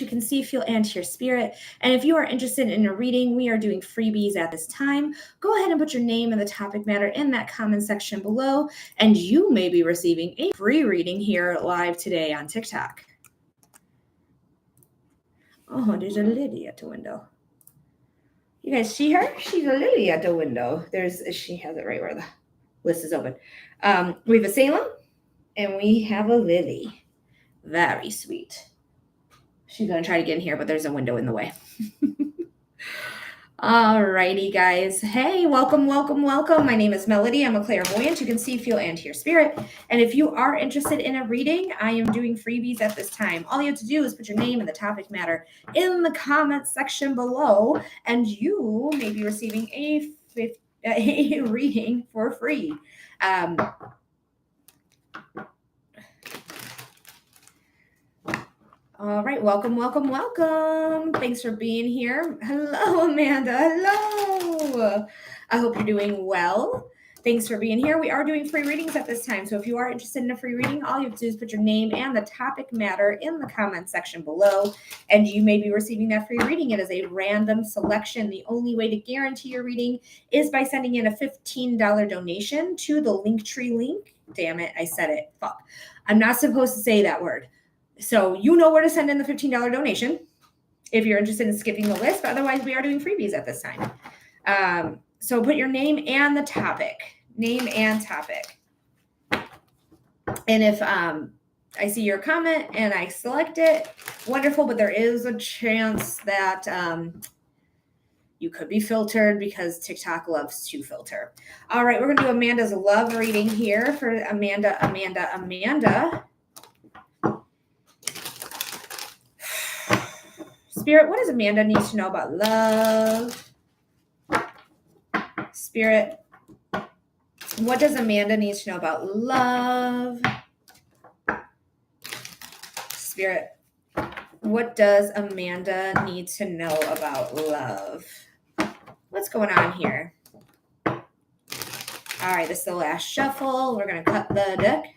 you can see, feel, and hear spirit. And if you are interested in a reading, we are doing freebies at this time. Go ahead and put your name and the topic matter in that comment section below, and you may be receiving a free reading here live today on TikTok. Oh, there's a lady at the window. You guys see her? She's a lily at the window. She has it right where the list is open. We have a Salem and we have a lily. Very sweet. She's going to try to get in here, but there's a window in the way. Alrighty, guys. Hey, welcome. My name is Melody. I'm a clairvoyant. You can see, feel, and hear spirit. And if you are interested in a reading, I am doing freebies at this time. All you have to do is put your name and the topic matter in the comment section below, and you may be receiving a reading for free. All right, welcome. Thanks for being here. Hello, Amanda. Hello. I hope you're doing well. Thanks for being here. We are doing free readings at this time. So if you are interested in a free reading, all you have to do is put your name and the topic matter in the comment section below, and you may be receiving that free reading. It is a random selection. The only way to guarantee your reading is by sending in a $15 donation to the Linktree link. Damn it, I said it. Fuck. I'm not supposed to say that word. So you know where to send in the $15 donation if you're interested in skipping the list. But otherwise, we are doing freebies at this time. So put your name and the topic. Name and topic. And if I see your comment and I select it, wonderful. But there is a chance that you could be filtered because TikTok loves to filter. All right, we're going to do Amanda's love reading here for Amanda. Spirit, what does Amanda need to know about love? Spirit, what does Amanda need to know about love? Spirit, what does Amanda need to know about love? What's going on here? All right, this is the last shuffle. We're going to cut the deck.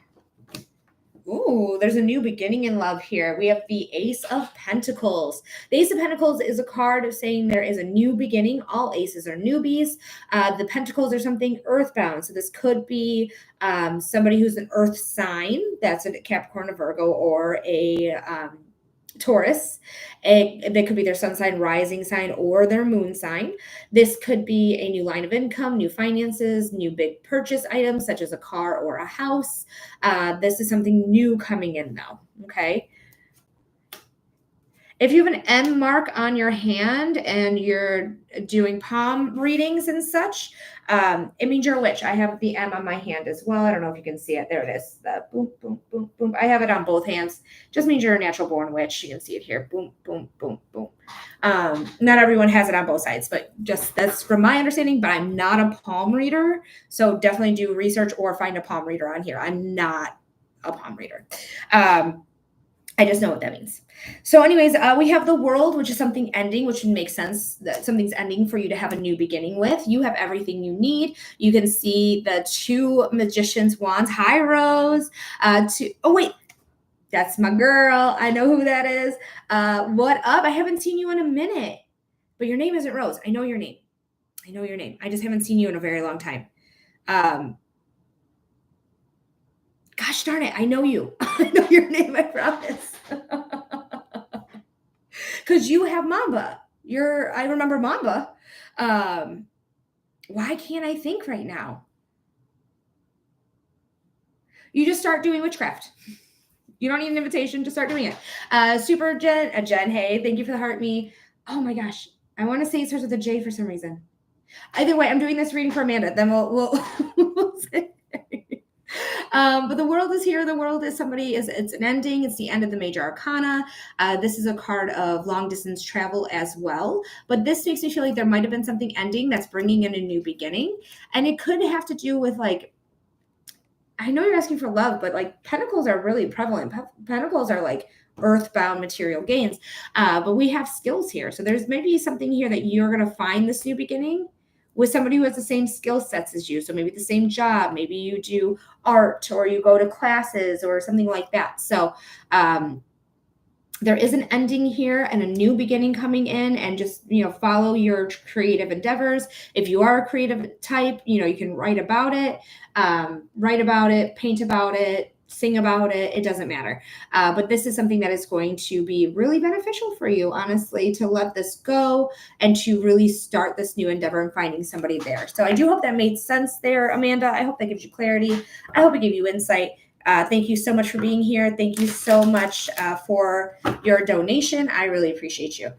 Ooh, there's a new beginning in love here. We have the Ace of Pentacles. The Ace of Pentacles is a card of saying there is a new beginning. All aces are newbies. The Pentacles are something earthbound. So this could be somebody who's an earth sign. That's a Capricorn, a Virgo, or a Taurus. That could be their sun sign, rising sign, or their moon sign. This could be a new line of income, new finances, new big purchase items such as a car or a house. This is something new coming in though, okay? If you have an M mark on your hand and you're doing palm readings and such, it means you're a witch. I have the M on my hand as well. I don't know if you can see it. There it is. The boom, boom, boom, boom. I have it on both hands. Just means you're a natural born witch. You can see it here. Boom, boom, boom, boom. Not everyone has it on both sides, but just that's from my understanding, but I'm not a palm reader. So definitely do research or find a palm reader on here. I'm not a palm reader. I just know what that means. So anyways, we have the World, which is something ending, which makes sense that something's ending for you to have a new beginning with. You have everything you need. You can see the two Magician's wands. Hi, Rose. Oh, wait. That's my girl. I know who that is. What up? I haven't seen you in a minute. But your name isn't Rose. I know your name. I just haven't seen you in a very long time. Gosh darn it, I know you. I know your name, I promise. Because you have Mamba. I remember Mamba. Why can't I think right now? You just start doing witchcraft. You don't need an invitation, just start doing it. Super Jen, hey, thank you for the heart me. Oh my gosh, I want to say it starts with a J for some reason. Either way, I'm doing this reading for Amanda. Then we'll say. But the World is here. The World is it's an ending. It's the end of the major arcana. This is a card of long distance travel as well. But this makes me feel like there might have been something ending that's bringing in a new beginning. And it could have to do with like, I know you're asking for love, but like pentacles are really prevalent. Pentacles are like earthbound material gains. But we have skills here. So there's maybe something here that you're going to find this new beginning with somebody who has the same skill sets as you. So maybe the same job, maybe you do art or you go to classes or something like that. So there is an ending here and a new beginning coming in, and just, follow your creative endeavors. If you are a creative type, you can write about it, paint about it, sing about it. It doesn't matter. But this is something that is going to be really beneficial for you, honestly, to let this go and to really start this new endeavor and finding somebody there. So I do hope that made sense there, Amanda. I hope that gives you clarity. I hope it gave you insight. Thank you so much for being here. Thank you so much for your donation. I really appreciate you.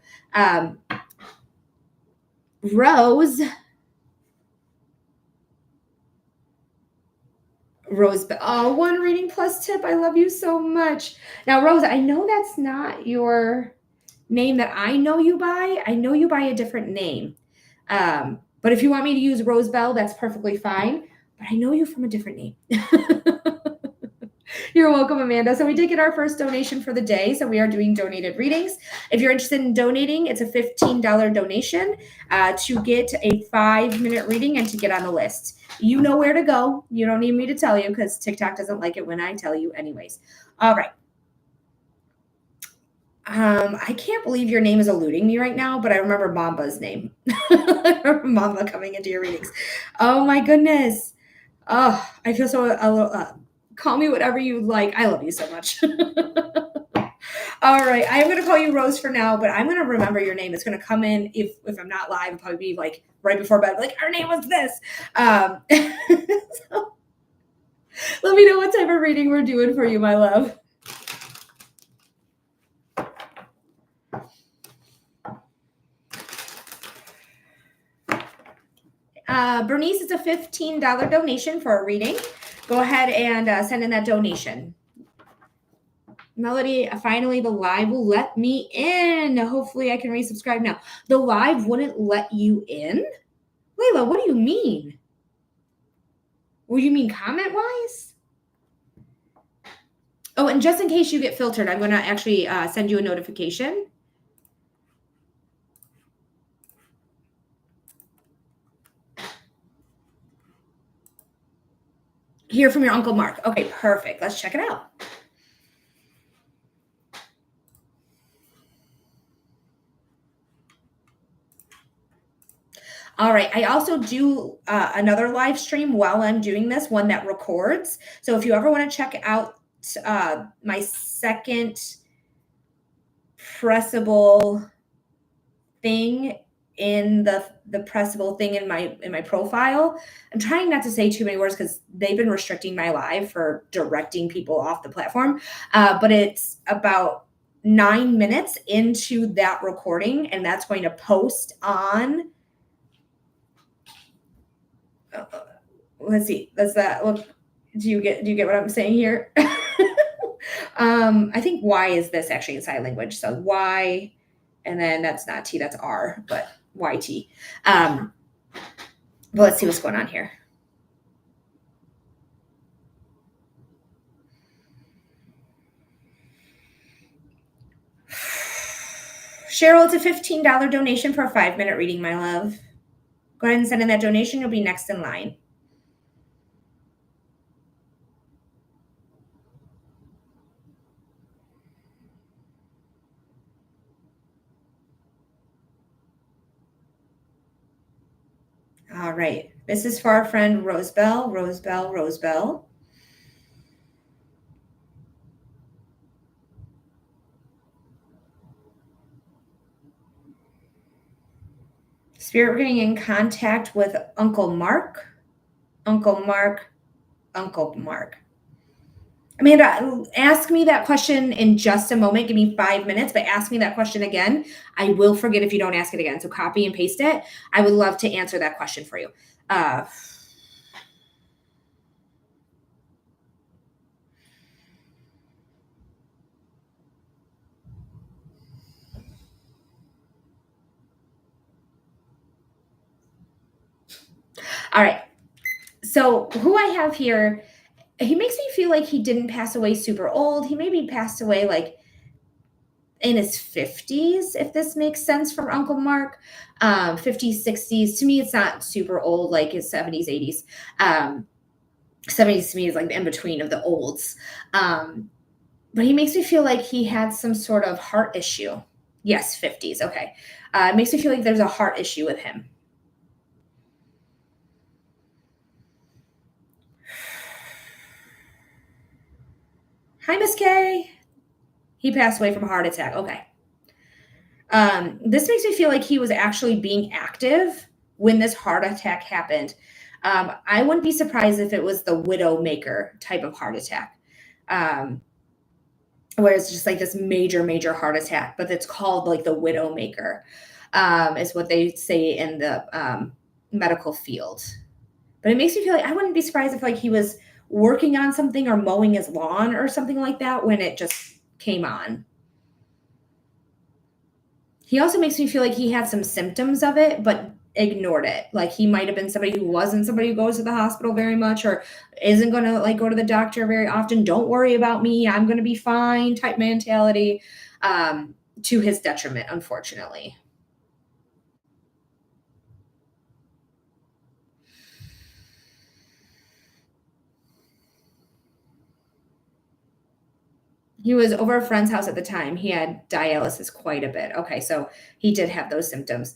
Rose, oh, one reading plus tip. I love you so much. Now, Rose, I know that's not your name that I know you by. I know you by a different name. But if you want me to use Rose Bell, that's perfectly fine. But I know you from a different name. You're welcome, Amanda. So we did get our first donation for the day. So we are doing donated readings. If you're interested in donating, it's a $15 donation to get a 5-minute reading and to get on the list. You know where to go. You don't need me to tell you because TikTok doesn't like it when I tell you anyways. All right. I can't believe your name is eluding me right now, but I remember Mamba's name. I remember Mamba coming into your readings. Oh my goodness. Oh, I feel so call me whatever you like. I love you so much. All right. I'm going to call you Rose for now, but I'm going to remember your name. It's going to come in if I'm not live, it'll probably be like right before bed. Like, our name was this. So, let me know what type of reading we're doing for you, my love. Bernice, it's a $15 donation for a reading. Go ahead and send in that donation. Melody, finally the live will let me in. Hopefully I can resubscribe now. The live wouldn't let you in? Layla, what do you mean? What do you mean comment-wise? Oh, and just in case you get filtered, I'm going to actually send you a notification. Hear from your Uncle Mark. Okay, perfect. Let's check it out. All right. I also do another live stream while I'm doing this, one that records. So if you ever want to check out my second pressable thing in the pressable thing in my profile, I'm trying not to say too many words because they've been restricting my live for directing people off the platform. But it's about 9 minutes into that recording, and that's going to post on. Let's see. Does that look? Do you get what I'm saying here? I think Y is this actually in sign language. So Y, and then that's not T, that's R, but YT. But let's see what's going on here. Cheryl, it's a $15 donation for a 5-minute reading, my love. Go ahead and send in that donation. You'll be next in line. All right. This is for our friend Rosebell, Rosebell, Rosebell. Spirit, we're getting in contact with Uncle Mark. Uncle Mark. Uncle Mark. Amanda, ask me that question in just a moment. Give me 5 minutes, but ask me that question again. I will forget if you don't ask it again. So copy and paste it. I would love to answer that question for you. All right. So who I have here, he makes me feel like he didn't pass away super old. He maybe passed away like in his 50s, if this makes sense from Uncle Mark. 50s, 60s. To me, it's not super old, like his 70s, 80s. 70s to me is like the in-between of the olds. But he makes me feel like he had some sort of heart issue. Yes, 50s. Okay. It makes me feel like there's a heart issue with him. Hi, Miss K. He passed away from a heart attack. Okay. This makes me feel like he was actually being active when this heart attack happened. I wouldn't be surprised if it was the widowmaker type of heart attack, where it's just like this major, major heart attack, but it's called like the widowmaker, is what they say in the medical field. But it makes me feel like I wouldn't be surprised if like he was working on something or mowing his lawn or something like that when it just came on. He also makes me feel like he had some symptoms of it, but ignored it. Like he might have been somebody who wasn't somebody who goes to the hospital very much or isn't going to like go to the doctor very often. Don't worry about me. I'm going to be fine type mentality, to his detriment, unfortunately. He was over a friend's house at the time. He had dialysis quite a bit. Okay, so he did have those symptoms.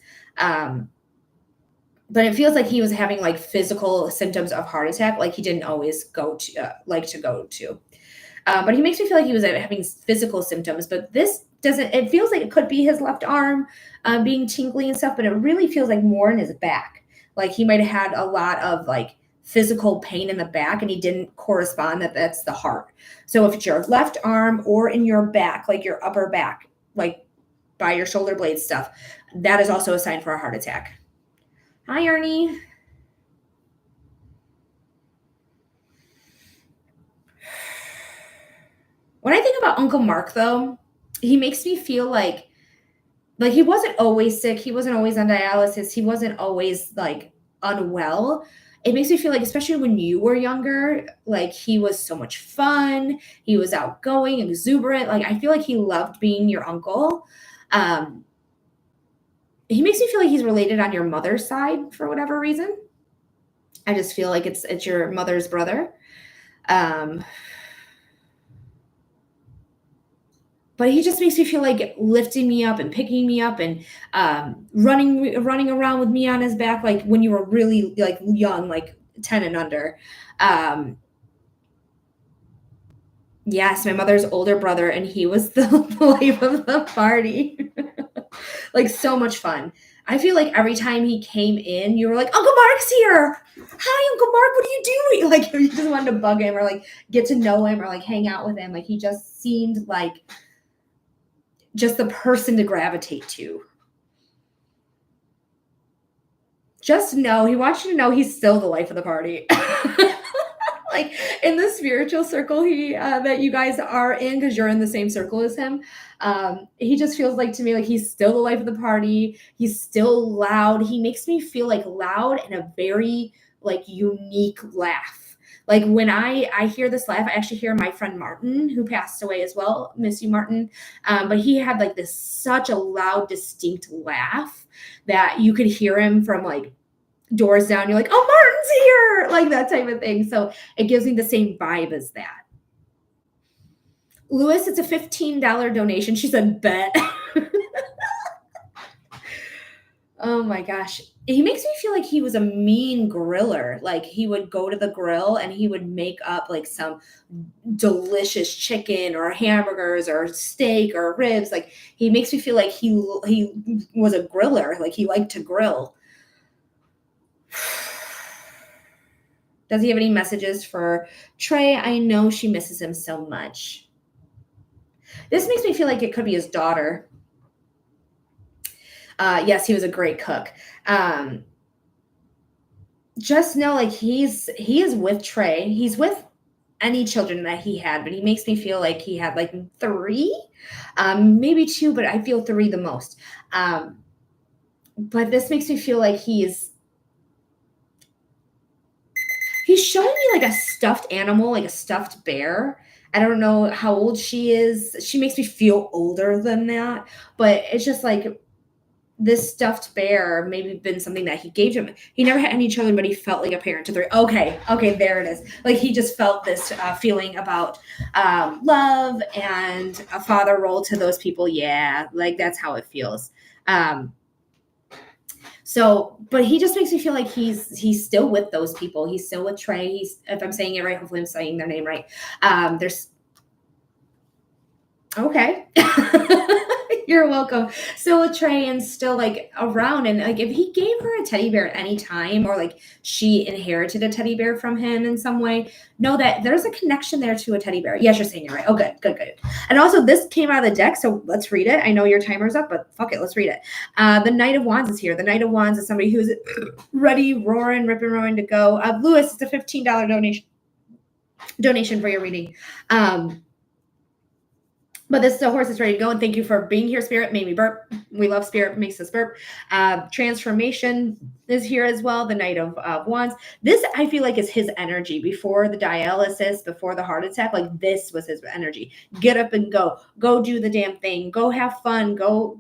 But it feels like he was having like physical symptoms of heart attack, like he didn't always go to like to go to. But he makes me feel like he was having physical symptoms. But this doesn't. It feels like it could be his left arm being tingly and stuff, but it really feels like more in his back. Like he might have had a lot of like physical pain in the back, and he didn't correspond that that's the heart. So if it's your left arm or in your back, like your upper back, like by your shoulder blade stuff, that is also a sign for a heart attack. Hi, Ernie. When I think about Uncle Mark, though, he makes me feel like he wasn't always sick. He wasn't always on dialysis. He wasn't always like unwell. It makes me feel like, especially when you were younger, like he was so much fun. He was outgoing, exuberant. Like I feel like he loved being your uncle. Um, he makes me feel like he's related on your mother's side for whatever reason. I just feel like it's your mother's brother. Um, but he just makes me feel like lifting me up and picking me up and running around with me on his back, like when you were really like young, like 10 and under. Um, yes, my mother's older brother, and he was the life of the party. Like so much fun. I feel like every time he came in, you were like, Uncle Mark's here. Hi, Uncle Mark, what are you doing? Like you just wanted to bug him or like get to know him or like hang out with him. Like he just seemed like just the person to gravitate to. Just know, he wants you to know he's still the life of the party. Like in the spiritual circle he that you guys are in, because you're in the same circle as him. He just feels like to me like he's still the life of the party. He's still loud. He makes me feel like loud and a very like unique laugh. Like when I hear this laugh, I actually hear my friend Martin, who passed away as well. Miss you, Martin. But he had like this such a loud, distinct laugh that you could hear him from like doors down. You're like, oh, Martin's here, like that type of thing. So it gives me the same vibe as that. Lewis, it's a $15 donation. She said, bet. Oh my gosh. He makes me feel like he was a mean griller. Like he would go to the grill and he would make up like some delicious chicken or hamburgers or steak or ribs. Like he makes me feel like he was a griller. Like he liked to grill. Does he have any messages for Trey? I know she misses him so much. This makes me feel like it could be his daughter. Yes, he was a great cook. Just know like he is with Trey. He's with any children that he had, but he makes me feel like he had like three, maybe two, but I feel three the most. But this makes me feel like he's showing me like a stuffed animal, like a stuffed bear. I don't know how old she is. She makes me feel older than that, but it's just like this stuffed bear maybe been something that he gave him. He never had any children, but he felt like a parent to 3. Okay, there it is. Like he just felt this feeling about love and a father role to those people. Yeah, like that's how it feels. So, but he just makes me feel like he's still with those people. He's still with Trey. He's, if I'm saying it right, hopefully I'm saying their name right. There's okay. You're welcome. So with Trey and still like around, and like if he gave her a teddy bear at any time, or like she inherited a teddy bear from him in some way, know that there's a connection there to a teddy bear. Yes, you're saying it right. Oh, good. And also this came out of the deck, so let's read it. I know your timer's up, but fuck it, let's read it. The Knight of Wands is here. The Knight of Wands is somebody who's ready, ripping to go. Lewis, it's a $15 donation for your reading. But this is a horse that's ready to go, and thank you for being here, Spirit. Made me burp. We love Spirit, makes us burp. Transformation is here as well, the Knight of Wands. This, I feel like, is his energy before the dialysis, before the heart attack. Like, this was his energy. Get up and go. Go do the damn thing. Go have fun. Go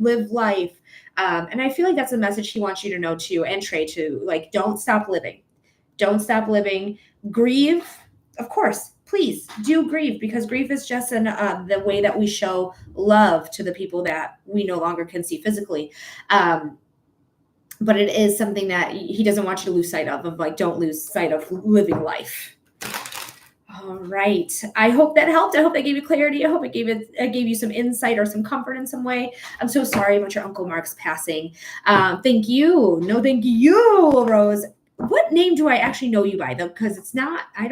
live life. And I feel like that's a message he wants you to know, too, and Trey, too. Like, don't stop living. Don't stop living. Grieve, of course. Please do grieve, because grief is just the way that we show love to the people that we no longer can see physically. But it is something that he doesn't want you to lose sight of like, don't lose sight of living life. All right. I hope that helped. I hope that gave you clarity. I hope it gave you some insight or some comfort in some way. I'm so sorry about your Uncle Mark's passing. Thank you. No, thank you, Rose. What name do I actually know you by, though? Because it's not, I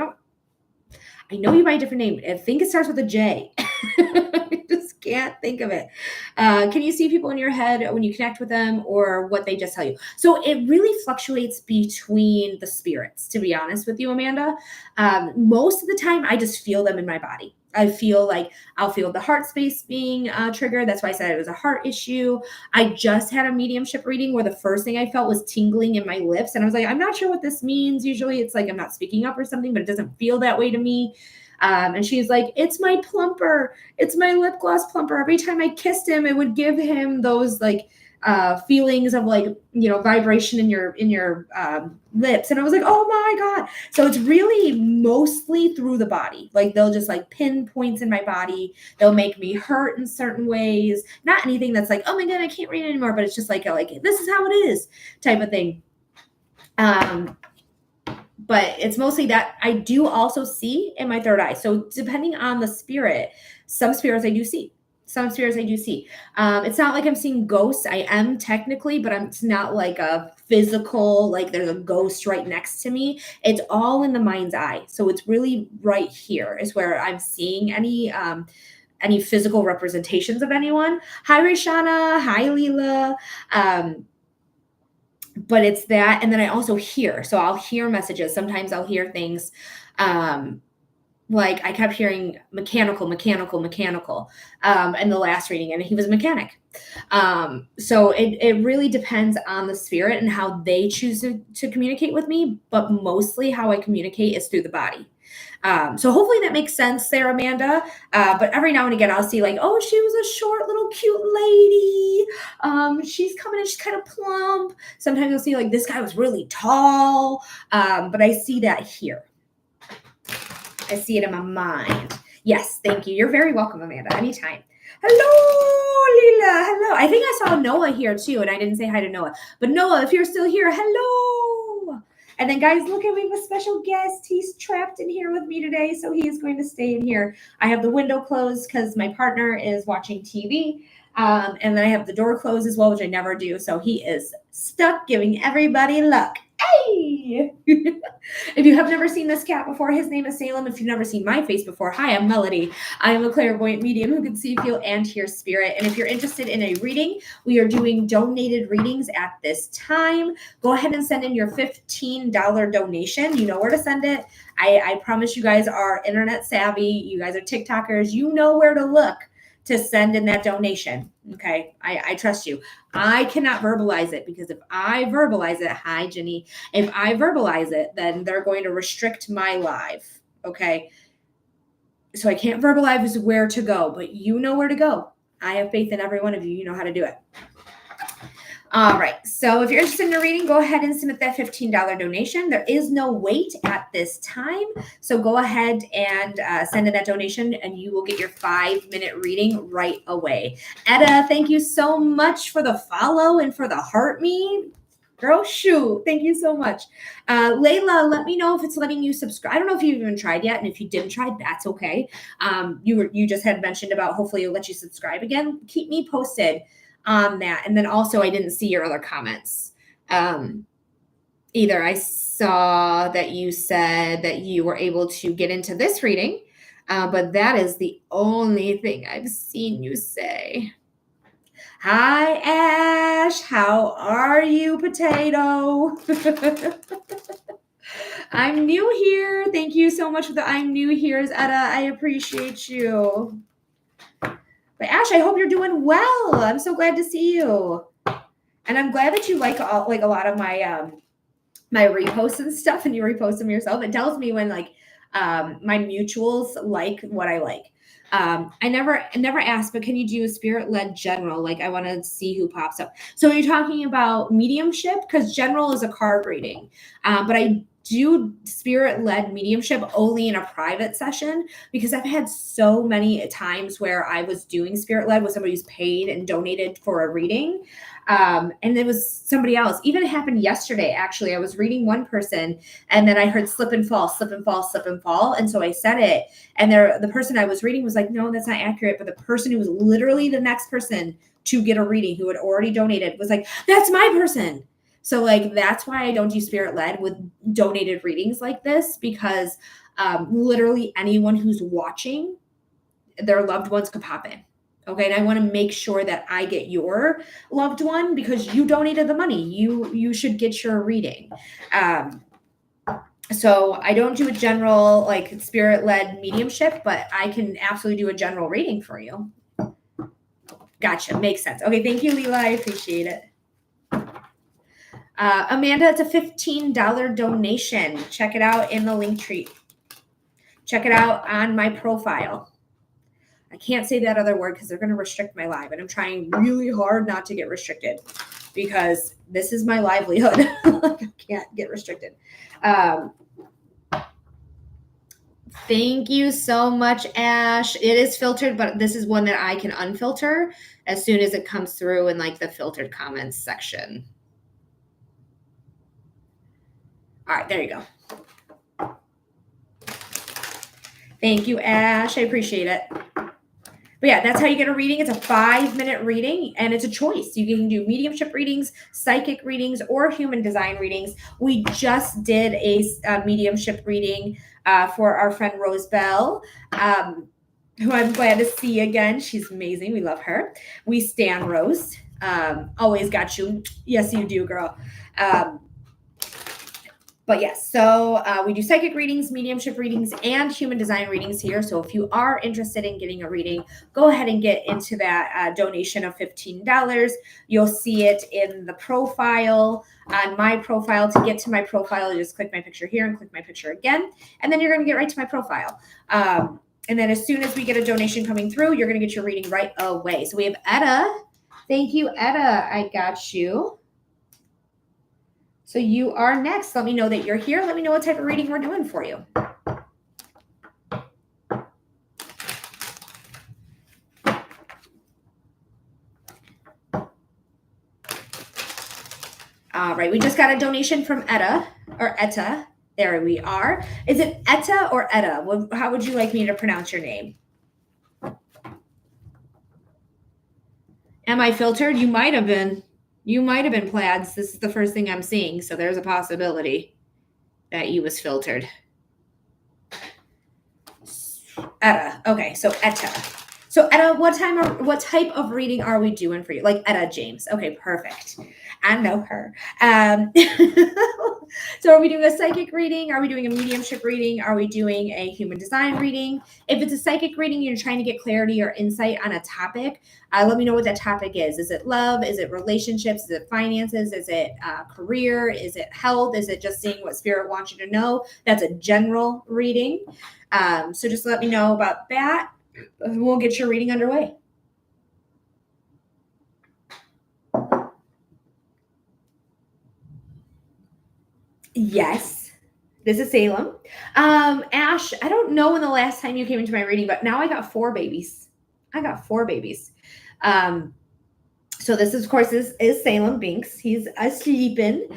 know you by a different name. I think it starts with a J. I just can't think of it. Can you see people in your head when you connect with them, or what they just tell you? So it really fluctuates between the spirits, to be honest with you, Amanda. Most of the time, I just feel them in my body. I feel like I'll feel the heart space being triggered. That's why I said it was a heart issue. I just had a mediumship reading where the first thing I felt was tingling in my lips. And I was like, I'm not sure what this means. Usually it's like I'm not speaking up or something, but it doesn't feel that way to me. And she's like, it's my plumper. It's my lip gloss plumper. Every time I kissed him, it would give him those like feelings of like, vibration in your lips. And I was like, oh my God. So it's really mostly through the body. Like they'll just like pin points in my body. They'll make me hurt in certain ways. Not anything that's like, oh my God, I can't read anymore. But it's just like this is how it is type of thing. But it's mostly that. I do also see in my third eye. So depending on the spirit, some spirits I do see. It's not like I'm seeing ghosts. I am technically, but it's not like a physical, like there's a ghost right next to me. It's all in the mind's eye. So it's really right here is where I'm seeing any physical representations of anyone. Hi, Rayshana. Hi, Leela. But it's that. And then I also hear. So I'll hear messages. Sometimes I'll hear things like I kept hearing mechanical in the last reading, and he was a mechanic. So it really depends on the spirit and how they choose to communicate with me. But mostly how I communicate is through the body. So hopefully that makes sense there, Amanda. But every now and again, I'll see like, oh, she was a short little cute lady. She's coming in, she's kind of plump. Sometimes I'll see like this guy was really tall. But I see that here. I see it in my mind. Yes, thank you. You're very welcome, Amanda. Anytime. Hello, Lila. Hello. I think I saw Noah here too, and I didn't say hi to Noah. But Noah, if you're still here, hello. And then, guys, look at, we have a special guest. He's trapped in here with me today, so he is going to stay in here. I have the window closed because my partner is watching TV. And then I have the door closed as well, which I never do. So he is stuck giving everybody luck. Hey! If you have never seen this cat before, his name is Salem. If you've never seen my face before, hi, I'm Melody. I am a clairvoyant medium who can see, feel, and hear spirit. And if you're interested in a reading, we are doing donated readings at this time. Go ahead and send in your $15 donation. You know where to send it. I promise you guys are internet savvy. You guys are TikTokers. You know where to look to send in that donation. Okay. I trust you. I cannot verbalize it, because if I verbalize it, hi, Jenny, if I verbalize it, then they're going to restrict my live. Okay. So I can't verbalize where to go, but you know where to go. I have faith in every one of you. You know how to do it. All right. So if you're interested in a reading, go ahead and submit that $15 donation. There is no wait at this time. So go ahead and send in that donation and you will get your 5-minute reading right away. Etta, thank you so much for the follow and for the heart me. Girl, shoot. Thank you so much. Layla, let me know if it's letting you subscribe. I don't know if you've even tried yet. And if you didn't try, that's okay. You just had mentioned about hopefully it'll let you subscribe again. Keep me posted on that. And then also I didn't see your other comments either. I saw that you said that you were able to get into this reading, but that is the only thing I've seen you say. Hi, Ash. How are you, potato? I'm new here. Thank you so much for the I'm new here's, Etta. I appreciate you. But Ash, I hope you're doing well. I'm so glad to see you. And I'm glad that you like a lot of my my reposts and stuff, and you repost them yourself. It tells me when my mutuals like what I like. I never asked, but can you do a spirit-led general? Like I want to see who pops up. So are you talking about mediumship? Because general is a card reading, but I do spirit-led mediumship only in a private session because I've had so many times where I was doing spirit-led with somebody who's paid and donated for a reading. And it was somebody else. Even it happened yesterday, actually. I was reading one person and then I heard slip and fall, slip and fall, slip and fall. And so I said it. And the person I was reading was like, no, that's not accurate. But the person who was literally the next person to get a reading who had already donated was like, that's my person. So like, that's why I don't do spirit led with donated readings like this, because literally anyone who's watching, their loved ones could pop in. Okay. And I want to make sure that I get your loved one because you donated the money. You should get your reading. So I don't do a general like spirit-led mediumship, but I can absolutely do a general reading for you. Gotcha. Makes sense. Okay. Thank you, Leela. I appreciate it. Amanda, it's a $15 donation. Check it out in the link tree. Check it out on my profile. I can't say that other word because they're going to restrict my live. And I'm trying really hard not to get restricted because this is my livelihood. Like I can't get restricted. Thank you so much, Ash. It is filtered, but this is one that I can unfilter as soon as it comes through in like the filtered comments section. All right, there you go. Thank you, Ash. I appreciate it. But yeah, that's how you get a reading. It's a 5-minute reading and it's a choice. You can do mediumship readings, psychic readings, or human design readings. We just did a mediumship reading for our friend Rose Bell, who I'm glad to see again. She's amazing. We love her. We stan Rose. Always got you. Yes, you do, girl. But yes, so we do psychic readings, mediumship readings, and human design readings here. So if you are interested in getting a reading, go ahead and get into that donation of $15. You'll see it in the profile, on my profile. To get to my profile, you just click my picture here and click my picture again, and then you're going to get right to my profile. And then as soon as we get a donation coming through, you're going to get your reading right away. So we have Etta. Thank you, Etta. I got you. So you are next. Let me know that you're here. Let me know what type of reading we're doing for you. All right. We just got a donation from Etta or Etta. There we are. Is it Etta or Etta? How would you like me to pronounce your name? Am I filtered? You might have been. You might have been, Plaids. This is the first thing I'm seeing. So there's a possibility that you was filtered. Etta. Okay, so Etta. So Etta, what type of reading are we doing for you? Like Etta James. Okay, perfect. I know her. So are we doing a psychic reading? Are we doing a mediumship reading? Are we doing a human design reading? If it's a psychic reading, you're trying to get clarity or insight on a topic, let me know what that topic is. Is it love? Is it relationships? Is it finances? Is it career? Is it health? Is it just seeing what spirit wants you to know? That's a general reading. So just let me know about that. We'll get your reading underway. Yes, this is Salem. Ash, I don't know when the last time you came into my reading, but now I got 4 babies. Um, so this is, of course, is Salem Binks. He's sleeping.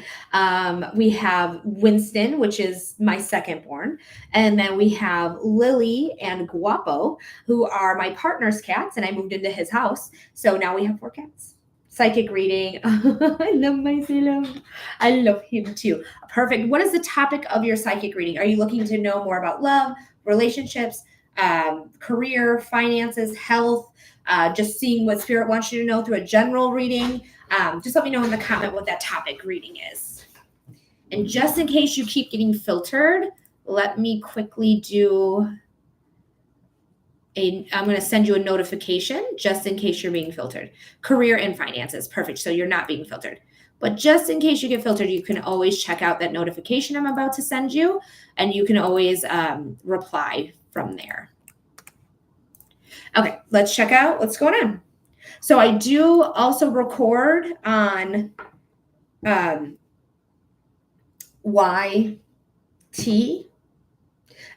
We have Winston, which is my second born. And then we have Lily and Guapo, who are my partner's cats. And I moved into his house. So now we have 4 cats. Psychic reading. I love my Salem. I love him too. Perfect. What is the topic of your psychic reading? Are you looking to know more about love, relationships, career, finances, health? Just seeing what spirit wants you to know through a general reading. Just let me know in the comment what that topic reading is. And just in case you keep getting filtered, let me quickly I'm going to send you a notification just in case you're being filtered. Career and finances. Perfect. So you're not being filtered. But just in case you get filtered, you can always check out that notification I'm about to send you, and you can always reply from there. Okay, let's check out what's going on. So I do also record on YT.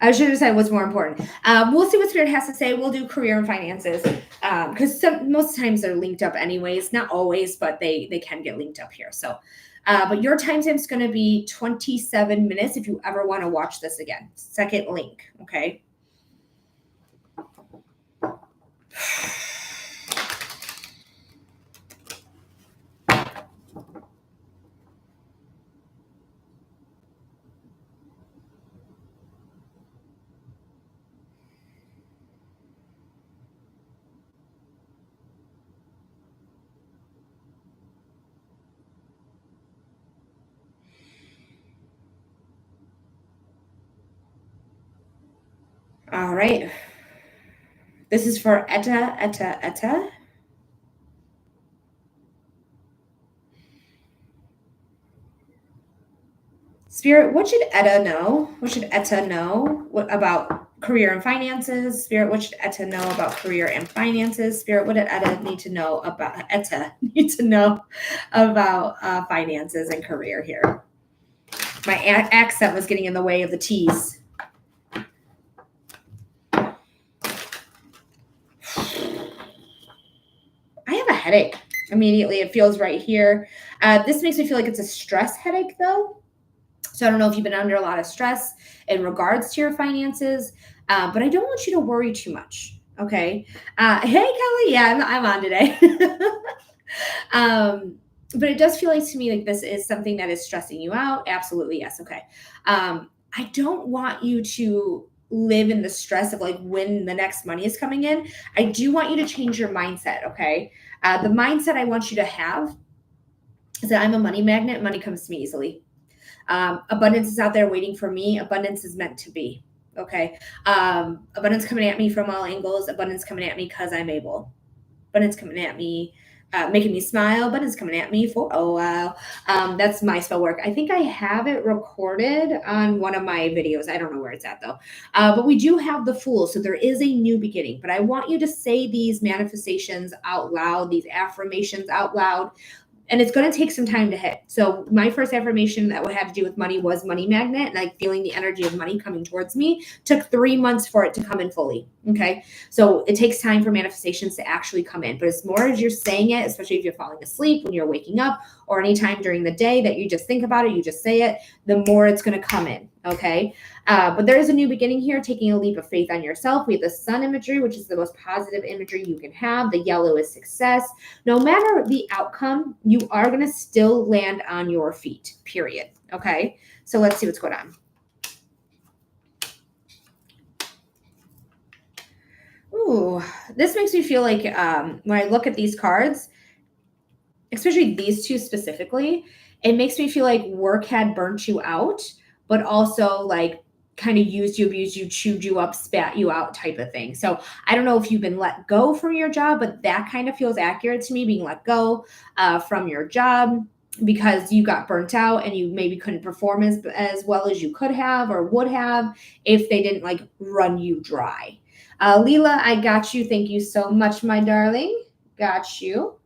I should have said what's more important. We'll see what Spirit has to say. We'll do career and finances because most times they're linked up anyways. Not always, but they can get linked up here. So, but your timestamp is going to be 27 minutes if you ever want to watch this again. Second link, okay? All right. This is for Etta. Spirit, what should Etta know? What should Etta know about career and finances? Spirit, what should Etta know about career and finances? Spirit, what did Etta need to know about finances and career here? My accent was getting in the way of the T's. I have a headache immediately. It feels right here. This makes me feel like it's a stress headache, though. So I don't know if you've been under a lot of stress in regards to your finances, but I don't want you to worry too much. Okay. Hey, Kelly. Yeah, I'm on today. But it does feel like to me like this is something that is stressing you out. Absolutely. Yes. Okay. I don't want you to live in the stress of like when the next money is coming in. I do want you to change your mindset. Okay. The mindset I want you to have is that I'm a money magnet. Money comes to me easily. Abundance is out there waiting for me. Abundance is meant to be. Okay. Abundance coming at me from all angles. Abundance coming at me because I'm able. Abundance coming at me, making me smile. Abundance coming at me for a while. That's my spell work. I think I have it recorded on one of my videos. I don't know where it's at though. But we do have the Fool. So there is a new beginning. But I want you to say these manifestations out loud, these affirmations out loud. And it's going to take some time to hit. So my first affirmation that would have to do with money was money magnet, and like feeling the energy of money coming towards me took 3 months for it to come in fully. Okay. So it takes time for manifestations to actually come in, but as more as you're saying it, especially if you're falling asleep, when you're waking up, or anytime during the day that you just think about it, you just say it, the more it's going to come in. Okay. But there is a new beginning here, taking a leap of faith on yourself. We have the sun imagery, which is the most positive imagery you can have. The yellow is success. No matter the outcome, you are going to still land on your feet, period. Okay. So let's see what's going on. Ooh, this makes me feel like when I look at these cards, especially these two specifically, it makes me feel like work had burnt you out, but also like kind of used you, abused you, chewed you up, spat you out type of thing. So I don't know if you've been let go from your job, but that kind of feels accurate to me, being let go from your job because you got burnt out and you maybe couldn't perform as well as you could have or would have if they didn't like run you dry. Leela, I got you. Thank you so much, my darling. Got you.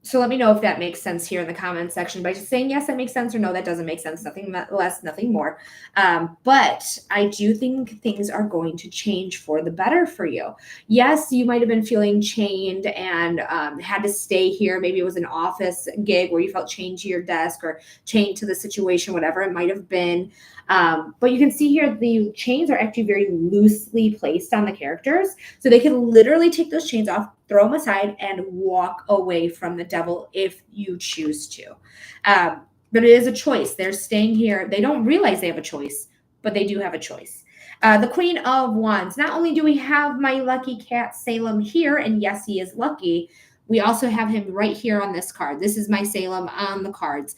So let me know if that makes sense here in the comments section by just saying, yes, that makes sense, or no, that doesn't make sense. Nothing less, nothing more. But I do think things are going to change for the better for you. Yes, you might have been feeling chained and had to stay here. Maybe it was an office gig where you felt chained to your desk or chained to the situation, whatever it might have been. But you can see here the chains are actually very loosely placed on the characters. So they can literally take those chains off, throw them aside, and walk away from the devil if you choose to. But it is a choice. They're staying here. They don't realize they have a choice, but they do have a choice. The Queen of Wands. Not only do we have my lucky cat Salem here, and yes, he is lucky, we also have him right here on this card. This is my Salem on the cards.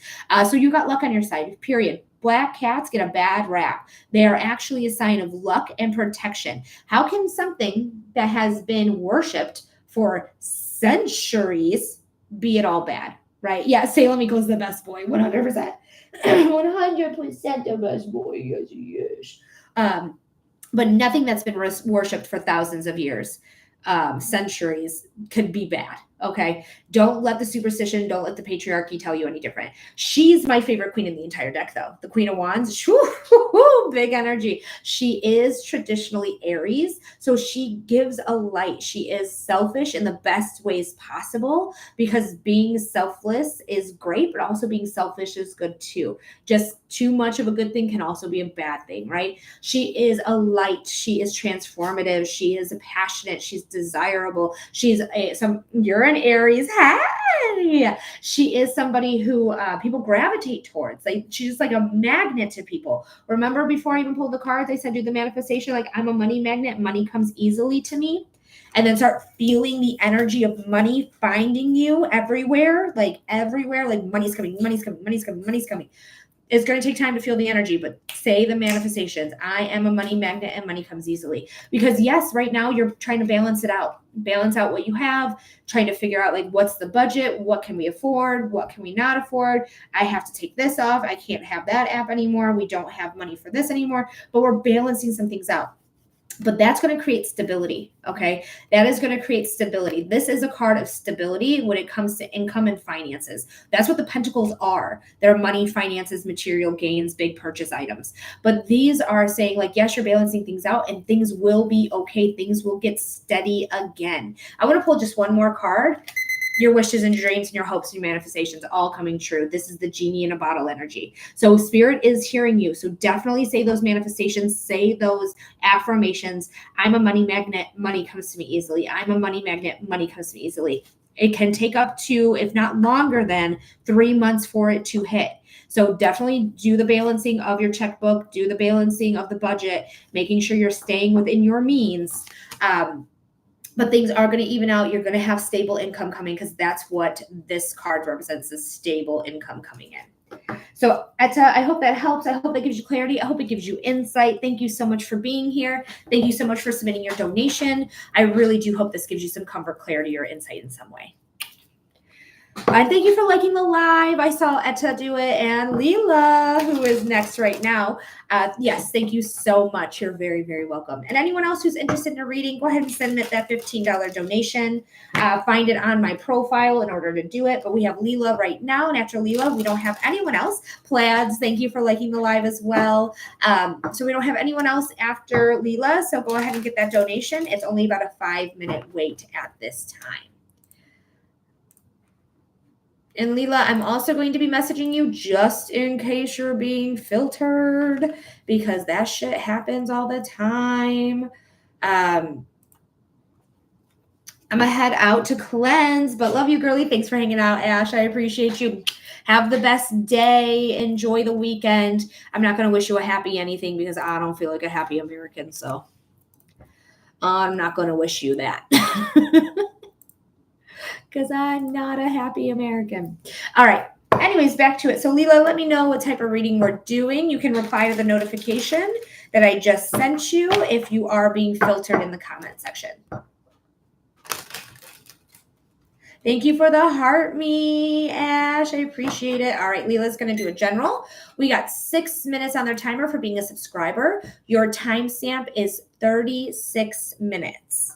So you got luck on your side, period. Black cats get a bad rap. They are actually a sign of luck and protection. How can something that has been worshipped for centuries be at all bad, right? Yeah, Salem equals the best boy, 100%. 100% the best boy, yes, yes. But nothing that's been worshipped for thousands of years, centuries, could be bad. Okay. Don't let the superstition, don't let the patriarchy tell you any different. She's my favorite queen in the entire deck, though. The Queen of Wands, big energy. She is traditionally Aries, so she gives a light. She is selfish in the best ways possible because being selfless is great, but also being selfish is good too. Just too much of a good thing can also be a bad thing, right? She is a light. She is transformative. She is passionate. She's desirable. You're an Aries. Hey, she is somebody who people gravitate towards. Like she's just like a magnet to people. Remember before I even pulled the cards, I said do the manifestation like I'm a money magnet. Money comes easily to me. And then start feeling the energy of money finding you everywhere, like money's coming, money's coming, money's coming, money's coming. It's going to take time to feel the energy, but say the manifestations. I am a money magnet and money comes easily. Because yes, right now you're trying to balance it out. Balance out what you have, trying to figure out like what's the budget, what can we afford, what can we not afford? I have to take this off. I can't have that app anymore. We don't have money for this anymore, but we're balancing some things out. But that's going to create stability, okay? That is going to create stability. This is a card of stability when it comes to income and finances. That's what the pentacles are. They're money, finances, material gains, big purchase items. But these are saying like, yes, you're balancing things out and things will be okay. Things will get steady again. I want to pull just one more card. Your wishes and your dreams and your hopes and your manifestations all coming true. This is the genie in a bottle energy. So spirit is hearing you. So definitely say those manifestations, say those affirmations. I'm a money magnet. Money comes to me easily. I'm a money magnet. Money comes to me easily. It can take up to, if not longer than 3 months for it to hit. So definitely do the balancing of your checkbook, do the balancing of the budget, making sure you're staying within your means. But things are going to even out. You're going to have stable income coming because that's what this card represents, is stable income coming in. So Etta, I hope that helps. I hope that gives you clarity. I hope it gives you insight. Thank you so much for being here. Thank you so much for submitting your donation. I really do hope this gives you some comfort, clarity, or insight in some way. Thank you for liking the live. I saw Etta do it and Leela, who is next right now. Yes, thank you so much. You're very, very welcome. And anyone else who's interested in a reading, go ahead and submit that $15 donation. Find it on my profile in order to do it. But we have Leela right now. And after Leela, we don't have anyone else. Plaids, thank you for liking the live as well. So we don't have anyone else after Leela. So go ahead and get that donation. It's only about a 5-minute wait at this time. And Leela, I'm also going to be messaging you just in case you're being filtered because that shit happens all the time. I'm going to head out to cleanse, but love you, girly. Thanks for hanging out, Ash. I appreciate you. Have the best day. Enjoy the weekend. I'm not going to wish you a happy anything because I don't feel like a happy American, so I'm not going to wish you that. Because I'm not a happy American. All right. Anyways, back to it. So Leela, let me know what type of reading we're doing. You can reply to the notification that I just sent you if you are being filtered in the comment section. Thank you for the heart me, Ash. I appreciate it. All right, Leela's going to do a general. We got 6 minutes on their timer for being a subscriber. Your timestamp is 36 minutes.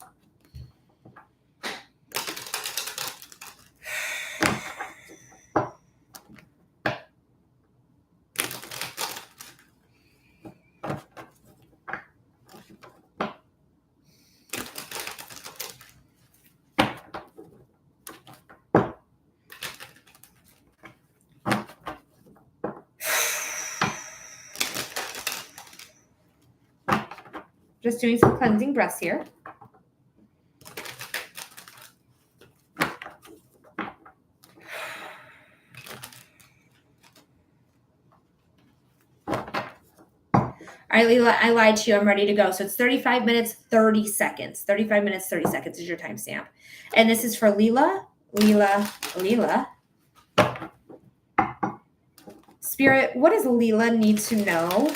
Just doing some cleansing breaths here. All right, Leela, I lied to you. I'm ready to go. So it's 35 minutes, 30 seconds. 35 minutes, 30 seconds is your timestamp. And this is for Leela. Spirit, what does Leela need to know?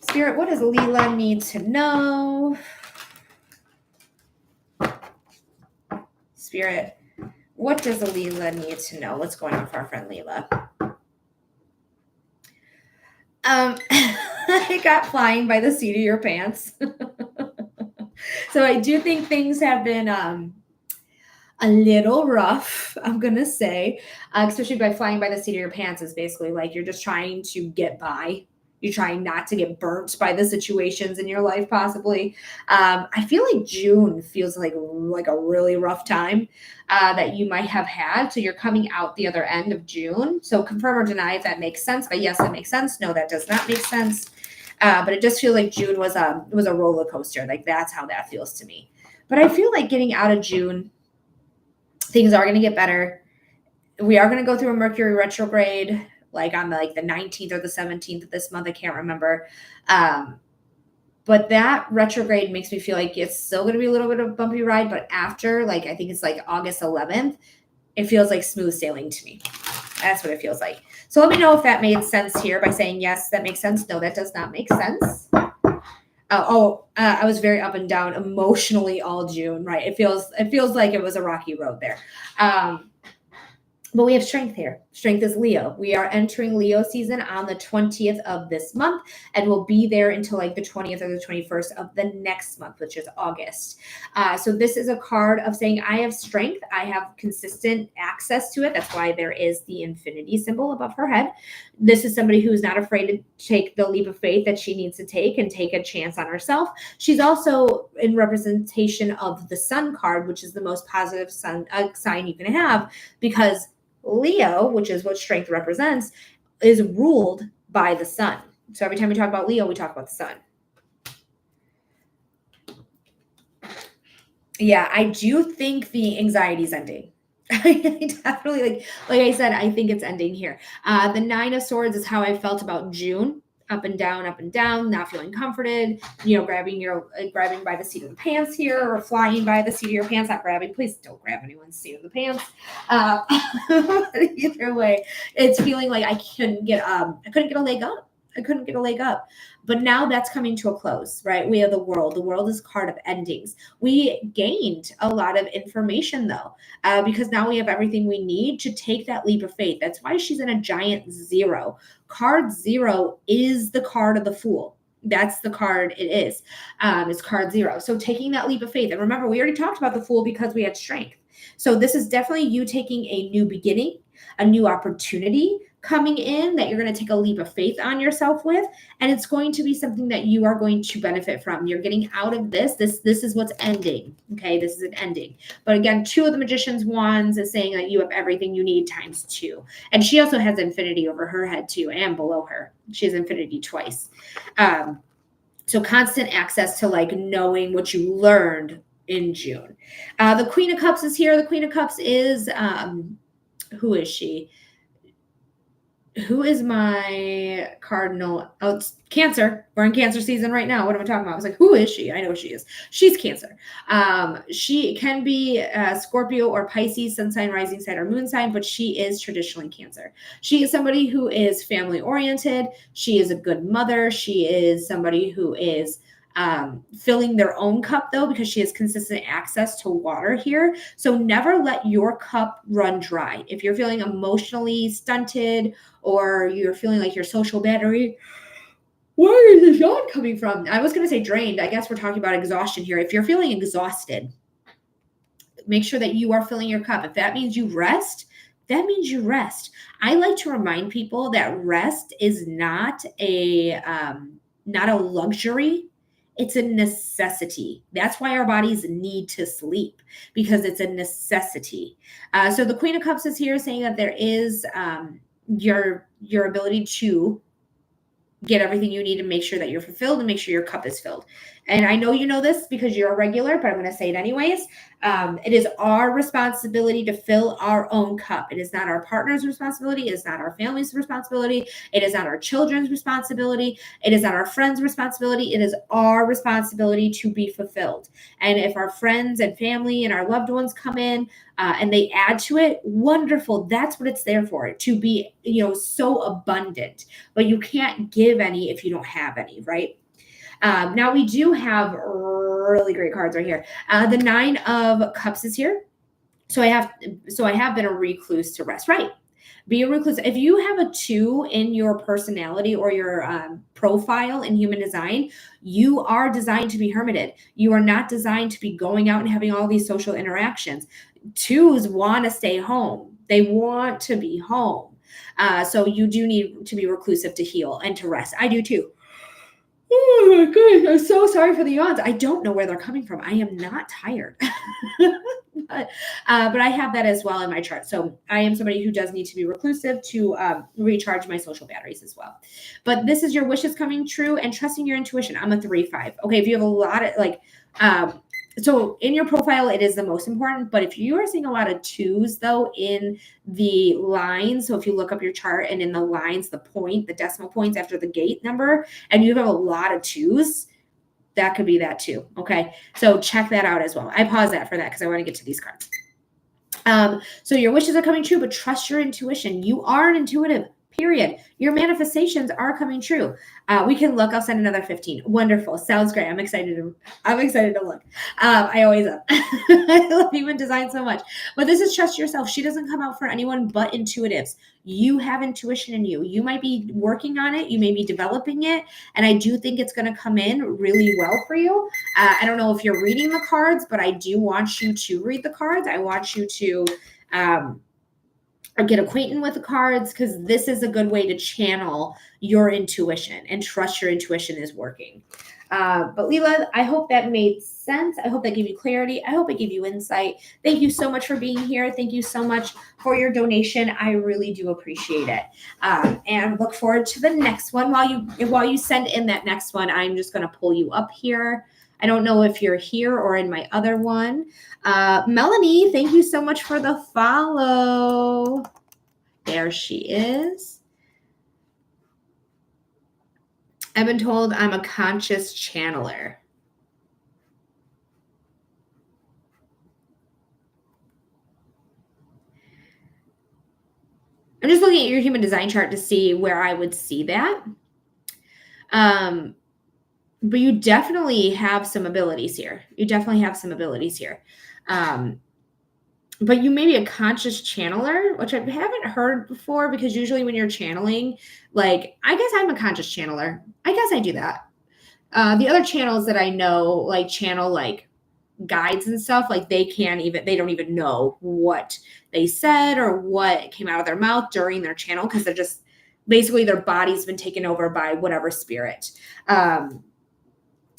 Spirit, what does Leela need to know? Spirit, what does Leela need to know? What's going on for our friend Leela? I got flying by the seat of your pants. So I do think things have been a little rough, I'm going to say, especially by flying by the seat of your pants is basically like you're just trying to get by. You're trying not to get burnt by the situations in your life, possibly. I feel like June feels like a really rough time that you might have had. So you're coming out the other end of June. So confirm or deny if that makes sense. But yes, that makes sense. No, that does not make sense. But it just feels like June was a roller coaster. Like that's how that feels to me. But I feel like getting out of June, things are going to get better. We are going to go through a Mercury retrograde, like on the 19th or the 17th of this month. I can't remember. But that retrograde makes me feel like it's still going to be a little bit of a bumpy ride. But after, I think it's August 11th, it feels like smooth sailing to me. That's what it feels like. So let me know if that made sense here by saying, yes, that makes sense. No, that does not make sense. I was very up and down emotionally all June, right? It feels like it was a rocky road there. But we have strength here. Strength is Leo. We are entering Leo season on the 20th of this month, and we'll be there until the 20th or the 21st of the next month, which is August. So this is a card of saying I have strength. I have consistent access to it. That's why there is the infinity symbol above her head. This is somebody who is not afraid to take the leap of faith that she needs to take and take a chance on herself. She's also in representation of the sun card, which is the most positive sign you can have, because Leo, which is what strength represents, is ruled by the sun. So every time we talk about Leo, we talk about the sun. Yeah, I do think the anxiety is ending. I definitely, like I said, I think it's ending here. The 9 of Swords is how I felt about June. Up and down, not feeling comforted, grabbing by the seat of the pants here, or flying by the seat of your pants, not grabbing. Please don't grab anyone's seat of the pants. Either way, it's feeling like I couldn't get a leg up. But now that's coming to a close, right? We have the world. The world is a card of endings. We gained a lot of information though, because now we have everything we need to take that leap of faith. That's why she's in a giant 0. Card 0 is the card of the Fool. That's the card it is. It's card 0. So taking that leap of faith. And remember, we already talked about the Fool because we had strength. So this is definitely you taking a new beginning, a new opportunity coming in that you're going to take a leap of faith on yourself with. And it's going to be something that you are going to benefit from. You're getting out of this. This is what's ending. Okay. This is an ending. But again, 2 of the Magician's Wands is saying that you have everything you need times 2. And she also has infinity over her head too, and below her. She has infinity twice. So constant access to knowing what you learned in June. The Queen of Cups is here. The Queen of Cups is, who is she? Who is my cardinal? Oh, it's Cancer. We're in Cancer season right now. What am I talking about? I was like, who is she? I know she is. She's Cancer. She can be Scorpio or Pisces, sun sign, rising sign, or moon sign, but she is traditionally Cancer. She is somebody who is family oriented. She is a good mother. She is somebody who is filling their own cup though, because she has consistent access to water here. So never let your cup run dry. If you're feeling emotionally stunted or you're feeling like your social battery, where is this yawn coming from? I was going to say drained. I guess we're talking about exhaustion here. If you're feeling exhausted, make sure that you are filling your cup. If that means you rest, that means you rest. I like to remind people that rest is not a luxury. It's a necessity. That's why our bodies need to sleep, because it's a necessity. So the Queen of Cups is here saying that there is your ability to get everything you need and make sure that you're fulfilled and make sure your cup is filled. And I know you know this because you're a regular, but I'm going to say it anyways. It is our responsibility to fill our own cup. It is not our partner's responsibility. It is not our family's responsibility. It is not our children's responsibility. It is not our friends' responsibility. It is our responsibility to be fulfilled. And if our friends and family and our loved ones come in and they add to it, wonderful. That's what it's there for, to be, so abundant. But you can't give any if you don't have any, right? Now we do have really great cards right here. The Nine of Cups is here. So I have been a recluse to rest, right? Be a recluse. If you have a 2 in your personality or your profile in human design, you are designed to be hermited. You are not designed to be going out and having all these social interactions. 2s want to stay home. They want to be home. So you do need to be reclusive to heal and to rest. I do too. Oh my goodness, I'm so sorry for the yawns. I don't know where they're coming from. I am not tired. but I have that as well in my chart. So I am somebody who does need to be reclusive to recharge my social batteries as well. But this is your wishes coming true and trusting your intuition. I'm a 3-5. Okay, if you have a lot of so in your profile, it is the most important. But if you are seeing a lot of 2s, though, in the lines, so if you look up your chart and in the lines, the decimal points after the gate number, and you have a lot of 2s, that could be that too. Okay, so check that out as well. I pause that for that because I want to get to these cards. So your wishes are coming true, but trust your intuition. You are an intuitive. Period. Your manifestations are coming true. We can look. I'll send another 15. Wonderful. Sounds great. I'm excited to look. I always am. I love human design so much. But this is trust yourself. She doesn't come out for anyone but intuitives. You have intuition in you. You might be working on it. You may be developing it. And I do think it's going to come in really well for you. I don't know if you're reading the cards, but I do want you to read the cards. I want you to or get acquainted with the cards, because this is a good way to channel your intuition and trust your intuition is working. But Leela, I hope that made sense. I hope that gave you clarity. I hope it gave you insight. Thank you so much for being here. Thank you so much for your donation. I really do appreciate it. And look forward to the next one. While you send in that next one, I'm just going to pull you up here. I don't know if you're here or in my other one. Melanie, thank you so much for the follow. There she is. I've been told I'm a conscious channeler. I'm just looking at your human design chart to see where I would see that. But you definitely have some abilities here. But you may be a conscious channeler, which I haven't heard before, because usually when you're channeling, I guess I'm a conscious channeler. I guess I do that. The other channels that I know, channel guides and stuff, they don't even know what they said or what came out of their mouth during their channel, because they're just basically their body's been taken over by whatever spirit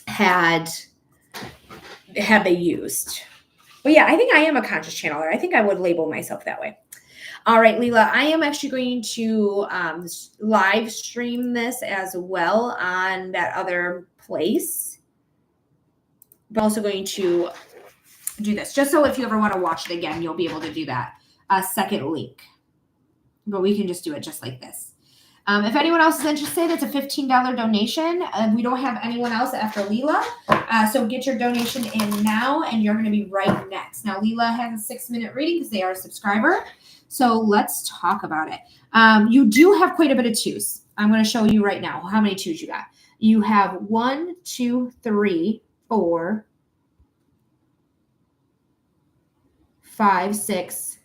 had they used. But yeah, I think I am a conscious channeler. I think I would label myself that way. All right, Leela, I am actually going to live stream this as well on that other place. I'm also going to do this, just so if you ever want to watch it again, you'll be able to do that. A second link. But we can just do it just like this. If anyone else is interested, it's a $15 donation. We don't have anyone else after Leela. So get your donation in now, and you're going to be right next. Now, Leela has a 6-minute reading because they are a subscriber. So let's talk about it. You do have quite a bit of 2s. I'm going to show you right now how many 2s you got. You have 1, 2, 3, 4, 5, 6.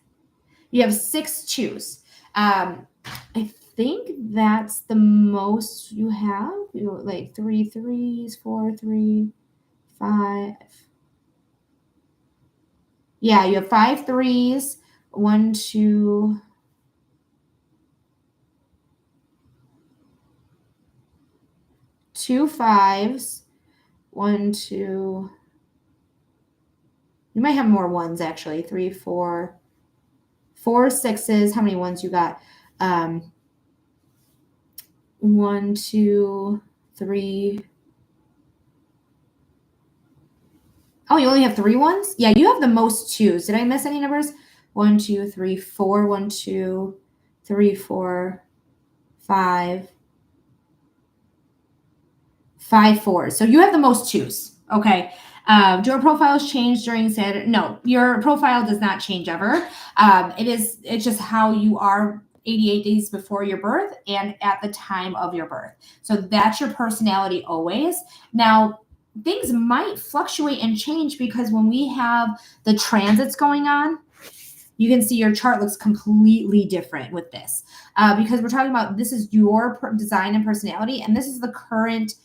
You have 6 2s. I think that's the most you have. 3 3s, 4 3, 5. Yeah, you have 5 3s, 1 2. 2 5s, 1 2. You might have more 1s actually. 3 4, 4 6s. How many 1s you got? 1, 2, 3. Oh, you only have 3 ones? Yeah, you have the most 2s. Did I miss any numbers? 1, 2, 3, 4. 1, 2, 3, 4, 5. 5 4s. So you have the most 2s. Okay. Do your profiles change during Saturday? No, your profile does not change ever. It's just how you are 88 days before your birth and at the time of your birth. So that's your personality always. Now, things might fluctuate and change because when we have the transits going on, you can see your chart looks completely different with this because we're talking about this is your design and personality, and this is the current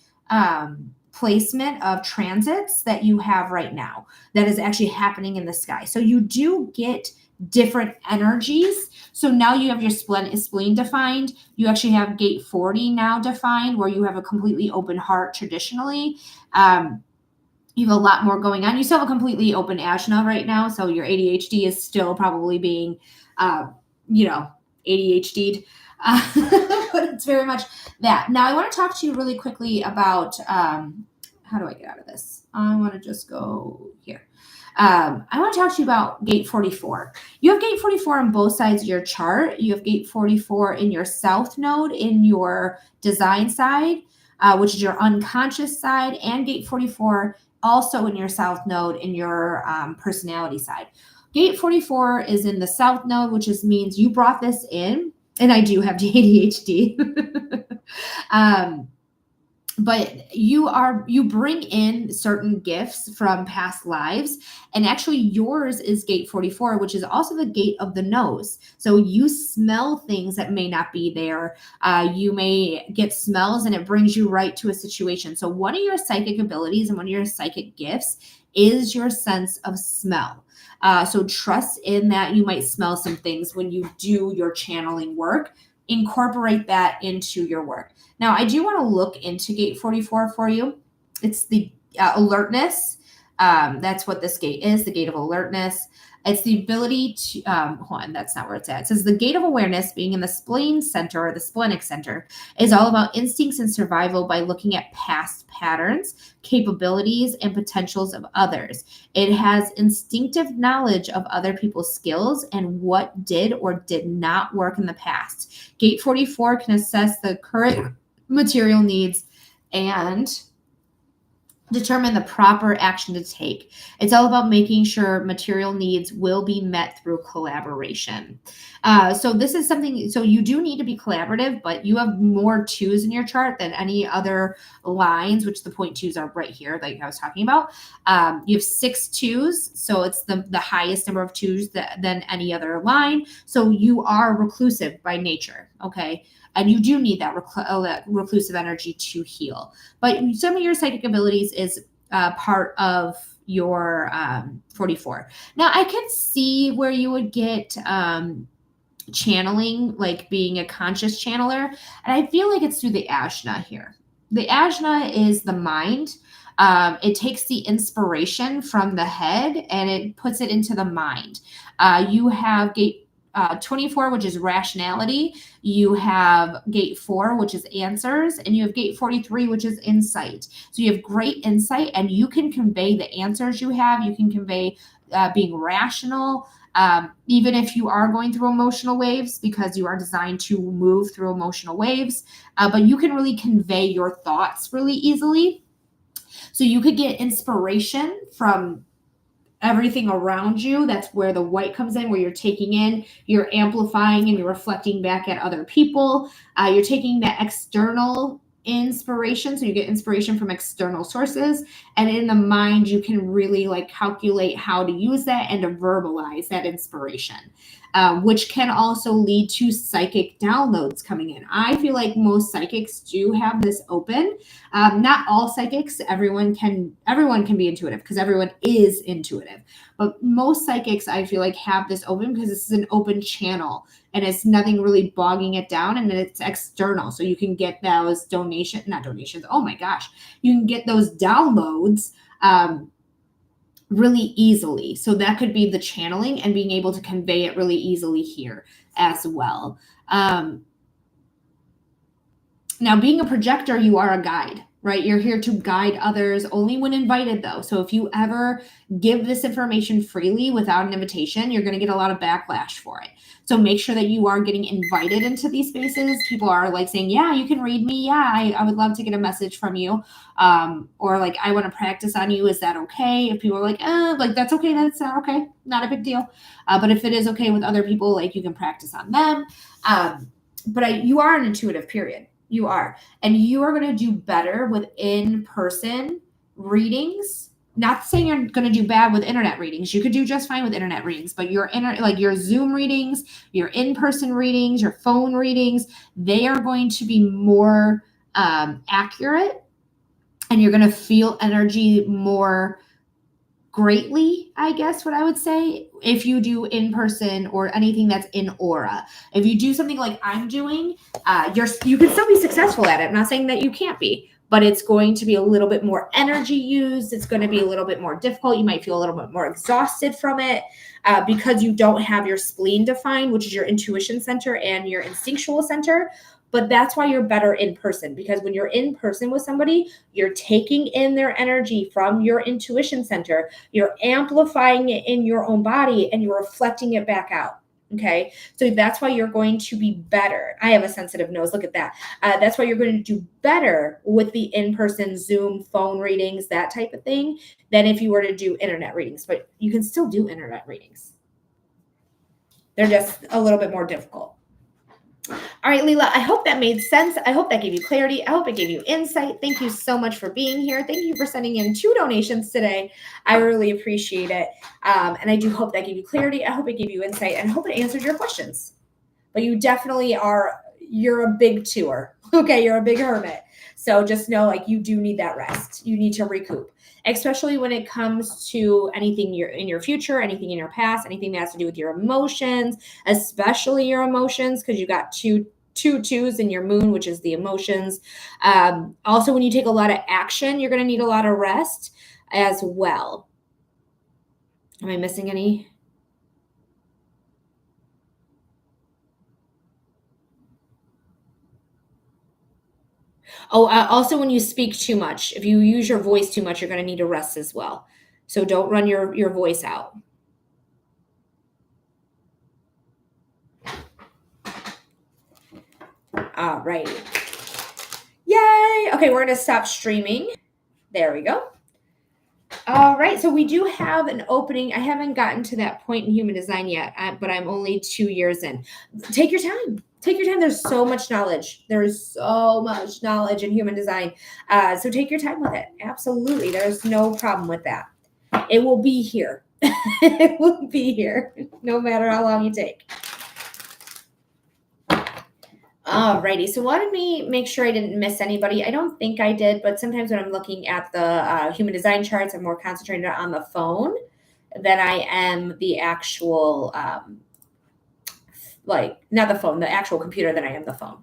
placement of transits that you have right now that is actually happening in the sky. So you do get different energies. So now you have your spleen defined. You actually have gate 40 now defined, where you have a completely open heart traditionally. You have a lot more going on. You still have a completely open Ajna right now, so your ADHD is still probably being, ADHD'd. But it's very much that. Now, I want to talk to you really quickly about how do I get out of this? I want to just go here. I want to talk to you about gate 44. You have gate 44 on both sides of your chart. You have gate 44 in your south node in your design side, which is your unconscious side, and gate 44 also in your south node in your personality side. Gate 44 is in the south node, which means you brought this in, and I do have ADHD. But you bring in certain gifts from past lives, and actually yours is gate 44, which is also the gate of the nose. So you smell things that may not be there. You may get smells and it brings you right to a situation. So one of your psychic abilities and one of your psychic gifts is your sense of smell. So trust in that. You might smell some things when you do your channeling work. Incorporate that into your work. Now, I do want to look into gate 44 for you. It's the alertness. That's what this gate is, the gate of alertness. It's the ability to, hold on, that's not where it's at. It says the gate of awareness, being in the spleen center or the splenic center, is all about instincts and survival by looking at past patterns, capabilities, and potentials of others. It has instinctive knowledge of other people's skills and what did or did not work in the past. Gate 44 can assess the current material needs and determine the proper action to take. It's all about making sure material needs will be met through collaboration. So this is something, so you do need to be collaborative, but you have more 2s in your chart than any other lines, which the 0.2s are right here, like I was talking about. You have 6 2s, so it's the highest number of 2s than any other line. So you are reclusive by nature, okay? And you do need that reclusive energy to heal. But some of your psychic abilities is part of your 44. Now, I can see where you would get channeling, like being a conscious channeler. And I feel like it's through the Ajna here. The Ajna is the mind. It takes the inspiration from the head and it puts it into the mind. You have gate 24, which is rationality. You have gate 4, which is answers, and you have gate 43, which is insight. So you have great insight, and you can convey the answers you have. You can convey being rational, even if you are going through emotional waves, because you are designed to move through emotional waves. But you can really convey your thoughts really easily. So you could get inspiration from everything around you. That's where the white comes in, where you're taking in, you're amplifying, and you're reflecting back at other people. You're taking that external inspiration. So you get inspiration from external sources. And in the mind, you can really like calculate how to use that and to verbalize that inspiration, which can also lead to psychic downloads coming in. I feel like most psychics do have this open. Not all psychics, everyone can be intuitive because everyone is intuitive. But most psychics, I feel like, have this open because this is an open channel and it's nothing really bogging it down, and it's external. So you can get those not donations. Oh my gosh. You can get those downloads really easily. So that could be the channeling and being able to convey it really easily here as well. Now, being a projector, you are a guide, right? You're here to guide others only when invited, though. So if you ever give this information freely without an invitation, you're going to get a lot of backlash for it. So make sure that you are getting invited into these spaces. People are like saying, yeah, you can read me. Yeah, I would love to get a message from you. Or like, I want to practice on you. Is that okay? If people are like, that's okay. That's not okay. Not a big deal. But if it is okay with other people, like you can practice on them. But you are an intuitive, period. You are. And you are going to do better with in-person readings. Not saying you're going to do bad with internet readings. You could do just fine with internet readings, but your Zoom readings, your in-person readings, your phone readings, they are going to be more accurate, and you're going to feel energy more greatly, I guess what I would say, if you do in person or anything that's in aura. If you do something like I'm doing, you can still be successful at it. I'm not saying that you can't be, but it's going to be a little bit more energy used. It's going to be a little bit more difficult. You might feel a little bit more exhausted from it because you don't have your spleen defined, which is your intuition center and your instinctual center. But that's why you're better in person, because when you're in person with somebody, you're taking in their energy from your intuition center, you're amplifying it in your own body, and you're reflecting it back out. Okay. So that's why you're going to be better. I have a sensitive nose. Look at that. That's why you're going to do better with the in-person Zoom phone readings, that type of thing, than if you were to do internet readings. But you can still do internet readings. They're just a little bit more difficult. All right, Leela, I hope that made sense. I hope that gave you clarity. I hope it gave you insight. Thank you so much for being here. Thank you for sending in 2 donations today. I really appreciate it. And I do hope that gave you clarity. I hope it gave you insight, and I hope it answered your questions. But you definitely you're a big tour. Okay, you're a big hermit. So just know, like, you do need that rest. You need to recoup, especially when it comes to anything in your future, anything in your past, anything that has to do with your emotions, especially your emotions, because you got two twos in your moon, which is the emotions. Also, when you take a lot of action, you're going to need a lot of rest as well. Am I missing any? Oh, also when you speak too much, if you use your voice too much, you're going to need to rest as well. So don't run your voice out. All right. Yay. Okay, we're going to stop streaming. There we go. All right, so we do have an opening. I haven't gotten to that point in human design yet, but I'm only 2 years in. Take your time. Take your time. There's so much knowledge. There's so much knowledge in human design. So take your time with it. Absolutely. There's no problem with that. It will be here. It will be here, no matter how long you take. Alrighty, so let me make sure I didn't miss anybody. I don't think I did, but sometimes when I'm looking at the human design charts, I'm more concentrated on the phone than I am the actual, not the phone, the actual computer than I am the phone.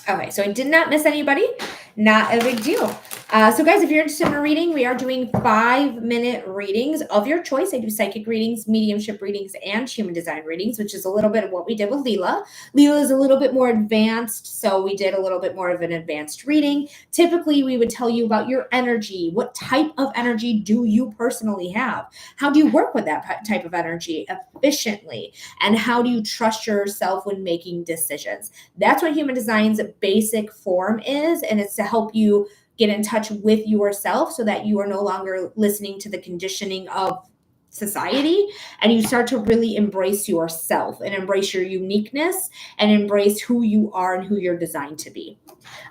Okay, so I did not miss anybody. Not a big deal. So guys, if you're interested in a reading, we are doing 5-minute readings of your choice. I do psychic readings, mediumship readings, and human design readings, which is a little bit of what we did with Leela. Leela is a little bit more advanced, so we did a little bit more of an advanced reading. Typically, we would tell you about your energy. What type of energy do you personally have? How do you work with that type of energy efficiently? And how do you trust yourself when making decisions? That's what human design's basic form is, and it's to help you get in touch with yourself so that you are no longer listening to the conditioning of society, and you start to really embrace yourself and embrace your uniqueness and embrace who you are and who you're designed to be.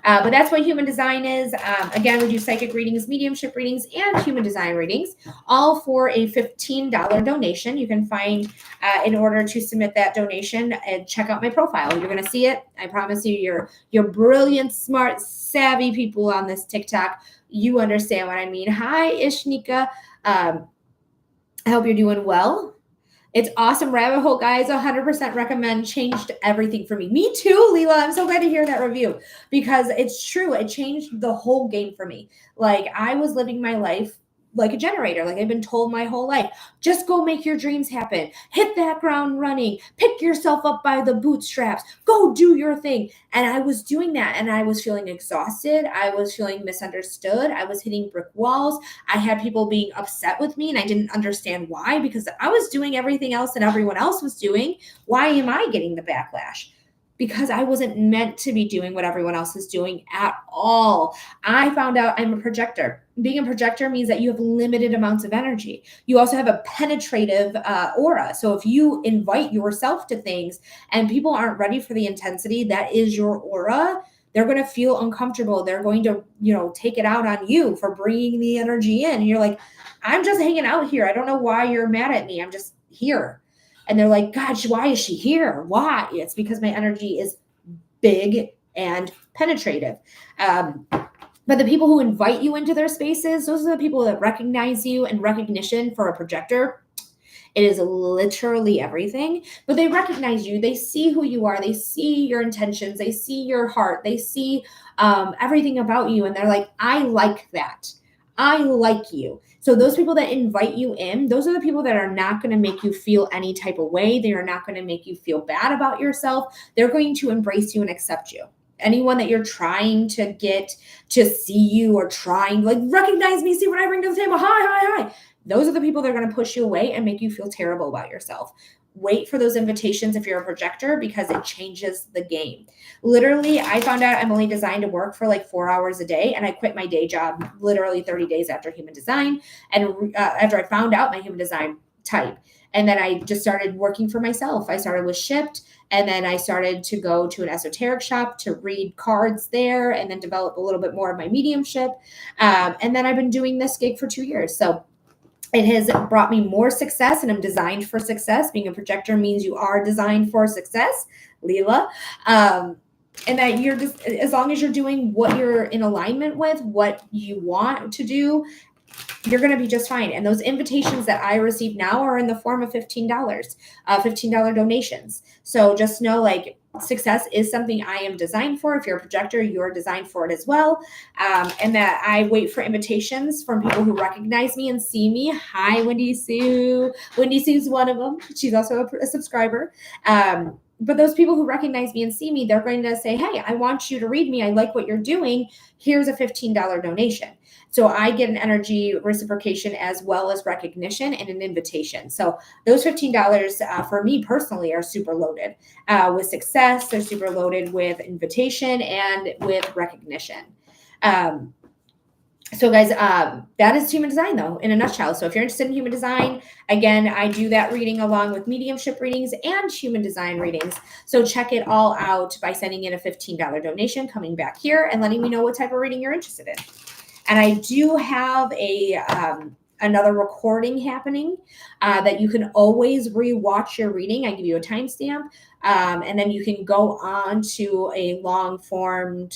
But that's what human design is. Again, we do psychic readings, mediumship readings, and human design readings, all for a $15 donation. You can find, in order to submit that donation, and check out my profile. You're going to see it. I promise you, you're brilliant, smart, savvy people on this TikTok. You understand what I mean. Hi, Ishnika. I hope you're doing well. It's awesome rabbit hole, guys. 100% recommend. Changed everything for me. Me too, Leela. I'm so glad to hear that review because it's true. It changed the whole game for me. Like I was living my life like a generator. Like I've been told my whole life, just go make your dreams happen. Hit that ground running. Pick yourself up by the bootstraps. Go do your thing. And I was doing that and I was feeling exhausted. I was feeling misunderstood. I was hitting brick walls. I had people being upset with me and I didn't understand why because I was doing everything else that everyone else was doing. Why am I getting the backlash? Because I wasn't meant to be doing what everyone else is doing at all. I found out I'm a projector. Being a projector means that you have limited amounts of energy. You also have a penetrative aura. So if you invite yourself to things and people aren't ready for the intensity that is your aura, they're going to feel uncomfortable. They're going to, take it out on you for bringing the energy in. And you're like, I'm just hanging out here. I don't know why you're mad at me. I'm just here. And they're like, gosh, why is she here? Why? It's because my energy is big and penetrative. But the people who invite you into their spaces, those are the people that recognize you, and recognition for a projector, it is literally everything. But they recognize you. They see who you are. They see your intentions. They see your heart. They see everything about you. And they're like, I like that. I like you. So those people that invite you in, those are the people that are not going to make you feel any type of way. They are not going to make you feel bad about yourself. They're going to embrace you and accept you. Anyone that you're trying to get to see you or trying, like, recognize me, see what I bring to the table. Hi, hi, hi. Those are the people that are going to push you away and make you feel terrible about yourself. Wait for those invitations if you're a projector because it changes the game. Literally, I found out I'm only designed to work for like 4 hours a day, and I quit my day job literally 30 days after human design. And after I found out my human design type, and then I just started working for myself. I started with Shipped, and then I started to go to an esoteric shop to read cards there and then develop a little bit more of my mediumship. And then I've been doing this gig for 2 years. So it has brought me more success, and I'm designed for success. Being a projector means you are designed for success, Leela. And that you're just, as long as you're doing what you're in alignment with, what you want to do, you're going to be just fine. And those invitations that I receive now are in the form of $15, $15 donations. So just know, like, success is something I am designed for. If you're a projector, you're designed for it as well. And that I wait for invitations from people who recognize me and see me. Hi, Wendy Sue. Wendy Sue's one of them. She's also a subscriber. But those people who recognize me and see me, they're going to say, hey, I want you to read me. I like what you're doing. Here's a $15 donation. So I get an energy reciprocation as well as recognition and an invitation. So those $15 for me personally are super loaded with success. They're super loaded with invitation and with recognition. So guys, that is human design though, in a nutshell. So if you're interested in human design, again, I do that reading along with mediumship readings and human design readings. So check it all out by sending in a $15 donation, coming back here and letting me know what type of reading you're interested in. And I do have another recording happening that you can always rewatch your reading. I give you a timestamp, and then you can go on to a long-formed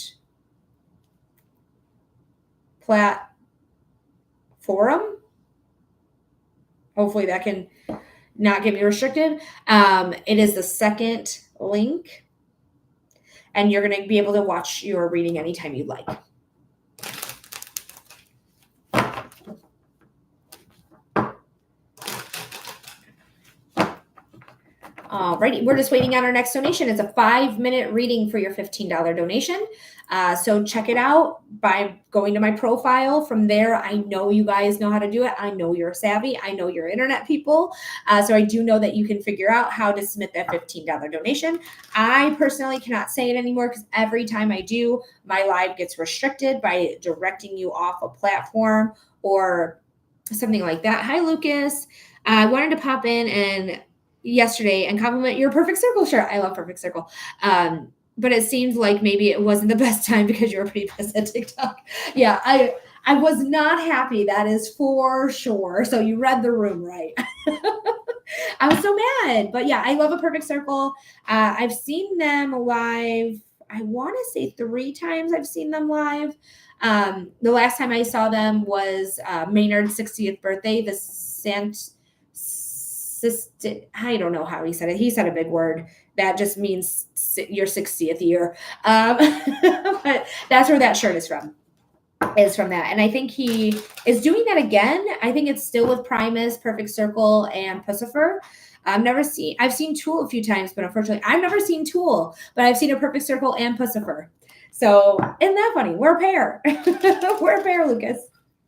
forum. Hopefully that can not get me restricted. It is the second link, and you're going to be able to watch your reading anytime you like. Alrighty, we're just waiting on our next donation. It's a 5-minute reading for your $15 donation. So check it out by going to my profile. From there, I know you guys know how to do it. I know you're savvy. I know you're internet people. So I do know that you can figure out how to submit that $15 donation. I personally cannot say it anymore because every time I do, my live gets restricted by directing you off a platform or something like that. Hi, Lucas. I wanted to pop in and yesterday and compliment your Perfect Circle shirt. I love Perfect Circle. But it seems like maybe it wasn't the best time because you were pretty pissed at TikTok. Yeah, I was not happy. That is for sure. So you read the room right. I was so mad. But yeah, I love a Perfect Circle. I've seen them live. I want to say 3 times I've seen them live. The last time I saw them was Maynard's 60th birthday, the I don't know how he said it. He said a big word that just means your 60th year. But that's where that shirt is from. Is from that. And I think he is doing that again. I think it's still with Primus, Perfect Circle, and Pussifer. I've seen Tool a few times, but unfortunately, I've never seen Tool, but I've seen a Perfect Circle and Pussifer. So isn't that funny? We're a pair. We're a pair, Lucas.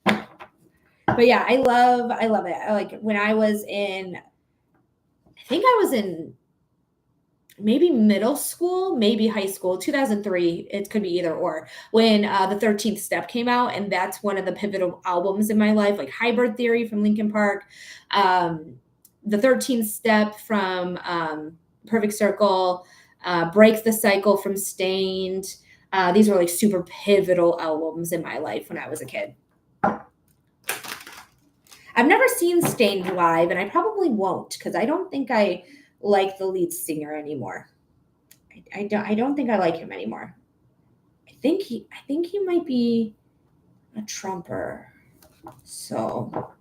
But yeah, I love it. Like when I was in, I think I was in maybe middle school, maybe high school, 2003. It could be either or. When the 13th Step came out, and that's one of the pivotal albums in my life, like Hybrid Theory from Linkin Park, the 13th Step from Perfect Circle, Break the Cycle from Stained. These were like super pivotal albums in my life when I was a kid. I've never seen Stained live, and I probably won't because I don't think I like the lead singer anymore. I don't think I like him anymore. I think he might be a trumper. So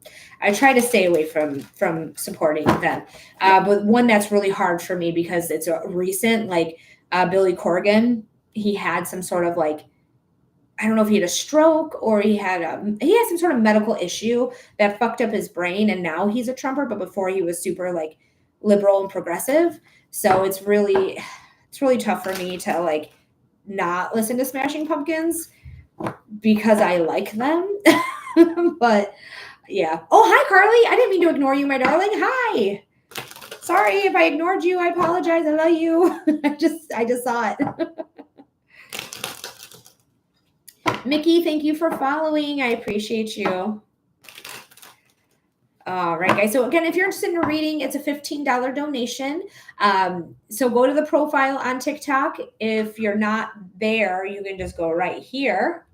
I try to stay away from supporting them. But one that's really hard for me because it's a recent, like Billy Corgan. He had some sort of like, I don't know if he had a stroke or he had some sort of medical issue that fucked up his brain, and now he's a trumper. But before he was super like liberal and progressive. So it's really tough for me to like not listen to Smashing Pumpkins because I like them. But yeah. Oh, hi Carly. I didn't mean to ignore you, my darling. Hi. Sorry if I ignored you. I apologize. I love you. I just saw it. Mickey, thank you for following. I appreciate you. All right, guys. So again, if you're interested in a reading, it's a $15 donation. So go to the profile on TikTok. If you're not there, you can just go right here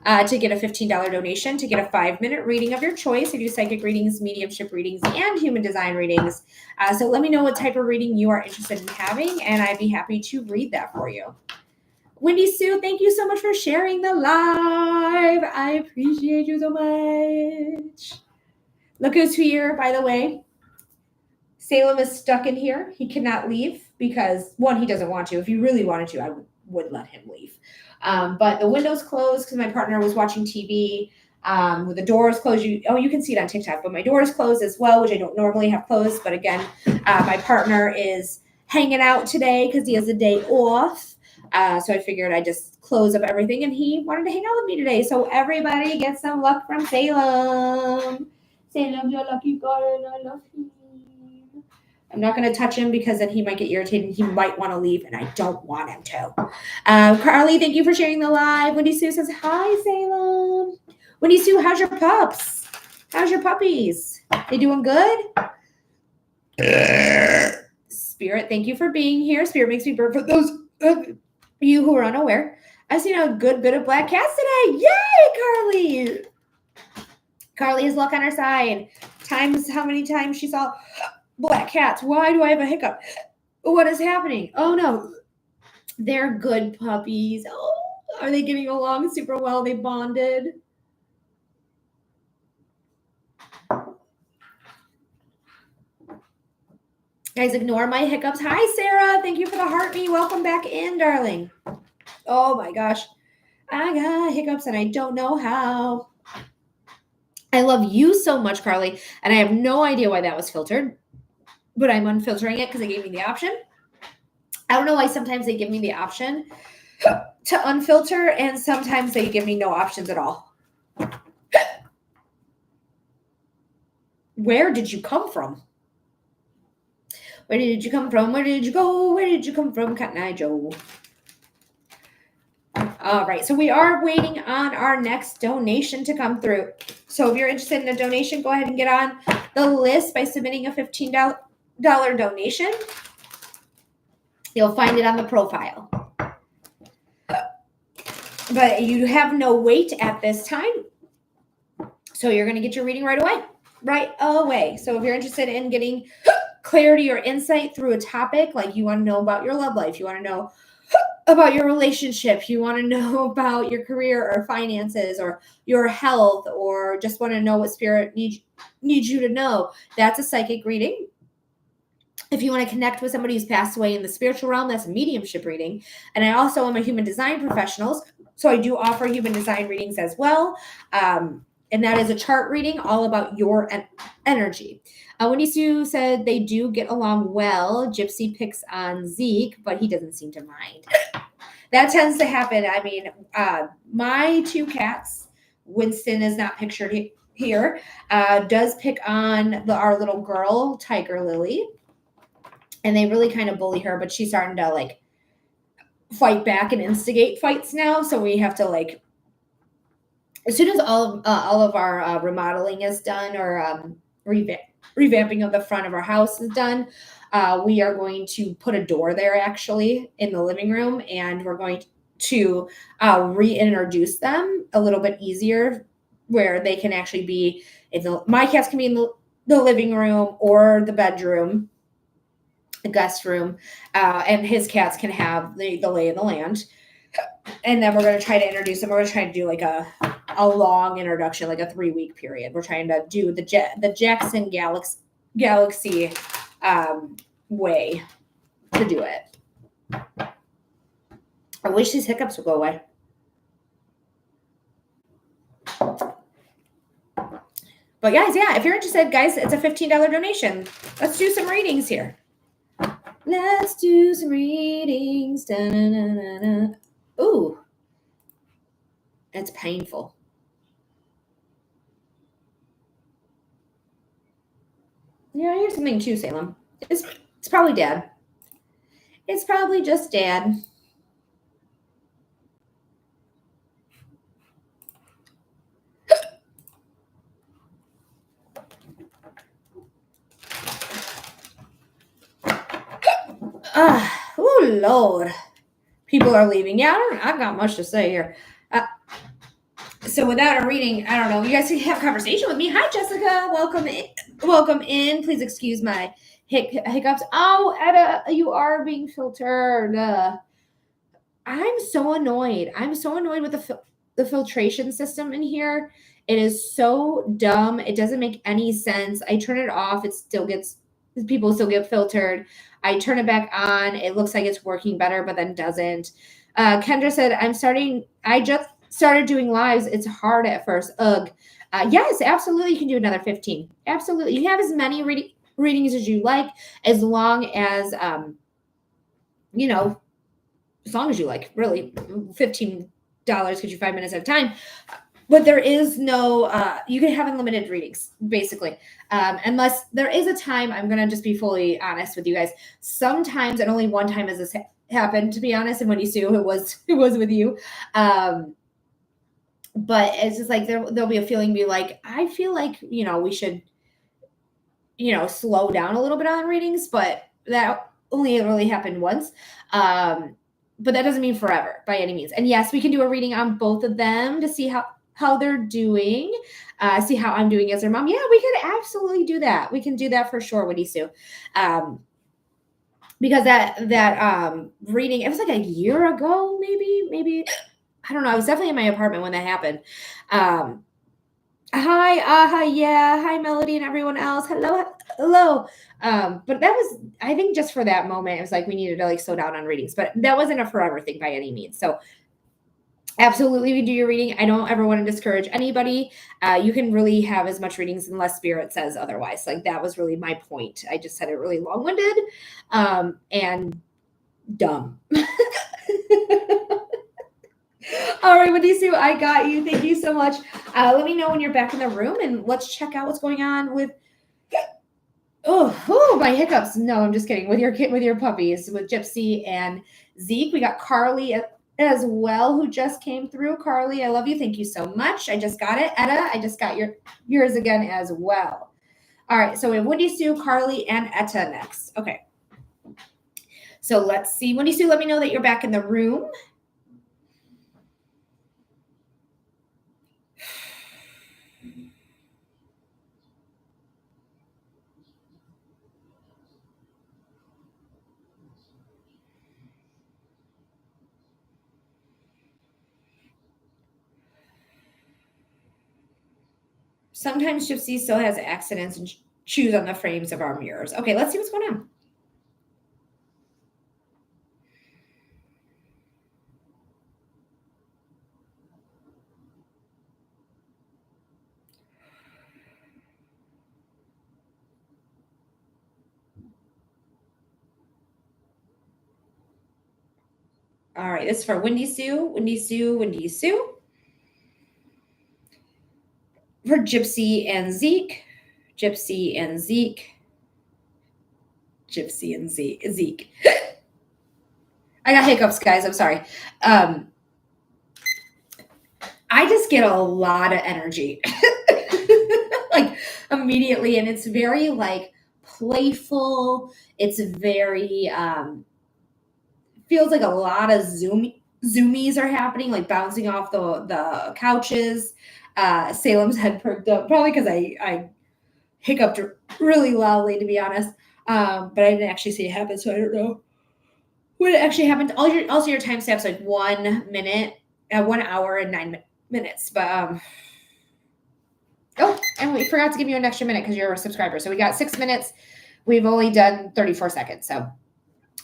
to get a $15 donation to get a 5-minute reading of your choice. I do psychic readings, mediumship readings, and human design readings. So let me know what type of reading you are interested in having, and I'd be happy to read that for you. Wendy Sue, thank you so much for sharing the live. I appreciate you so much. Look who's here, by the way. Salem is stuck in here. He cannot leave because, one, he doesn't want to. If he really wanted to, I would let him leave. But the window's closed because my partner was watching TV. With the doors closed, you can see it on TikTok, but my door is closed as well, which I don't normally have closed. But again, my partner is hanging out today because he has a day off. So I figured I'd just close up everything, and he wanted to hang out with me today. So everybody gets some luck from Salem. Salem, you're lucky girl, I love you. I'm not going to touch him because then he might get irritated. He might want to leave, and I don't want him to. Carly, thank you for sharing the live. Wendy Sue says, hi, Salem. Wendy Sue, how's your pups? How's your puppies? They doing good? Spirit, thank you for being here. Spirit makes me burp for those you who are unaware. I've seen a good bit of black cats today. Yay, Carly! Carly has luck on her side. Times how many times she saw black cats. Why do I have a hiccup? What is happening? Oh no. They're good puppies. Oh, are they getting along super well? They bonded. Guys, ignore my hiccups. Hi, Sarah. Thank you for the heart me. Welcome back in, darling. Oh my gosh. I got hiccups and I don't know how. I love you so much, Carly. And I have no idea why that was filtered, but I'm unfiltering it because they gave me the option. I don't know why sometimes they give me the option to unfilter and sometimes they give me no options at all. Where did you come from? Where did you come from? Where did you go? Where did you come from, Cotton Eye Joe? All right, so we are waiting on our next donation to come through. So if you're interested in a donation, go ahead and get on the list by submitting a $15 donation. You'll find it on the profile. But you have no wait at this time. So you're going to get your reading right away. Right away. So if you're interested in getting clarity or insight through a topic, like you want to know about your love life, you want to know about your relationship, you want to know about your career or finances or your health, or just want to know what spirit needs you to know, that's a psychic reading. If you want to connect with somebody who's passed away in the spiritual realm, that's a mediumship reading. And I also am a human design professional, so I do offer human design readings as well. And that is a chart reading all about your energy. Wendy Sue said they do get along well. Gypsy picks on Zeke, but he doesn't seem to mind. That tends to happen. I mean, my two cats, Winston is not pictured here, does pick on our little girl, Tiger Lily. And they really kind of bully her, but she's starting to like fight back and instigate fights now. So we have to like, as soon as all of our remodeling is done, or revamping of the front of our house is done, we are going to put a door there actually in the living room, and we're going to reintroduce them a little bit easier, where they can actually be my cats can be in the living room or the bedroom, the guest room, and his cats can have the lay of the land. And then we're going to try to introduce them. We're going to try to do like a long introduction, like a 3-week period. We're trying to do the Jackson Galaxy way to do it. I wish these hiccups would go away. But guys, yeah, if you're interested, guys, it's a $15 donation. Let's do some readings here. Let's do some readings. Da-na-na-na-na. Ooh. It's painful. Yeah, here's something too, Salem. It's probably Dad. It's probably just Dad. Oh Lord. People are leaving. Yeah, I've got much to say here. So without a reading, I don't know. You guys can have a conversation with me. Hi, Jessica. Welcome in. Welcome in. Please excuse my hiccups. Oh, Etta, you are being filtered. I'm so annoyed. I'm so annoyed with the filtration system in here. It is so dumb. It doesn't make any sense. I turn it off. It still gets, people still get filtered. I turn it back on. It looks like it's working better, but then doesn't. Kendra said, I just started doing lives. It's hard at first. Ugh. Yes, absolutely. You can do another 15. Absolutely. You can have as many readings as you like, as long as, you know, as long as you like. Really, $15 gives you 5 minutes at a time. But there is no, you can have unlimited readings, basically. Unless there is a time, I'm going to just be fully honest with you guys. Sometimes, and only one time has this happened, to be honest, and when you sue, it was with you. But it's just like, there'll be a feeling, be like, I feel like, we should, slow down a little bit on readings, but that only really happened once. But that doesn't mean forever by any means. And yes, we can do a reading on both of them to see how they're doing, see how I'm doing as their mom. Yeah, we could absolutely do that. We can do that for sure, Woody Sue. Because that reading, it was like a year ago, maybe, I don't know. I was definitely in my apartment when that happened. Hi, yeah, hi, Melody and everyone else. Hello. But that was, I think, just for that moment, it was like we needed to like slow down on readings, but that wasn't a forever thing by any means. So absolutely, we do your reading. I don't ever want to discourage anybody. You can really have as much readings unless spirit says otherwise. Like, that was really my point. I just said it really long-winded and dumb. All right, Wendy Sue, I got you. Thank you so much. Let me know when you're back in the room, and let's check out what's going on with. Oh, my hiccups. No, I'm just kidding. With your puppies, with Gypsy and Zeke. We got Carly as well, who just came through. Carly, I love you. Thank you so much. I just got it. Etta, I just got yours again as well. All right, so we have Wendy Sue, Carly, and Etta next. Okay. So let's see. Wendy Sue, let me know that you're back in the room. Sometimes Gypsy still has accidents and chews on the frames of our mirrors. Okay, let's see what's going on. All right, this is for Windy Sue, Windy Sue, Windy Sue. For Gypsy and Zeke, Gypsy and Zeke, Gypsy and Zeke. I got hiccups, guys. I'm sorry. I just get a lot of energy, like immediately, and it's very like playful. It's very feels like a lot of zoomies are happening, like bouncing off the couches. Salem's head perked up, probably because I hiccuped really loudly, to be honest. But I didn't actually see it happen, so I don't know what actually happened. Also your timestamp's like 1 minute, 1 hour and 9 minutes. But oh, and we forgot to give you an extra minute because you're a subscriber. So we got 6 minutes. We've only done 34 seconds. So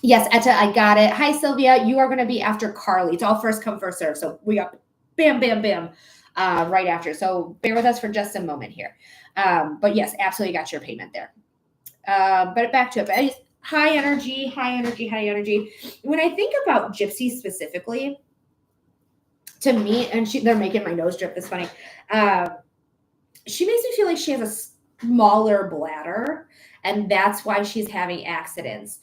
yes, Etta, I got it. Hi, Sylvia. You are going to be after Carly. It's all first come, first serve. So we got bam, bam, bam right after. So bear with us for just a moment here. But yes, absolutely got your payment there. But back to it. High energy, high energy, high energy. When I think about Gypsy specifically, to me, and they're making my nose drip. It's funny. She makes me feel like she has a smaller bladder, and that's why she's having accidents.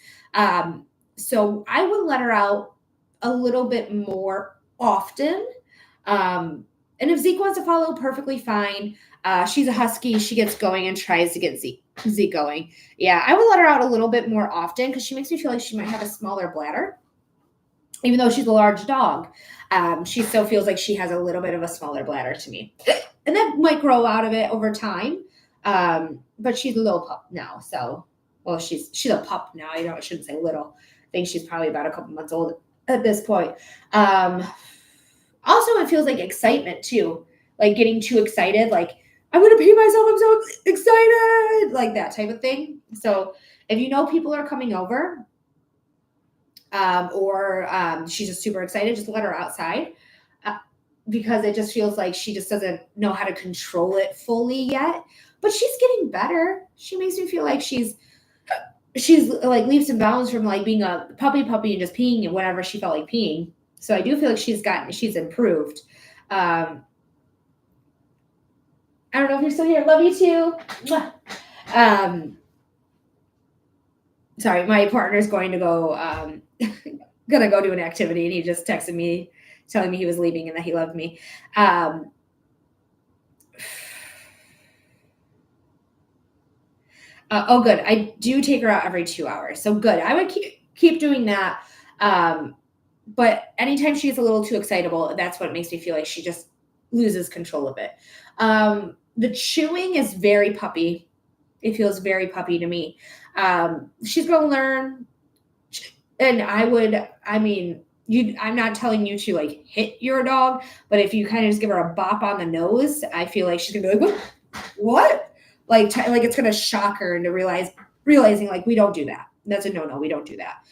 So I would let her out a little bit more often. And if Zeke wants to follow, perfectly fine. She's a husky. She gets going and tries to get Zeke going. Yeah, I would let her out a little bit more often because she makes me feel like she might have a smaller bladder. Even though she's a large dog, she still feels like she has a little bit of a smaller bladder to me. And that might grow out of it over time. But she's a little pup now. So, well, she's a pup now. I shouldn't say little. I think she's probably about a couple months old at this point. Also, it feels like excitement too, like getting too excited, like I'm gonna pee myself, I'm so excited, like that type of thing. So if you know people are coming over, or she's just super excited, just let her outside, because it just feels like she just doesn't know how to control it fully yet. But she's getting better. She makes me feel like she's like leaps and bounds from like being a puppy and just peeing and whenever she felt like peeing. So I do feel like she's improved. I don't know if you're still here. Love you too. Sorry, my partner's going to go gonna go do an activity, and he just texted me telling me he was leaving and that he loved me. Oh, good. I do take her out every 2 hours, so good. I would keep doing that. But anytime she's a little too excitable, that's what makes me feel like she just loses control of it. The chewing is very puppy. It feels very puppy to me. She's going to learn. And I'm not telling you to like hit your dog, but if you kind of just give her a bop on the nose, I feel like she's going to be like, what? Like it's going to shock her into realizing like, we don't do that. That's a no, we don't do that.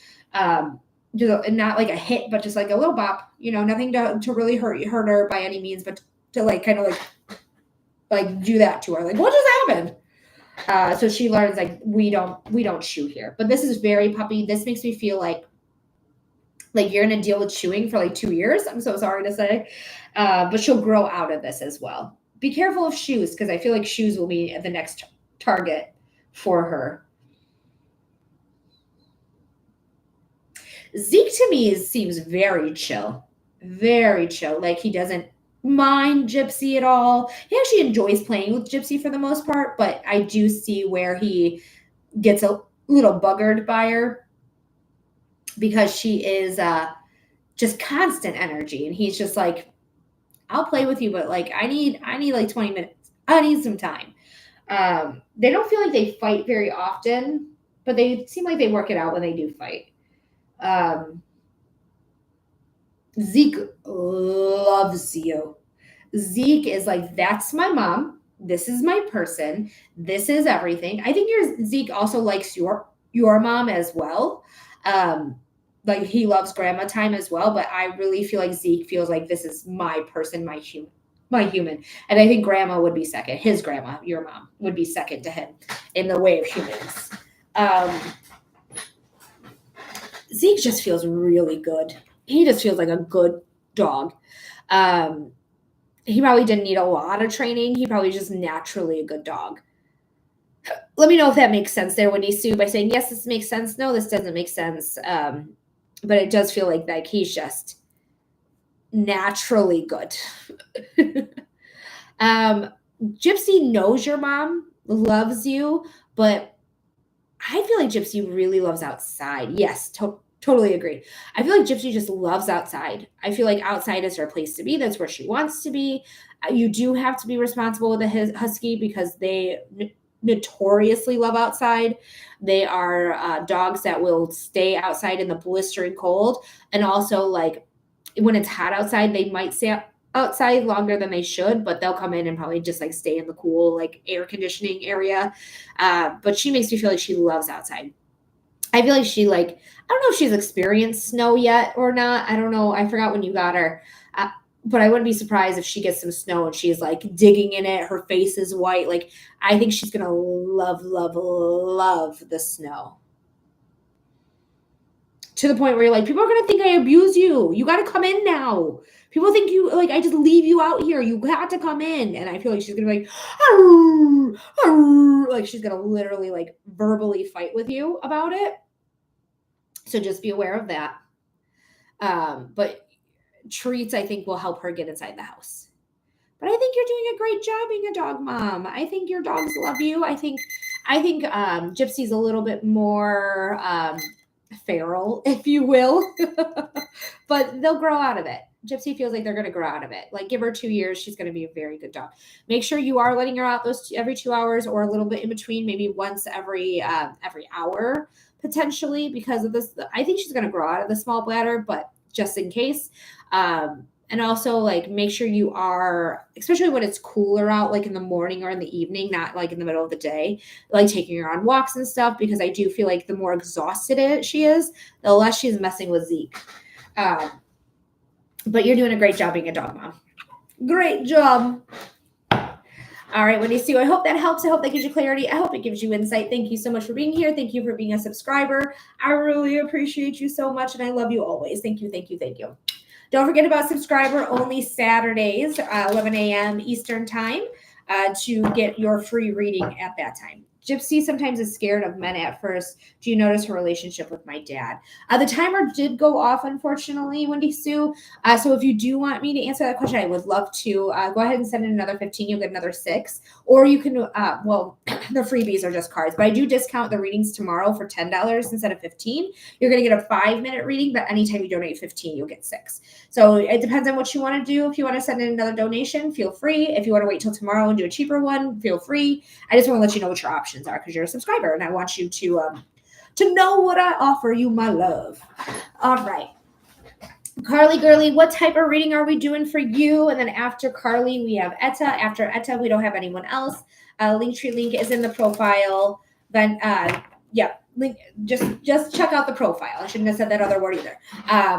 Not like a hit, but just like a little bop, nothing to really hurt her by any means, but to like kind of like do that to her. Like, what just happened? So she learns like we don't chew here. But this is very puppy. This makes me feel like you're gonna deal with chewing for like 2 years. I'm so sorry to say. But she'll grow out of this as well. Be careful of shoes, because I feel like shoes will be the next target for her. Zeke to me seems very chill. Very chill. Like he doesn't mind Gypsy at all. He actually enjoys playing with Gypsy for the most part, but I do see where he gets a little buggered by her because she is just constant energy, and he's just like, I'll play with you, but like I need like 20 minutes. I need some time. They don't feel like they fight very often, but they seem like they work it out when they do fight. Zeke loves you. Zeke is like, that's my mom. this is my person. This is everything. I think your Zeke also likes your mom as well. Like he loves grandma time as well, but I really feel like Zeke feels like this is my person, my human. And I think grandma would be second. His grandma, your mom, would be second to him in the way of humans. Zeke just feels really good. He just feels like a good dog. He probably didn't need a lot of training. He probably just naturally a good dog. Let me know if that makes sense there, Wendy Sue, by saying, yes, this makes sense. No, this doesn't make sense. But it does feel like he's just naturally good. Gypsy knows your mom, loves you, but I feel like Gypsy really loves outside. Yes, totally agree. I feel like Gypsy just loves outside. I feel like outside is her place to be. That's where she wants to be. You do have to be responsible with a husky because they notoriously love outside. They are dogs that will stay outside in the blistering cold. And also, like, when it's hot outside, they might stay outside longer than they should, but they'll come in and probably just like stay in the cool, like air conditioning area. But she makes me feel like she loves outside. I feel like she I don't know if she's experienced snow yet or not. I don't know. I forgot when you got her. But I wouldn't be surprised if she gets some snow and she's like digging in it. Her face is white. Like, I think she's going to love, love, love the snow. To the point where you're like, people are going to think I abuse you. You got to come in now. People think you, like, I just leave you out here. You got to come in. And I feel like she's going to be like, arr, arr. Like, she's going to literally, like, verbally fight with you about it. So just be aware of that. But treats, I think, will help her get inside the house. But I think you're doing a great job being a dog mom. I think your dogs love you. I think Gypsy's a little bit more feral, if you will, but they'll grow out of it. Gypsy feels like they're going to grow out of it. Like, give her 2 years, she's going to be a very good dog. Make sure you are letting her out every 2 hours or a little bit in between, maybe once every hour potentially, because of this. I think she's going to grow out of the small bladder, but just in case. And also, like, make sure you are, especially when it's cooler out, like in the morning or in the evening, not like in the middle of the day, like taking her on walks and stuff, because I do feel like the more exhausted she is, the less she's messing with Zeke. But you're doing a great job being a dog mom. Great job. All right, Wendy Sue, I hope that helps. I hope that gives you clarity. I hope it gives you insight. Thank you so much for being here. Thank you for being a subscriber. I really appreciate you so much, and I love you always. Thank you, thank you, thank you. Don't forget about subscriber only Saturdays, 11 a.m. Eastern time, to get your free reading at that time. Gypsy sometimes is scared of men at first. Do you notice her relationship with my dad? The timer did go off, unfortunately, Wendy Sue. So if you do want me to answer that question, I would love to. Go ahead and send in another 15. You'll get another 6. Or you can, well, the freebies are just cards. But I do discount the readings tomorrow for $10 instead of 15. You're going to get a 5-minute reading, but anytime you donate 15, you'll get 6. So it depends on what you want to do. If you want to send in another donation, feel free. If you want to wait till tomorrow and do a cheaper one, feel free. I just want to let you know what your options are because you're a subscriber, and I want you to know what I offer you, my love. All right. Carly Girly, what type of reading are we doing for you? And then after Carly, we have Etta. After Etta, we don't have anyone else. Linktree link is in the profile. Then, yeah, link. Just check out the profile. I shouldn't have said that other word either.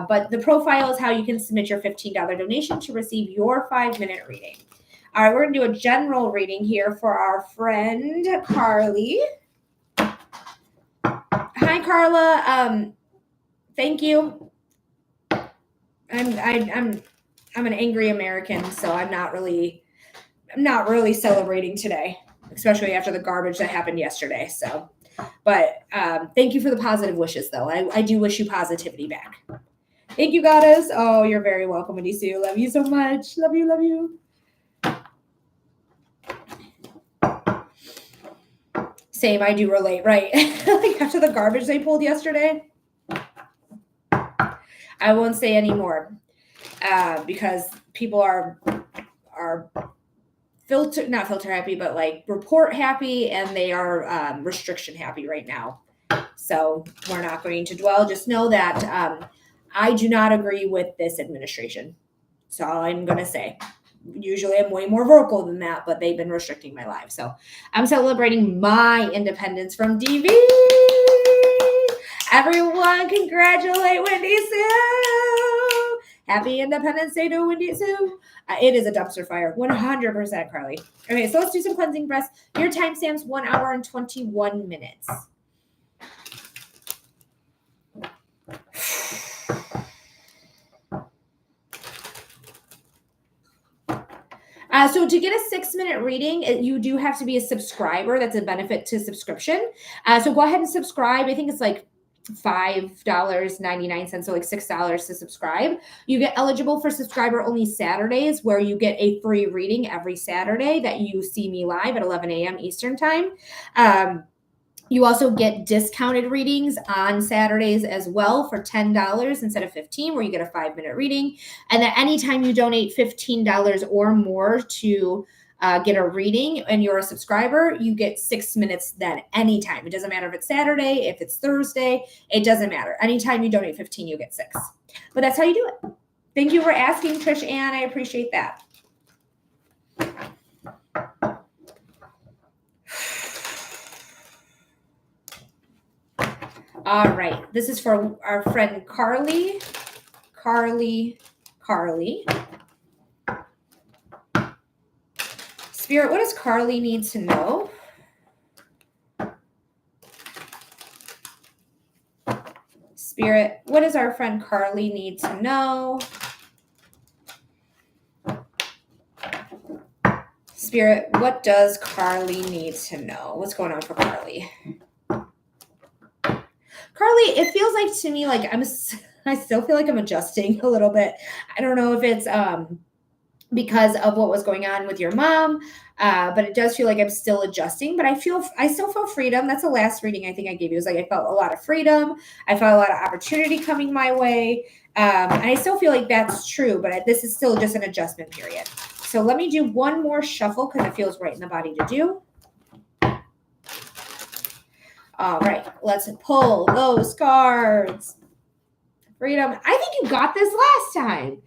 But the profile is how you can submit your $15 donation to receive your 5-minute reading. All right, we're gonna do a general reading here for our friend Carly. Hi, Carla. Thank you. I'm an angry American, so I'm not really celebrating today, especially after the garbage that happened yesterday. So, but thank you for the positive wishes, though. I do wish you positivity back. Thank you, goddess. Oh, you're very welcome, Wendy Sue. Love you so much. Love you, love you. Same, I do relate, right? Like after the garbage they pulled yesterday. I won't say anymore because people are not filter happy, but like report happy, and they are restriction happy right now. So we're not going to dwell. Just know that I do not agree with this administration. That's all I'm going to say. Usually I'm way more vocal than that, but they've been restricting my life. So I'm celebrating my independence from DV. Everyone congratulate Wendy Sue. Happy Independence Day to Wendy Sue. It is a dumpster fire, 100%, Carly. Okay, so let's do some cleansing breaths. Your timestamp's 1 hour and 21 minutes. So to get a 6-minute reading, you do have to be a subscriber. That's a benefit to subscription. So go ahead and subscribe. I think it's like $5.99, so like $6 to subscribe. You get eligible for subscriber only Saturdays, where you get a free reading every Saturday that you see me live at 11 a.m. Eastern time. You also get discounted readings on Saturdays as well for $10 instead of $15, where you get a 5-minute reading. And then anytime you donate $15 or more to get a reading and you're a subscriber, you get 6 minutes then anytime. It doesn't matter if it's Saturday, if it's Thursday, it doesn't matter. Anytime you donate 15, you get 6. But that's how you do it. Thank you for asking, Trish Ann. I appreciate that. All right. This is for our friend Carly. Spirit, what does Carly need to know? Spirit, what does our friend Carly need to know? Spirit, what does Carly need to know? What's going on for Carly? Carly, it feels like to me like I still feel like I'm adjusting a little bit. I don't know if it's because of what was going on with your mom, but it does feel like I'm still adjusting. But I still feel freedom. That's the last reading I think I gave you. It was like I felt a lot of freedom. I felt a lot of opportunity coming my way, and I still feel like that's true. But this is still just an adjustment period. So let me do one more shuffle because it feels right in the body to do. All right, let's pull those cards. Freedom. I think you got this last time.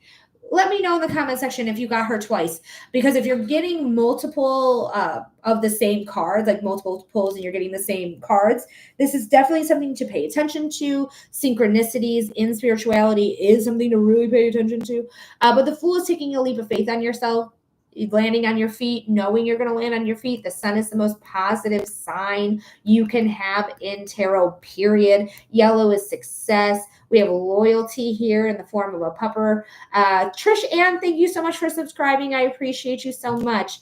Let me know in the comment section if you got her twice, because if you're getting multiple of the same cards, like multiple pulls, and you're getting the same cards, this is definitely something to pay attention to. Synchronicities in spirituality is something to really pay attention to. But the Fool is taking a leap of faith on yourself. Landing on your feet, knowing you're going to land on your feet. The Sun is the most positive sign you can have in tarot, period. Yellow is success. We have loyalty here in the form of a pupper. Trish Ann, thank you so much for subscribing. I appreciate you so much.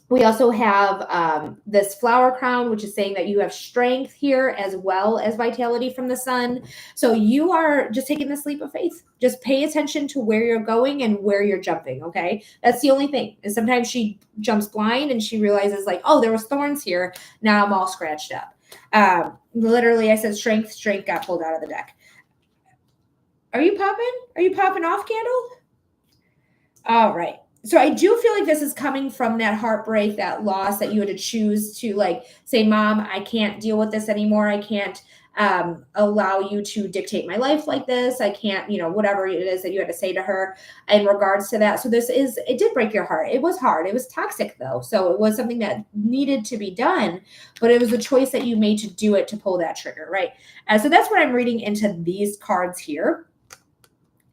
We also have this flower crown, which is saying that you have strength here as well as vitality from the Sun. So you are just taking this leap of faith. Just pay attention to where you're going and where you're jumping, okay? That's the only thing. And sometimes she jumps blind and she realizes like, oh, there was thorns here. Now I'm all scratched up. Literally, I said strength got pulled out of the deck. Are you popping? Are you popping off, Candle? All right. So I do feel like this is coming from that heartbreak, that loss that you had to choose to like say, Mom, I can't deal with this anymore. I can't allow you to dictate my life like this. I can't, whatever it is that you had to say to her in regards to that. So it did break your heart. It was hard. It was toxic though. So it was something that needed to be done, but it was a choice that you made to do it, to pull that trigger, right? So that's what I'm reading into these cards here.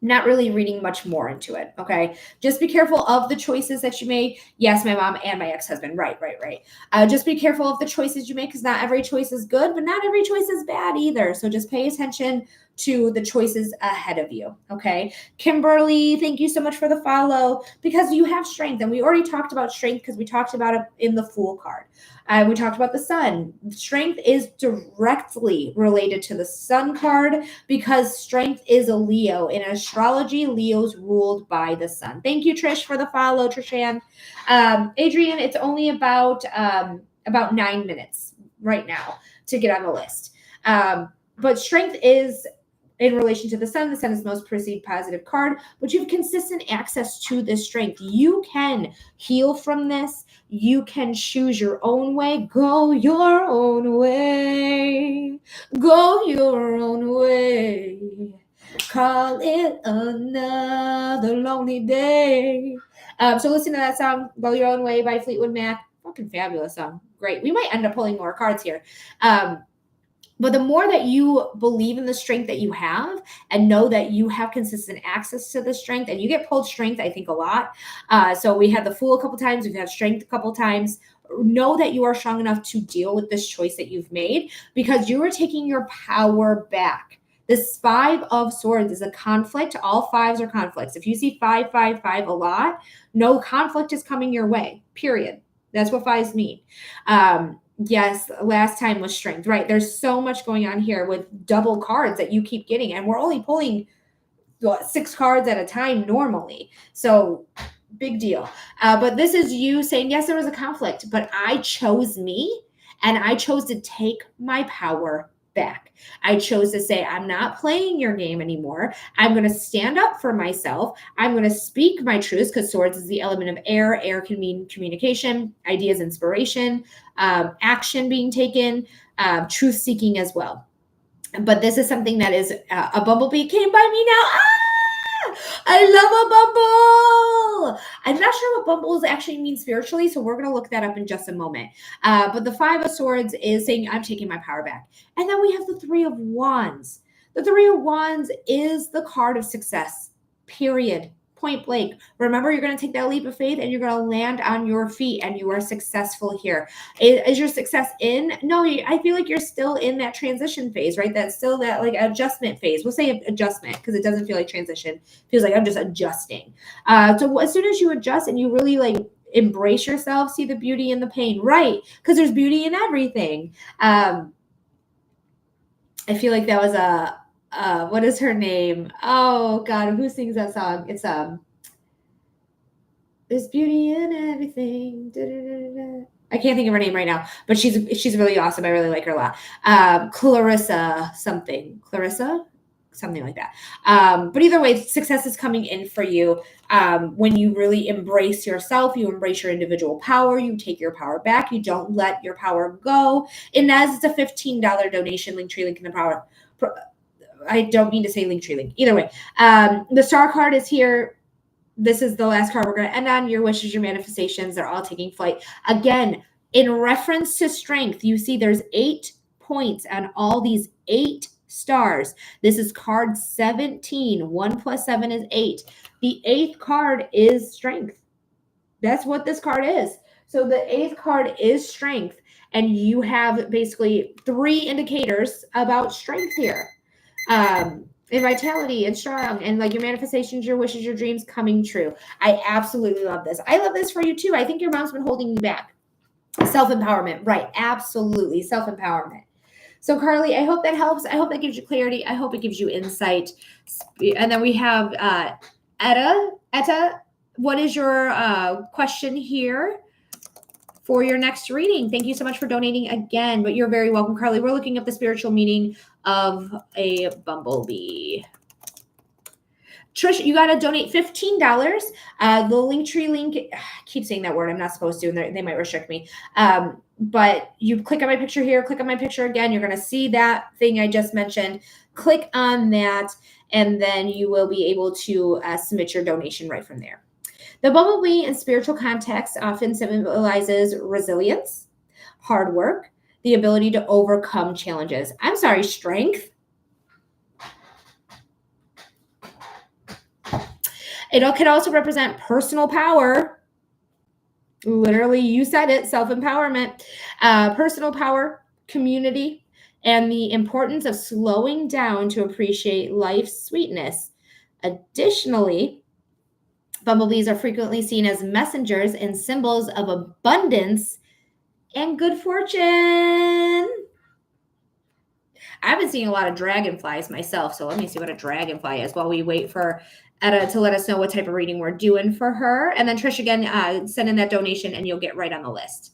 Not really reading much more into it, okay? Just be careful of the choices that you make. Yes, my mom and my ex-husband. Right. Just be careful of the choices you make, because not every choice is good, but not every choice is bad either. So just pay attention to the choices ahead of you, okay? Kimberly, thank you so much for the follow, because you have strength. And we already talked about strength because we talked about it in the Fool card. We talked about the Sun. Strength is directly related to the Sun card because strength is a Leo. In astrology, Leo's ruled by the Sun. Thank you, Trish, for the follow, Trishan. Adrian, it's only about 9 minutes right now to get on the list. But strength is in relation to the Sun. The Sun is the most perceived positive card, but you have consistent access to this strength. You can heal from this. You can choose your own way. Go your own way. Go your own way. Call it another lonely day. So listen to that song, Go Your Own Way by Fleetwood Mac. Fucking fabulous song. Great. We might end up pulling more cards here. But the more that you believe in the strength that you have and know that you have consistent access to the strength, and you get pulled strength, I think, a lot. So we had the Fool a couple times, we've had strength a couple times. Know that you are strong enough to deal with this choice that you've made because you are taking your power back. This 5 of Swords is a conflict. All fives are conflicts. If you see 5, 5, 5 a lot, no conflict is coming your way, period. That's what fives mean. Yes, last time was strength, right? There's so much going on here with double cards that you keep getting, and we're only pulling 6 cards at a time normally. So big deal. But this is you saying, yes, there was a conflict, but I chose me, and I chose to take my power back. I chose to say, I'm not playing your game anymore. I'm going to stand up for myself. I'm going to speak my truths because Swords is the element of air. Air can mean communication, ideas, inspiration, action being taken, truth seeking as well. But this is something that is a bumblebee came by me now. I love a bumble. I'm not sure what bumbles actually mean spiritually, so we're going to look that up in just a moment. But the 5 of Swords is saying, I'm taking my power back. And then we have the 3 of Wands. The 3 of Wands is the card of success, period. Point blank. Remember, you're going to take that leap of faith and you're going to land on your feet and you are successful here. Is your success in? No, I feel like you're still in that transition phase, right? That's still that like adjustment phase. We'll say adjustment because it doesn't feel like transition. It feels like I'm just adjusting. So as soon as you adjust and you really like embrace yourself, see the beauty in the pain, right? Because there's beauty in everything. I feel like that was what is her name? Oh God, who sings that song? It's there's beauty in everything. Da-da-da-da. I can't think of her name right now, but she's really awesome. I really like her a lot. Clarissa something like that. But either way, success is coming in for you when you really embrace yourself, you embrace your individual power, you take your power back, you don't let your power go. And as it's a $15 donation, Linktree link in the power. I don't mean to say Linktree link. Either way, the Star card is here. This is the last card we're going to end on. Your wishes, your manifestations, they're all taking flight. Again, in reference to strength, you see there's 8 points on all these 8 stars. This is card 17. 1 plus 7 is 8. The 8th card is strength. That's what this card is. So the 8th card is strength. And you have basically 3 indicators about strength here. And vitality and strong and like your manifestations, your wishes, your dreams coming true. I absolutely love this. I love this for you too. I think your mom's been holding you back. Self-empowerment, right? Absolutely. Self-empowerment. So Carly, I hope that helps. I hope that gives you clarity. I hope it gives you insight. And then we have Etta, what is your question here for your next reading? Thank you so much for donating again, but you're very welcome, Carly. We're looking up the spiritual meaning of a bumblebee. Trish, you got to donate $15. The Linktree link, I keep saying that word. I'm not supposed to, and they might restrict me. But you click on my picture here, click on my picture again. You're going to see that thing I just mentioned. Click on that, and then you will be able to submit your donation right from there. The bumblebee in spiritual context often symbolizes resilience, hard work, the ability to overcome challenges. I'm sorry, strength. It can also represent personal power. Literally, you said it, self-empowerment, personal power, community, and the importance of slowing down to appreciate life's sweetness. Additionally, bumblebees are frequently seen as messengers and symbols of abundance and good fortune. I've been seeing a lot of dragonflies myself, so let me see what a dragonfly is while we wait for Etta to let us know what type of reading we're doing for her. And then Trish, again, send in that donation and you'll get right on the list.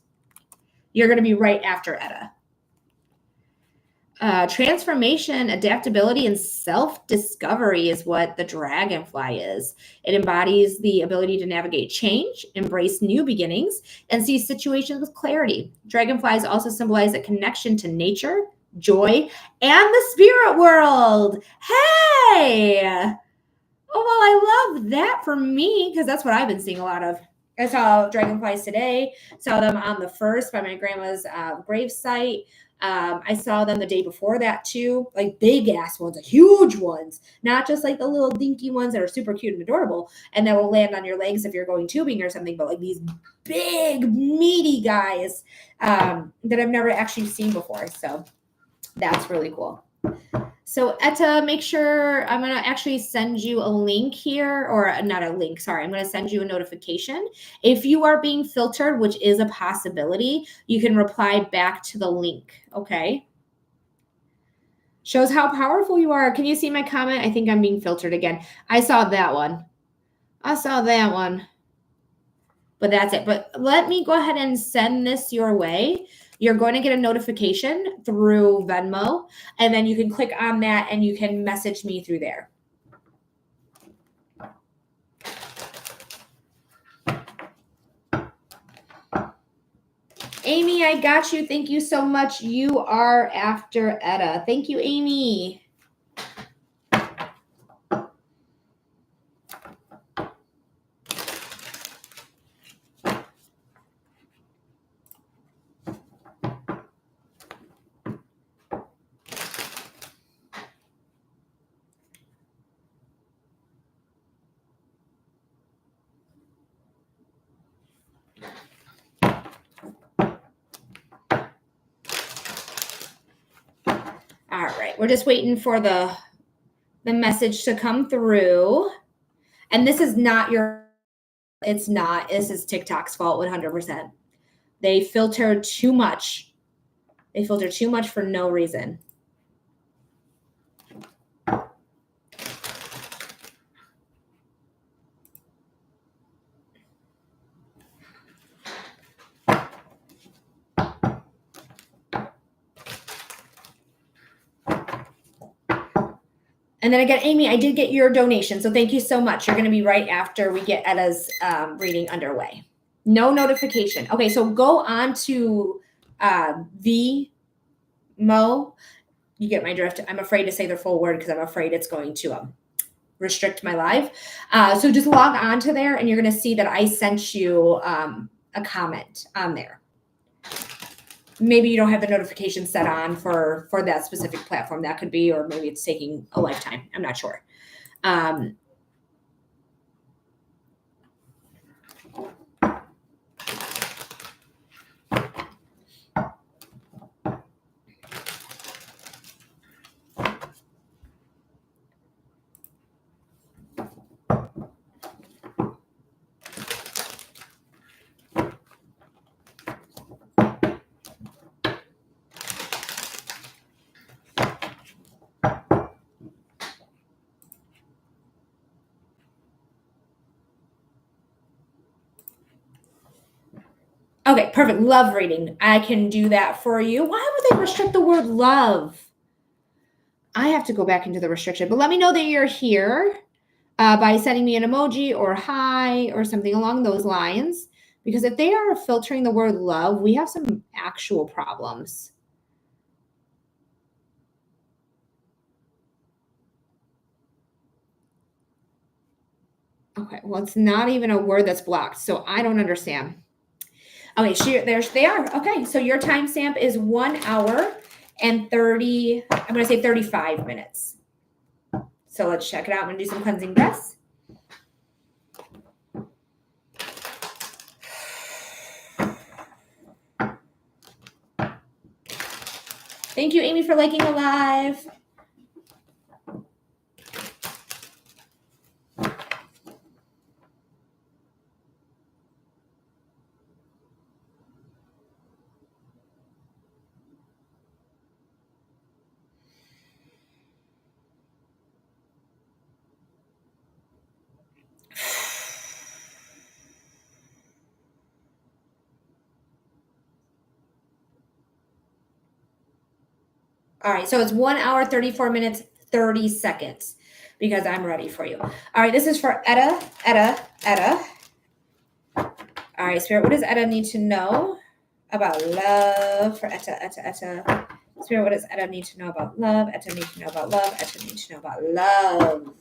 You're going to be right after Etta. Transformation, adaptability, and self-discovery is what the dragonfly is. It embodies the ability to navigate change, embrace new beginnings, and see situations with clarity. Dragonflies also symbolize a connection to nature, joy, and the spirit world. Hey! Oh, well, I love that for me because that's what I've been seeing a lot of. I saw dragonflies today, saw them on the 1st by my grandma's grave site. I saw them the day before that too, like big ass ones, like huge ones, not just like the little dinky ones that are super cute and adorable and that will land on your legs if you're going tubing or something, but like these big, meaty guys that I've never actually seen before. So that's really cool. So Etta, make sure I'm going to actually send you a link here, or not a link, sorry. I'm going to send you a notification. If you are being filtered, which is a possibility, you can reply back to the link, okay? Shows how powerful you are. Can you see my comment? I think I'm being filtered again. I saw that one. I saw that one. But that's it. But let me go ahead and send this your way. You're going to get a notification through Venmo, and then you can click on that and you can message me through there. Amy, I got you. Thank you so much. You are after Etta. Thank you, Amy. All right, we're just waiting for the message to come through. And this is not your, it's not, this is TikTok's fault 100%. They filter too much. They filter too much for no reason. And then again, Amy, I did get your donation. So thank you so much. You're going to be right after we get Etta's reading underway. No notification. Okay, so go on to Vmo. You get my drift. I'm afraid to say the full word because I'm afraid it's going to restrict my live. So just log on to there and you're going to see that I sent you a comment on there. Maybe you don't have the notification set on for that specific platform. That could be, or maybe it's taking a lifetime. I'm not sure. Okay, perfect. Love reading. I can do that for you. Why would they restrict the word love? I have to go back into the restriction, but let me know that you're here by sending me an emoji or hi or something along those lines. Because if they are filtering the word love, we have some actual problems. Okay, well, it's not even a word that's blocked, so I don't understand. Okay, there they are. Okay, so your timestamp is 1 hour and 30, I'm going to say 35 minutes. So let's check it out. I'm going to do some cleansing breaths. Thank you, Amy, for liking the live. All right, so it's 1 hour, 34 minutes, 30 seconds because I'm ready for you. All right, this is for Etta. All right, Spirit, what does Etta need to know about love for Etta? Spirit, what does Etta need to know about love? Etta need to know about love. Etta need to know about love.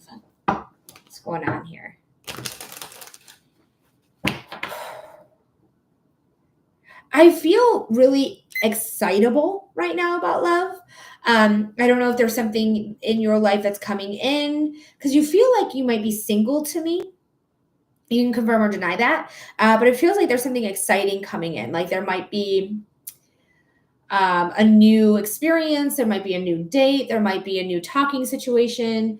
What's going on here? I feel really excitable right now about love. I don't know if there's something in your life that's coming in because you feel like you might be single to me. You can confirm or deny that. But it feels like there's something exciting coming in. Like there might be a new experience. There might be a new date. There might be a new talking situation.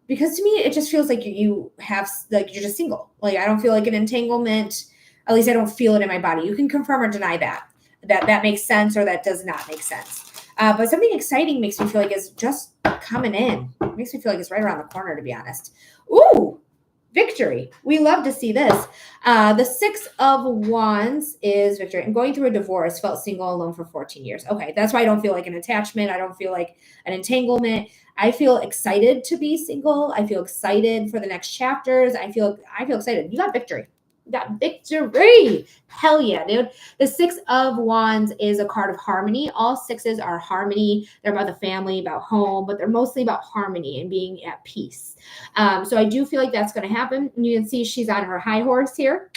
Because to me, it just feels like you have, like, you're just single. Like, I don't feel like an entanglement. At least I don't feel it in my body. You can confirm or deny that makes sense or that does not make sense. But something exciting makes me feel like it's just coming in. It makes me feel like it's right around the corner, to be honest. Ooh, victory. We love to see this. The 6 of Wands is victory. I'm going through a divorce, felt single alone for 14 years. Okay, that's why I don't feel like an attachment. I don't feel like an entanglement. I feel excited to be single. I feel excited for the next chapters. I feel excited. You got victory. You got victory. Hell yeah, dude. The 6 of Wands is a card of harmony. All sixes are harmony. They're about the family, about home, but they're mostly about harmony and being at peace. So I do feel like that's going to happen. You can see she's on her high horse here.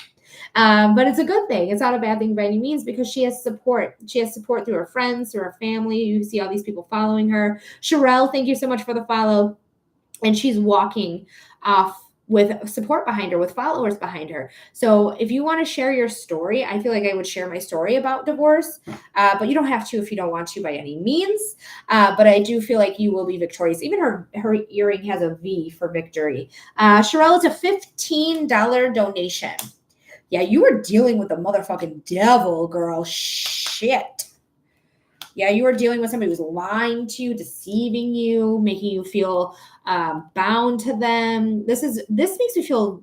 But it's a good thing. It's not a bad thing by any means because she has support. She has support through her friends, through her family. You see all these people following her. Sherelle, thank you so much for the follow. And she's walking off with support behind her, with followers behind her. So if you want to share your story, I feel like I would share my story about divorce, but you don't have to if you don't want to by any means. But I do feel like you will be victorious. Even her earring has a V for victory. Sherelle, it's a $15 donation. Yeah, you were dealing with the motherfucking devil, girl. Shit. Yeah, you were dealing with somebody who was lying to you, deceiving you, making you feel bound to them. This makes me feel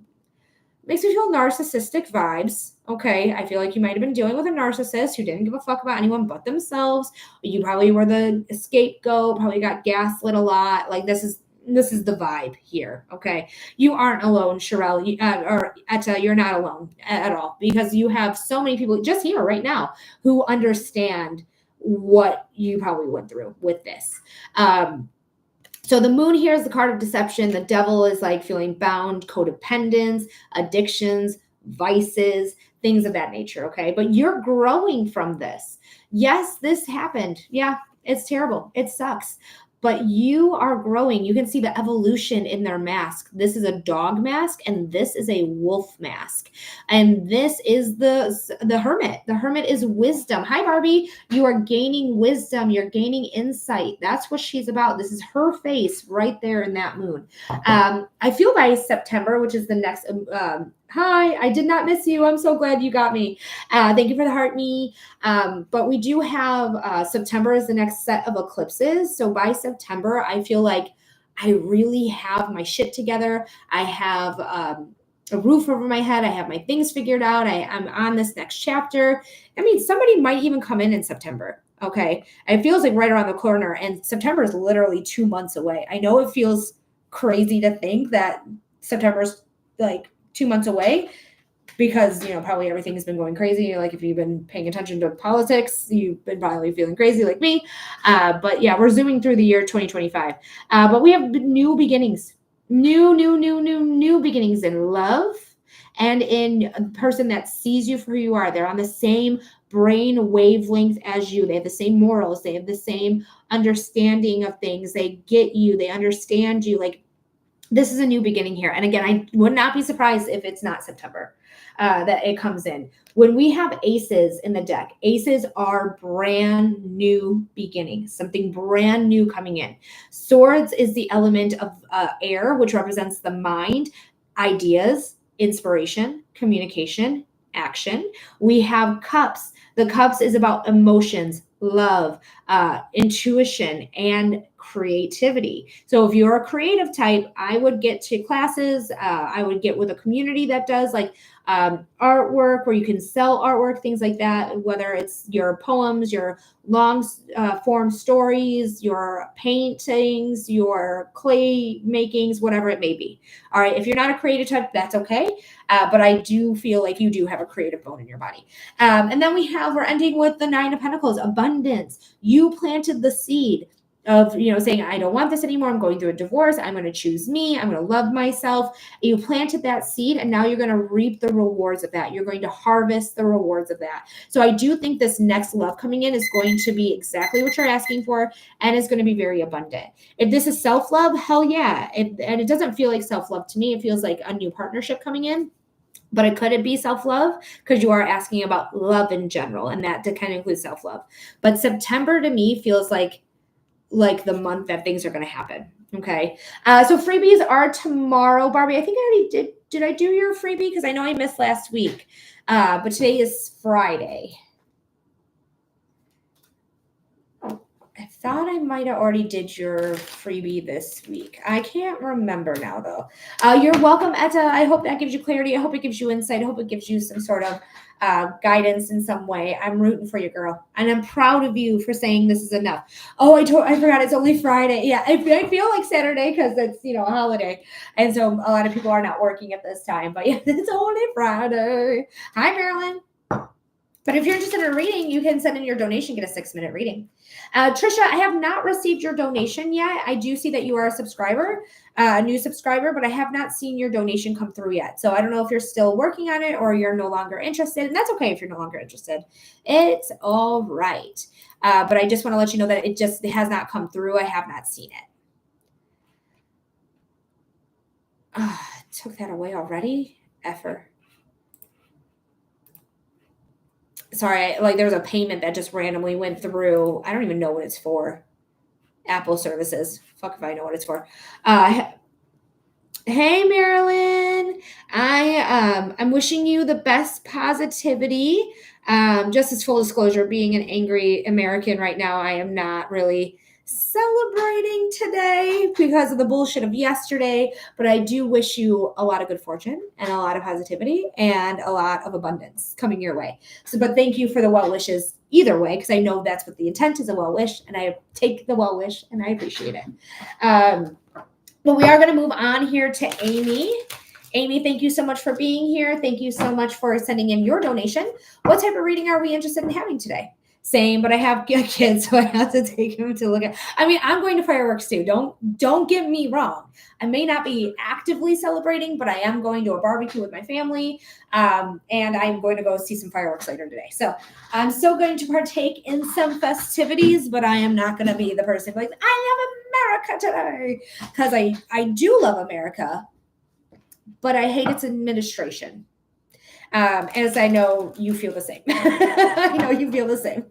narcissistic vibes. Okay, I feel like you might have been dealing with a narcissist who didn't give a fuck about anyone but themselves. You probably were the scapegoat, probably got gaslit a lot. Like this is the vibe here. Okay, you aren't alone, Sherelle, or Etta. You're not alone at all because you have so many people just here right now who understand what you probably went through with this. So the moon here is the card of deception. The devil is like feeling bound, codependence, addictions, vices, things of that nature. Okay. But you're growing from this. Yes, this happened. Yeah, it's terrible. It sucks. But you are growing. You can see the evolution in their mask. This is a dog mask and this is a wolf mask. And this is the hermit. The hermit is wisdom. Hi, Barbie. You are gaining wisdom. You're gaining insight. That's what she's about. This is her face right there in that moon. I feel by September, which is the next, hi, I did not miss you. I'm so glad you got me. Thank you for the heart, me. But we do have September is the next set of eclipses. So by September, I feel like I really have my shit together. I have a roof over my head. I have my things figured out. I'm on this next chapter. I mean, somebody might even come in September. Okay. It feels like right around the corner, and September is literally 2 months away. I know it feels crazy to think that September's like 2 months away because, probably everything has been going crazy. Like if you've been paying attention to politics, you've been probably feeling crazy like me. But yeah, we're zooming through the year 2025. But we have new beginnings, new beginnings in love and in a person that sees you for who you are. They're on the same brain wavelength as you. They have the same morals. They have the same understanding of things. They get you. They understand you. Like this is a new beginning here. And again, I would not be surprised if it's not September that it comes in. When we have aces in the deck, aces are brand new beginnings, something brand new coming in. Swords is the element of air, which represents the mind, ideas, inspiration, communication, action. We have cups. The cups is about emotions, love, intuition, and creativity. So if you're a creative type, I would get to classes. I would get with a community that does like artwork, where you can sell artwork, things like that, whether it's your poems, your long form stories, your paintings, your clay makings, whatever it may be. All right. If you're not a creative type, that's okay. But I do feel like you do have a creative bone in your body. And then we're ending with the Nine of Pentacles, abundance. You planted the seed of, saying, I don't want this anymore. I'm going through a divorce. I'm going to choose me. I'm going to love myself. You planted that seed, and now you're going to reap the rewards of that. You're going to harvest the rewards of that. So I do think this next love coming in is going to be exactly what you're asking for, and is going to be very abundant. If this is self-love, hell yeah. And it doesn't feel like self-love to me. It feels like a new partnership coming in. But it couldn't be self-love, because you are asking about love in general, and that kind of includes self-love. But September to me feels like the month that things are going to happen. Okay. So freebies are tomorrow. Barbie, I think I already did I do your freebie? Because I know I missed last week. But today is Friday. I thought I might have already did your freebie this week. I can't remember now, though. You're welcome, Etta. I hope that gives you clarity. I hope it gives you insight. I hope it gives you some sort of guidance in some way. I'm rooting for you, girl. And I'm proud of you for saying this is enough. Oh, I forgot it's only Friday. Yeah, I feel like Saturday because it's, a holiday. And so a lot of people are not working at this time. But yeah, it's only Friday. Hi, Marilyn. But if you're interested in a reading, you can send in your donation, get a 6-minute reading. Trisha, I have not received your donation yet. I do see that you are a subscriber, a new subscriber, but I have not seen your donation come through yet. So I don't know if you're still working on it or you're no longer interested. And that's okay if you're no longer interested. It's all right. But I just want to let you know that it has not come through. I have not seen it. Took that away already? Effer. Sorry, there was a payment that just randomly went through. I don't even know what it's for. Apple services. Fuck if I know what it's for. Hey, Marilyn. I'm wishing you the best positivity. Just as full disclosure, being an angry American right now, I am not really celebrating today because of the bullshit of yesterday, but I do wish you a lot of good fortune and a lot of positivity and a lot of abundance coming your way. But thank you for the well wishes either way, because I know that's what the intent is, a well wish, and I take the well wish and I appreciate it. But we are going to move on here to Amy. Amy, thank you so much for being here. Thank you so much for sending in your donation. What type of reading are we interested in having today? Same, but I have kids, so I have to take them to look at. I mean, I'm going to fireworks too. Don't get me wrong. I may not be actively celebrating, but I am going to a barbecue with my family, and I'm going to go see some fireworks later today. So I'm still going to partake in some festivities, but I am not going to be the person like, I love America today, because I do love America, but I hate its administration. As I know you feel the same. I know you feel the same.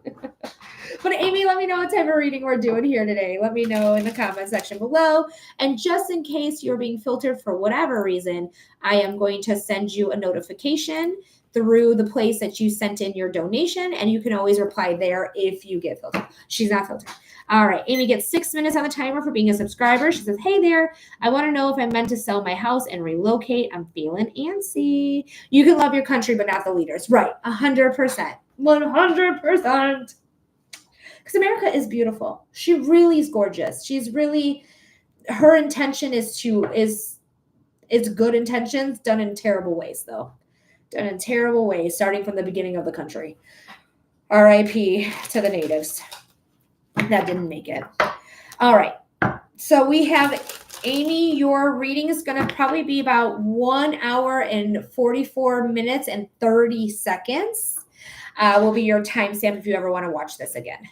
But Amy, let me know what type of reading we're doing here today. Let me know in the comment section below. And just in case you're being filtered for whatever reason, I am going to send you a notification through the place that you sent in your donation. And you can always reply there if you get filtered. She's not filtered. All right. Amy gets 6 minutes on the timer for being a subscriber. She says, hey there. I want to know if I'm meant to sell my house and relocate. I'm feeling antsy. You can love your country, but not the leaders. Right. 100%. 100%. Because America is beautiful. She really is gorgeous. Her intention is good intentions done in terrible ways, though. Done in terrible ways, starting from the beginning of the country. R.I.P. to the natives. That didn't make it. All right. So we have Amy, your reading is going to probably be about 1 hour and 44 minutes and 30 seconds. Will be your timestamp if you ever want to watch this again.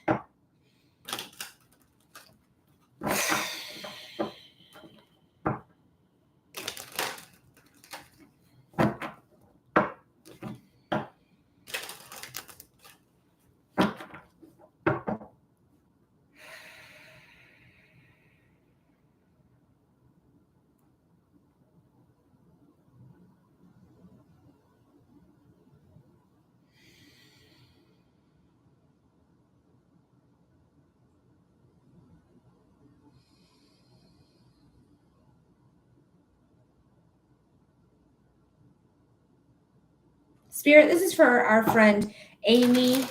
Spirit, this is for our friend Amy.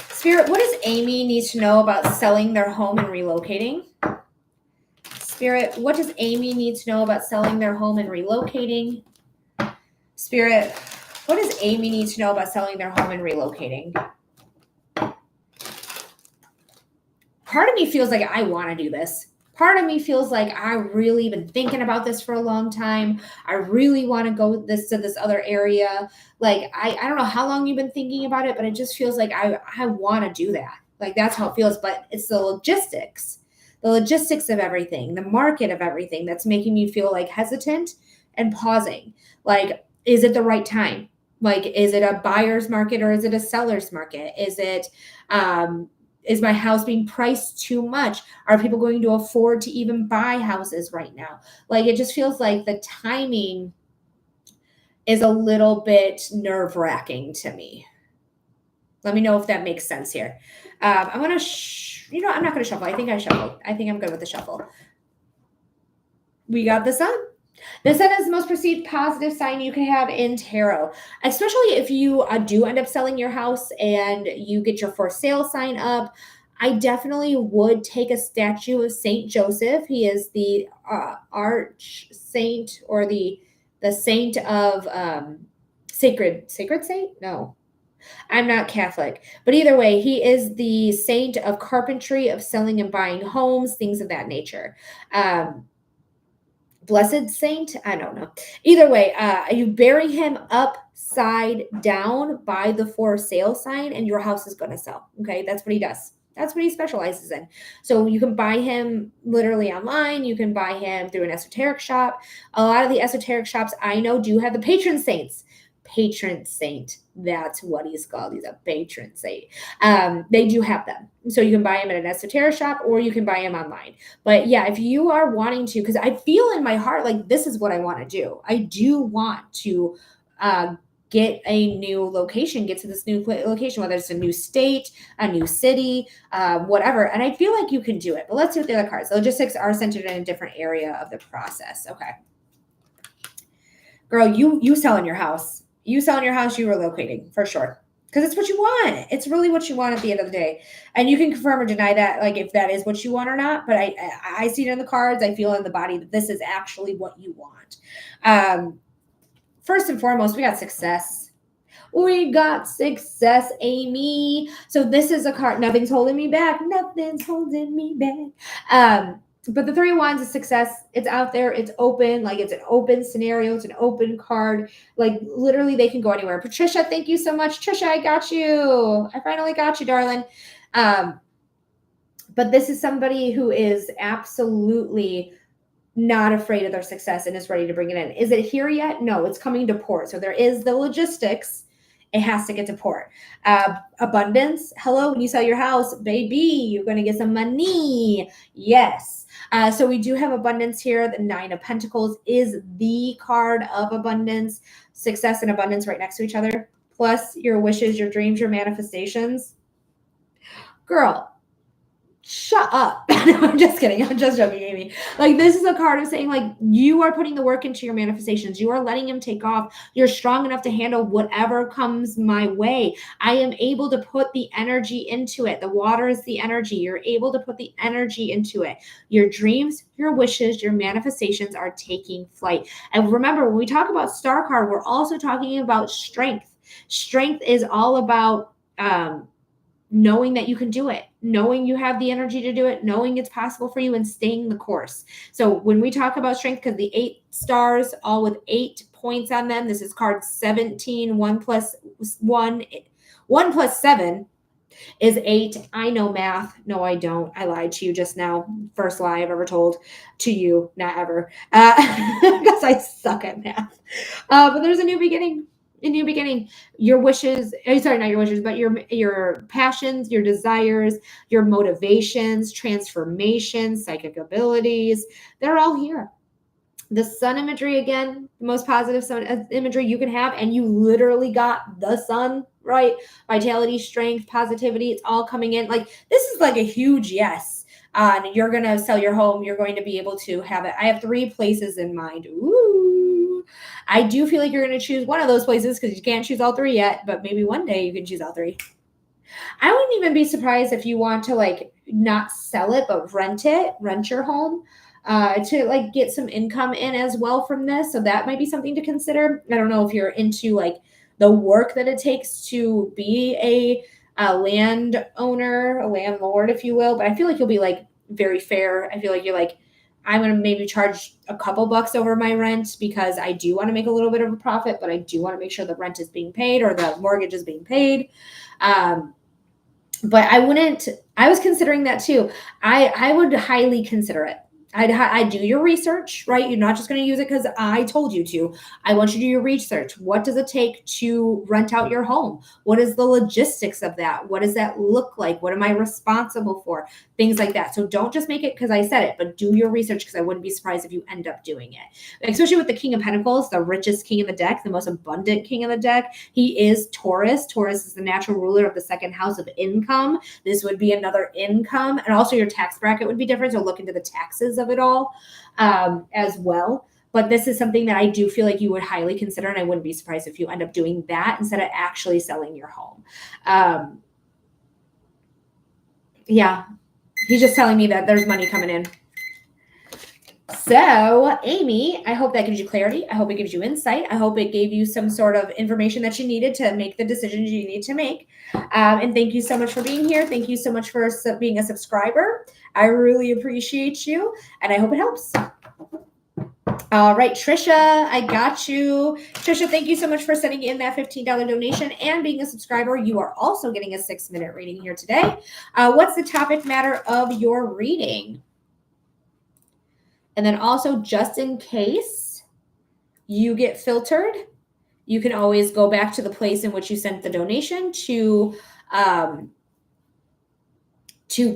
Spirit, what does Amy need to know about selling their home and relocating? Spirit, what does Amy need to know about selling their home and relocating? Spirit, what does Amy need to know about selling their home and relocating? Part of me feels like I want to do this. Part of me feels like I really been thinking about this for a long time. I really want to go to this other area. Like, I don't know how long you've been thinking about it, but it just feels like I want to do that. Like, that's how it feels. But it's the logistics of everything, the market of everything that's making me feel like hesitant and pausing. Like, is it the right time? Like, is it a buyer's market or is it a seller's market? Is my house being priced too much? Are people going to afford to even buy houses right now? Like, it just feels like the timing is a little bit nerve-wracking to me. Let me know if that makes sense here. I'm going to, I'm not going to shuffle. I think I shuffled. I think I'm good with the shuffle. We got the sun. The sun is the most perceived positive sign you can have in tarot, especially if you do end up selling your house and you get your for sale sign up. I definitely would take a statue of Saint Joseph. He is the arch saint, or the saint of sacred saint. No, I'm not Catholic, but either way, he is the saint of carpentry, of selling and buying homes, things of that nature. Blessed saint, I don't know. Either way, you bury him upside down by the for sale sign and your house is going to sell. Okay, that's what he does. That's what he specializes in. So you can buy him literally online. You can buy him through an esoteric shop. A lot of the esoteric shops I know do have the patron saints. Patron saint, that's what he's called. He's a patron saint. They do have them. So you can buy him at an esoteric shop or you can buy him online. But yeah, if you are wanting to, because I feel in my heart like this is what I want to do. I do want to get a new location, get to this new location, whether it's a new state, a new city, whatever. And I feel like you can do it. But let's see what the other cards. The logistics are centered in a different area of the process. Okay. Girl, you selling your house. You selling your house, you relocating for sure. Because it's what you want. It's really what you want at the end of the day. And you can confirm or deny that, like if that is what you want or not. But I see it in the cards. I feel in the body that this is actually what you want. First and foremost, we got success. We got success, Amy. So this is a card. Nothing's holding me back. Nothing's holding me back. But the Three of Wands is success. It's out there. It's open. Like, it's an open scenario. It's an open card. Like, literally, they can go anywhere. Patricia, thank you so much. Trisha, I got you. I finally got you, darling. But this is somebody who is absolutely not afraid of their success and is ready to bring it in. Is it here yet? No, it's coming to port. So there is the logistics. It has to get to port. Abundance. Hello, when you sell your house, baby, you're going to get some money. Yes. So we do have abundance here. The Nine of Pentacles is the card of abundance. Success and abundance right next to each other. Plus your wishes, your dreams, your manifestations. Girl, shut up. No, I'm just kidding. I'm just joking, Amy. Like, this is a card of saying, like, you are putting the work into your manifestations. You are letting them take off. You're strong enough to handle whatever comes my way. I am able to put the energy into it. The water is the energy. You're able to put the energy into it. Your dreams, your wishes, your manifestations are taking flight. And remember, when we talk about star card, we're also talking about strength. Strength is all about, knowing that you can do it, knowing you have the energy to do it, knowing it's possible for you, and staying the course. So when we talk about strength, because the 8 stars, all with 8 points on them, this is card 17, 1 plus 7 is 8. I know math. No, I don't. I lied to you just now. First lie I've ever told to you. Not ever. Because I suck at math. But there's a new beginning. A new beginning. Your wishes, sorry, not your wishes, but your passions, your desires, your motivations, transformations, psychic abilities, they're all here. The sun imagery, again, the most positive sun imagery you can have, and you literally got the sun, right? Vitality, strength, positivity, it's all coming in. Like, this is like a huge yes. you're going to sell your home. You're going to be able to have it. I have 3 places in mind. Ooh. I do feel like you're going to choose one of those places because you can't choose all 3 yet, but maybe one day you can choose all 3. I wouldn't even be surprised if you want to like not sell it, but rent your home to like get some income in as well from this. So that might be something to consider. I don't know if you're into like the work that it takes to be a landowner, a landlord, if you will. But I feel like you'll be like very fair. I feel like you're like, I'm going to maybe charge a couple bucks over my rent because I do want to make a little bit of a profit, but I do want to make sure the rent is being paid or the mortgage is being paid. But I was considering that too. I would highly consider it. I'd do your research, right? You're not just going to use it because I told you to. I want you to do your research. What does it take to rent out your home? What is the logistics of that? What does that look like? What am I responsible for? Things like that. So don't just make it because I said it, but do your research because I wouldn't be surprised if you end up doing it. Especially with the King of Pentacles, the richest king in the deck, the most abundant king in the deck. He is Taurus. Taurus is the natural ruler of the 2nd house of income. This would be another income. And also your tax bracket would be different. So look into the taxes of it all as well. But this is something that I do feel like you would highly consider, and I wouldn't be surprised if you end up doing that instead of actually selling your home. Yeah, he's just telling me that there's money coming in. So, Amy, I hope that gives you clarity. I hope it gives you insight. I hope it gave you some sort of information that you needed to make the decisions you need to make. And thank you so much for being here. Thank you so much for being a subscriber. I really appreciate you, and I hope it helps. All right, Trisha, I got you. Trisha, thank you so much for sending in that $15 donation and being a subscriber. You are also getting a 6-minute reading here today. What's the topic matter of your reading? And then also, just in case you get filtered, you can always go back to the place in which you sent the donation to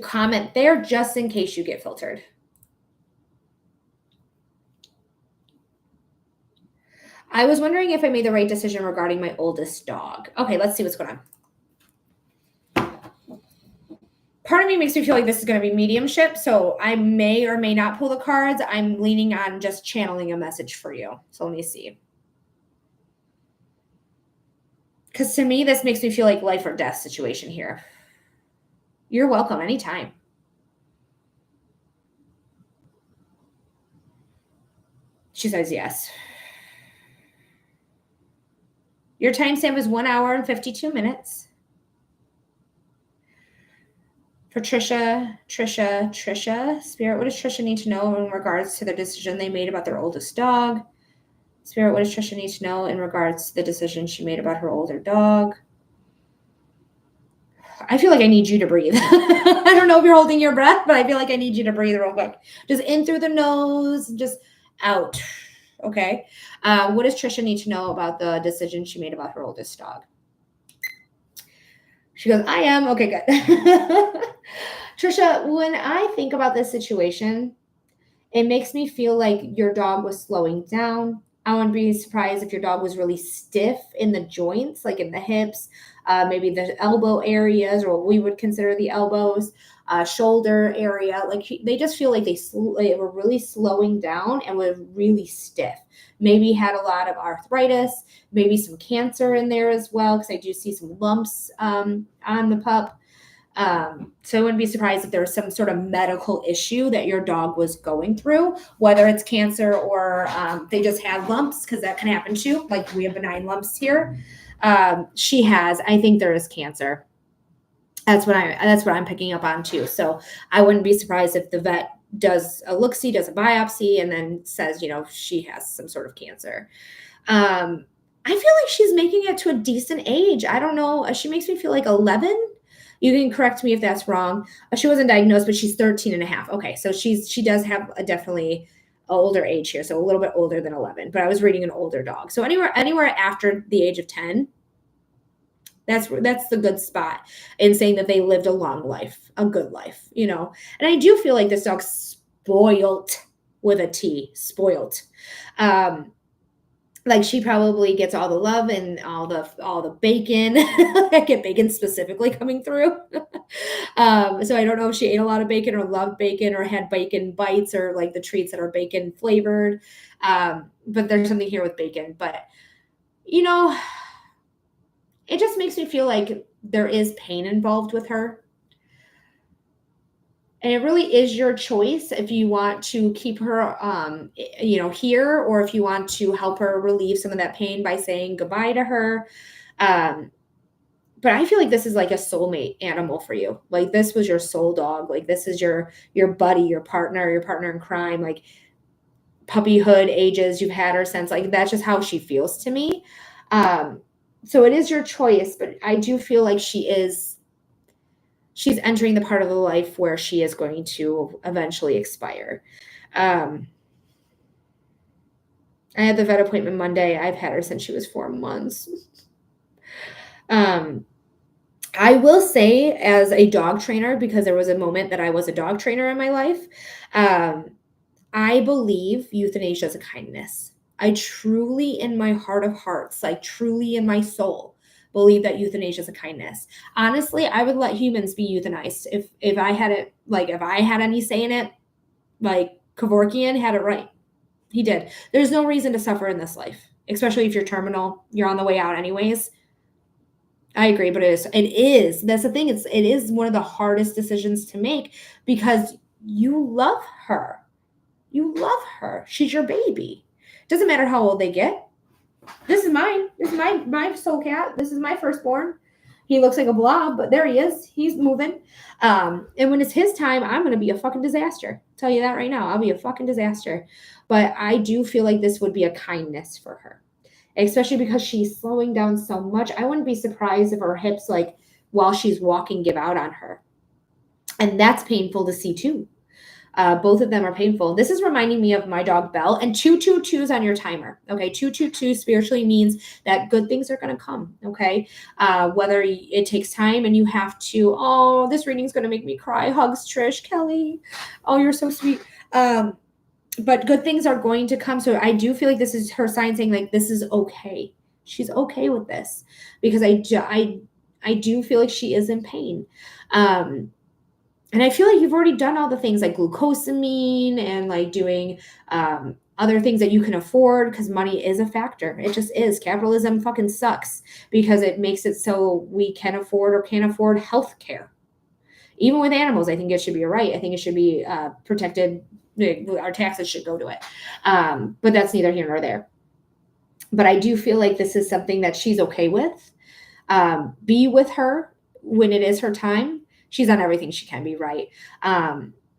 comment there, just in case you get filtered. I was wondering if I made the right decision regarding my oldest dog. Okay, let's see what's going on. Part of me makes me feel like this is going to be mediumship, so I may or may not pull the cards. I'm leaning on just channeling a message for you. So let me see. Because to me, this makes me feel like life or death situation here. You're welcome anytime. She says yes. Your timestamp is 1 hour and 52 minutes. For Trisha, Spirit, what does Trisha need to know in regards to the decision they made about their oldest dog? Spirit, what does Trisha need to know in regards to the decision she made about her older dog? I feel like I need you to breathe. I don't know if you're holding your breath, but I feel like I need you to breathe real quick. Just in through the nose, just out. Okay. What does Trisha need to know about the decision she made about her oldest dog? She goes, I am. Okay, good. Trisha, when I think about this situation, it makes me feel like your dog was slowing down. I wouldn't be surprised if your dog was really stiff in the joints, like in the hips, maybe the elbow areas, or what we would consider the elbows, shoulder area. Like they just feel like they were really slowing down and were really stiff. Maybe had a lot of arthritis, maybe some cancer in there as well, because I do see some lumps on the pup. So I wouldn't be surprised if there was some sort of medical issue that your dog was going through, whether it's cancer or they just had lumps, because that can happen too. Like we have benign lumps here. She has, I think there is cancer. That's what I'm picking up on too. So I wouldn't be surprised if the vet does a look-see, does a biopsy, and then says, she has some sort of cancer. I feel like she's making it to a decent age. I don't know. She makes me feel like 11. You can correct me if that's wrong. She wasn't diagnosed, but she's 13 and a half. Okay, so she does have a definitely older age here, so a little bit older than 11. But I was reading an older dog. So anywhere after the age of 10, that's the good spot in saying that they lived a long life, a good life, And I do feel like this dog's spoiled with a T, spoiled. Like she probably gets all the love and all the bacon. I get bacon specifically coming through. So I don't know if she ate a lot of bacon or loved bacon or had bacon bites or like the treats that are bacon flavored. But there's something here with bacon. But, you know, it just makes me feel like there is pain involved with her. And it really is your choice if you want to keep her, here, or if you want to help her relieve some of that pain by saying goodbye to her. Um, but I feel like this is like a soulmate animal for you. Like this was your soul dog. Like this is your buddy, your partner in crime. Like puppyhood ages. You've had her since. Like that's just how she feels to me. Um, so it is your choice, but I do feel like she's entering the part of the life where she is going to eventually expire. Um, I had the vet appointment Monday. I've had her since she was 4 months. Um, I will say, as a dog trainer, because there was a moment that I was a dog trainer in my life, um, I believe euthanasia is a kindness. I truly, in my heart of hearts, like truly in my soul, believe that euthanasia is a kindness. Honestly, I would let humans be euthanized if I had it, like if I had any say in it. Like Kevorkian had it right. He did. There's no reason to suffer in this life, especially if you're terminal. You're on the way out anyways. I agree, but it is. That's the thing. It is one of the hardest decisions to make because you love her. You love her. She's your baby. Doesn't matter how old they get. This is mine. This is my soul cat. This is my firstborn. He looks like a blob, but there he is. He's moving. And when it's his time, I'm gonna be a fucking disaster. I'll tell you that right now. I'll be a fucking disaster. But I do feel like this would be a kindness for her, especially because she's slowing down so much. I wouldn't be surprised if her hips, like while she's walking, give out on her, and that's painful to see too. Both of them are painful. This is reminding me of my dog Belle, and 222s on your timer. Okay, 222 spiritually means that good things are going to come. Okay, whether it takes time and you have to. Oh, this reading's going to make me cry. Hugs, Trish, Kelly. Oh, you're so sweet. But good things are going to come. So I do feel like this is her sign saying like this is okay. She's okay with this because I do feel like she is in pain. And I feel like you've already done all the things like glucosamine and like doing other things that you can afford because money is a factor. It just is. Capitalism fucking sucks because it makes it so we can afford or can't afford health care. Even with animals, I think it should be a right. I think it should be protected. Our taxes should go to it. But that's neither here nor there. But I do feel like this is something that she's okay with. Be with her when it is her time. She's done everything she can be right.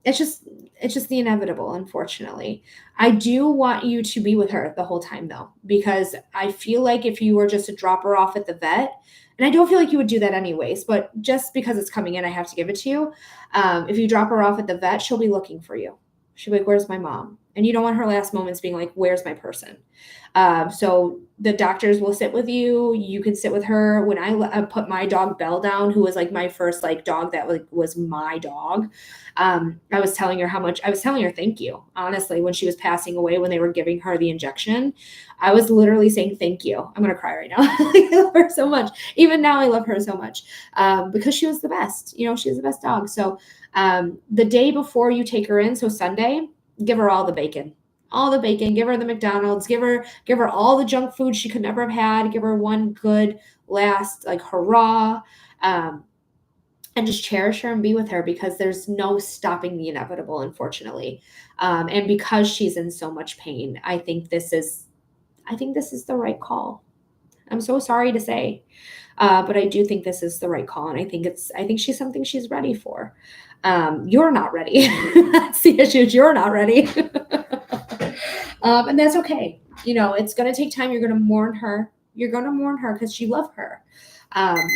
It's just the inevitable, unfortunately. I do want you to be with her the whole time though, because I feel like if you were just to drop her off at the vet, and I don't feel like you would do that anyways, but just because it's coming in, I have to give it to you. If you drop her off at the vet, she'll be looking for you. She'll be like, where's my mom? And you don't want her last moments being like, where's my person? So the doctors will sit with you. You can sit with her. When I put my dog Belle down, who was like my first like dog that was my dog, I was telling her thank you. Honestly, when she was passing away, when they were giving her the injection, I was literally saying thank you. I'm gonna cry right now. I love her so much. Even now, I love her so much because she was the best. She was the best dog. So the day before you take her in, so Sunday, give her all the bacon. All the bacon, give her the McDonald's, give her all the junk food she could never have had, give her one good last like hurrah, and just cherish her and be with her because there's no stopping the inevitable, unfortunately. And because she's in so much pain, I think this is the right call. I'm so sorry to say, but I do think this is the right call, and I think she's something she's ready for. You're not ready. That's the issue. You're not ready. And that's okay. It's going to take time. You're going to mourn her. You're going to mourn her because you love her. And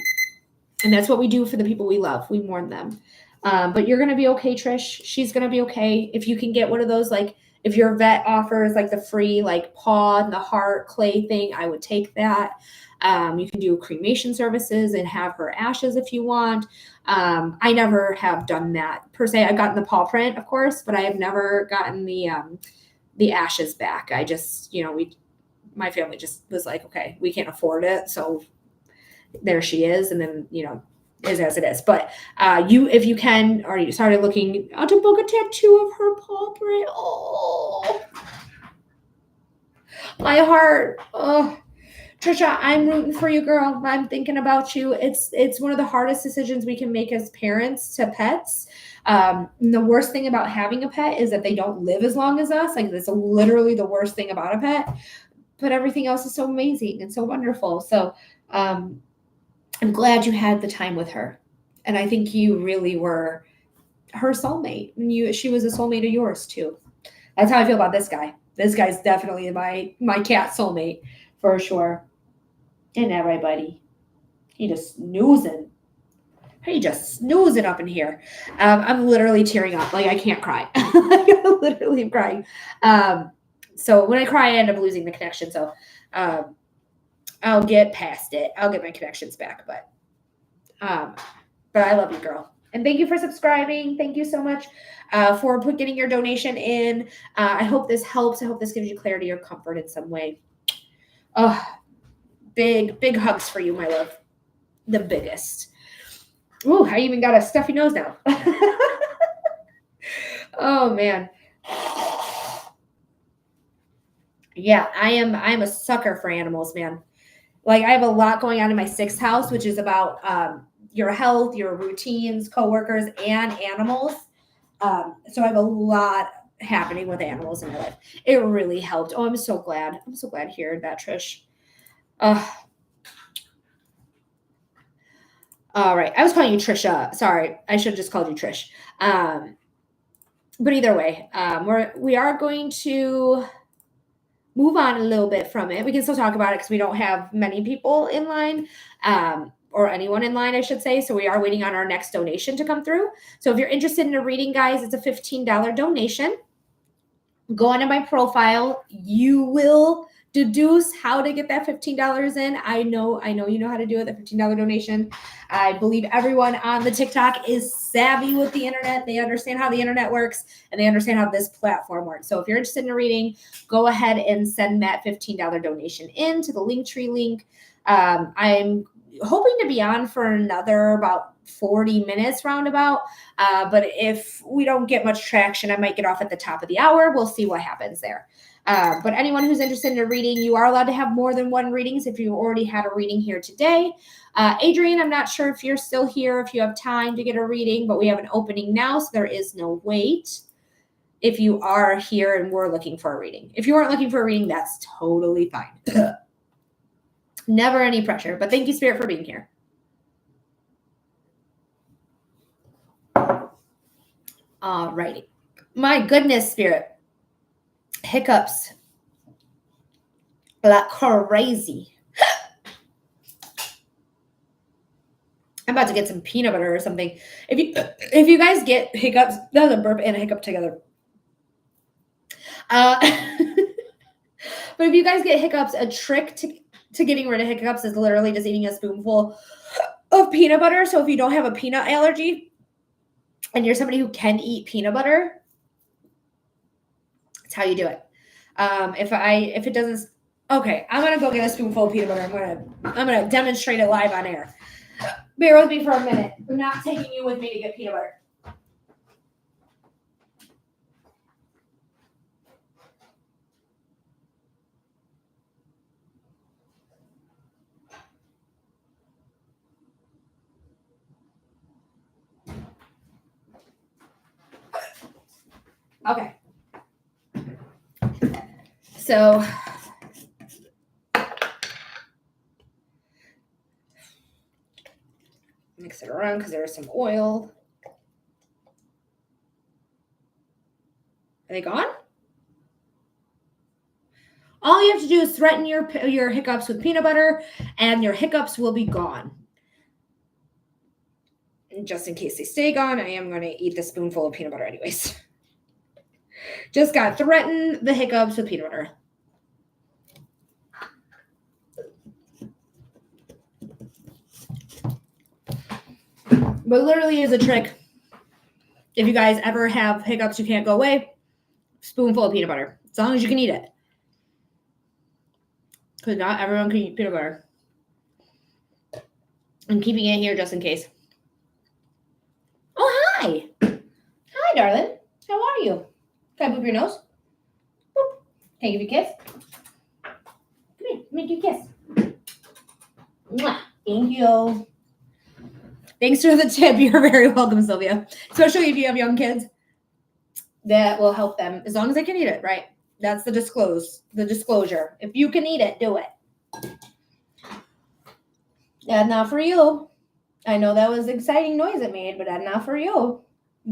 that's what we do for the people we love. We mourn them. But you're going to be okay, Trish. She's going to be okay. If you can get one of those, like if your vet offers like the free like paw and the heart clay thing, I would take that. You can do cremation services and have her ashes if you want. I never have done that per se. I've gotten the paw print, of course, but I have never gotten the ashes back. I just, my family just was like, okay, we can't afford it. So there she is. And then, is as it is. But if you can, or you started looking to book a tattoo of her paw print. Oh, my heart. Oh, Trisha, I'm rooting for you, girl. I'm thinking about you. It's one of the hardest decisions we can make as parents to pets. The worst thing about having a pet is that they don't live as long as us. Like, that's literally the worst thing about a pet. But everything else is so amazing and so wonderful. So I'm glad you had the time with her. And I think you really were her soulmate. And she was a soulmate of yours too. That's how I feel about this guy. This guy's definitely my cat soulmate for sure. And everybody, he just snoozing. He just snoozing up in here. I'm literally tearing up. Like, I can't cry. I literally am crying. So when I cry, I end up losing the connection. So I'll get past it. I'll get my connections back. But I love you, girl. And thank you for subscribing. Thank you so much for getting your donation in. I hope this helps. I hope this gives you clarity or comfort in some way. Oh, big hugs for you, my love. The biggest. Ooh, I even got a stuffy nose now. Oh, man. Yeah, I'm a sucker for animals, man. Like, I have a lot going on in my 6th house, which is about your health, your routines, coworkers, and animals. So I have a lot happening with animals in my life. It really helped. Oh, I'm so glad. I'm so glad to hear that, Trish. All right. I was calling you Trisha. Sorry. I should have just called you Trish. But either way, we are going to move on a little bit from it. We can still talk about it because we don't have many people in line, or anyone in line, I should say. So we are waiting on our next donation to come through. So if you're interested in a reading, guys, it's a $15 donation. Go onto my profile. You will deduce how to get that $15 in. I know you know how to do it, the $15 donation. I believe everyone on the TikTok is savvy with the internet. They understand how the internet works, and they understand how this platform works. So if you're interested in a reading, go ahead and send that $15 donation in to the Linktree link. I'm hoping to be on for another about 40 minutes roundabout. But if we don't get much traction, I might get off at the top of the hour. We'll see what happens there. But anyone who's interested in a reading, you are allowed to have more than one readings if you already had a reading here today. Adrian, I'm not sure if you're still here, if you have time to get a reading, but we have an opening now, so there is no wait if you are here and we're looking for a reading. If you aren't looking for a reading, that's totally fine. Never any pressure, but thank you, Spirit, for being here. All righty. My goodness, Spirit. Hiccups. Like crazy. I'm about to get some peanut butter or something. If you guys get hiccups, that was a burp and a hiccup together. But if you guys get hiccups, a trick to getting rid of hiccups is literally just eating a spoonful of peanut butter. So if you don't have a peanut allergy and you're somebody who can eat peanut butter, that's how you do it. If it doesn't, okay, I'm gonna go get a spoonful of peanut butter. I'm gonna demonstrate it live on air. Bear with me for a minute. I'm not taking you with me to get peanut butter. Okay. So mix it around because there's some oil. Are they gone? All you have to do is threaten your hiccups with peanut butter, and your hiccups will be gone. And just in case they stay gone, I am going to eat the spoonful of peanut butter anyways. Just got to threaten the hiccups with peanut butter. But literally is a trick. If you guys ever have hiccups you can't go away, spoonful of peanut butter. As long as you can eat it. Because not everyone can eat peanut butter. I'm keeping it here just in case. Hi. Hi, darling. How are you? Can I boop your nose? Boop. Can I give you a kiss? Come here. Make you a kiss. Mwah. Thank you. Thanks for the tip. You're very welcome, Sylvia. Especially if you have young kids. That will help them as long as they can eat it, right? That's the disclosure. If you can eat it, do it. That's not for you. I know that was exciting noise it made, but that's not for you.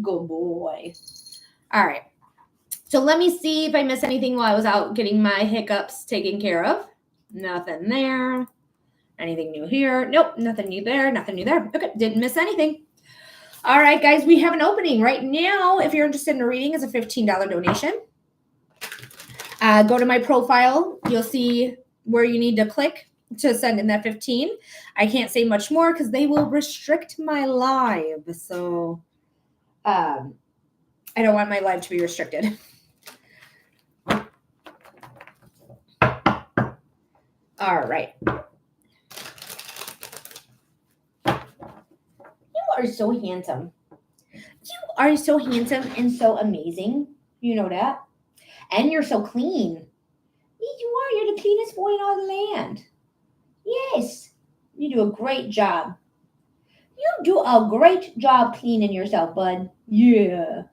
Good boy. All right. So let me see if I missed anything while I was out getting my hiccups taken care of. Nothing there. Anything new here? Nope. Nothing new there. Nothing new there. Okay. Didn't miss anything. All right, guys. We have an opening right now. If you're interested in a reading, it's a $15 donation. Go to my profile. You'll see where you need to click to send in that 15. I can't say much more because they will restrict my live. So I don't want my live to be restricted. All right. You are so handsome. You are so handsome and so amazing. You know that. And you're so clean. Yes, you are. You're the cleanest boy in all the land. Yes. You do a great job. You do a great job cleaning yourself, bud. Yeah.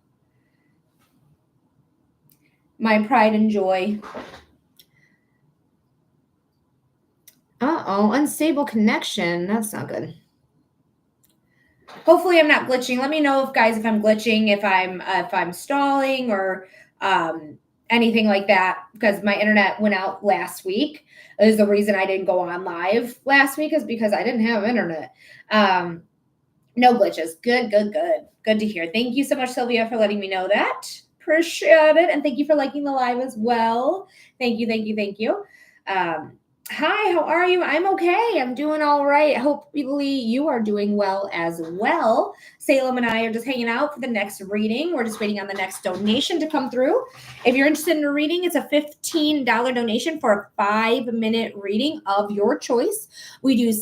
My pride and joy. Uh-oh, unstable connection. That's not good. Hopefully I'm not glitching. Let me know if I'm glitching, if I'm stalling or anything like that, because my internet went out last week. Is the reason I didn't go on live last week is because I didn't have internet. No glitches. Good to hear. Thank you so much, Sylvia, for letting me know that. Appreciate it. And thank you for liking the live as well. Thank you. Hi, how are you? I'm okay. I'm doing all right. Hopefully you are doing well as well. Salem and I are just hanging out for the next reading. We're just waiting on the next donation to come through. If you're interested in a reading, it's a $15 donation for a 5-minute reading of your choice. We do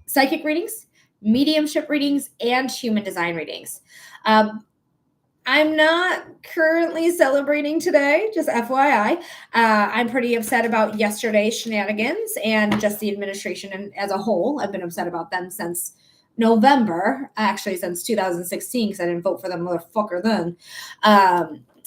psychic readings, mediumship readings, and human design readings. I'm not currently celebrating today, just FYI. I'm pretty upset about yesterday's shenanigans and just the administration as a whole. I've been upset about them since November, actually since 2016, because I didn't vote for them motherfucker then.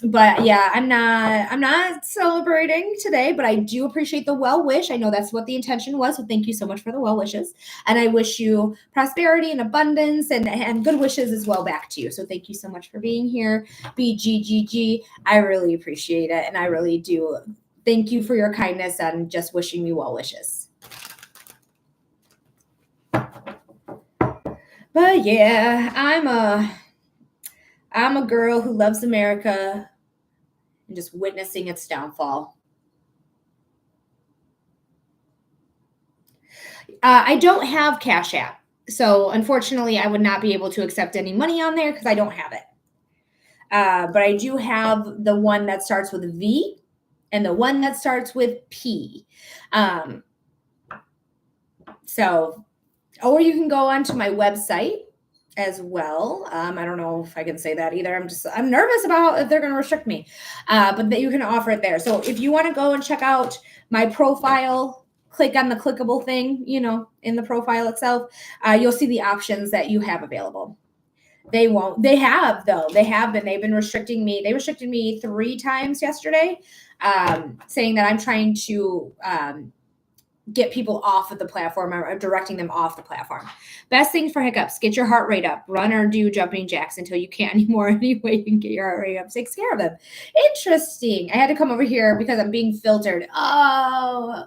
But yeah, I'm not celebrating today, but I do appreciate the well wish. I know that's what the intention was. So thank you so much for the well wishes. And I wish you prosperity and abundance and good wishes as well back to you. So thank you so much for being here. BGGG. I really appreciate it. And I really do. Thank you for your kindness and just wishing me well wishes. But yeah, I'm a girl who loves America and just witnessing its downfall. I don't have Cash App. So unfortunately, I would not be able to accept any money on there because I don't have it. But I do have the one that starts with V and the one that starts with P. Or you can go onto my website as well. I don't know if I can say that either. I'm nervous about if they're going to restrict me, but that you can offer it there. So if you want to go and check out my profile, click on the clickable thing, in the profile itself, you'll see the options that you have available. They've been restricting me. They restricted me 3 times yesterday, saying that I'm trying to, get people off of the platform or directing them off the platform. Best thing for hiccups, get your heart rate up. Run or do jumping jacks until you can't anymore. Any way you can get your heart rate up, takes care of them. Interesting. I had to come over here because I'm being filtered. Oh,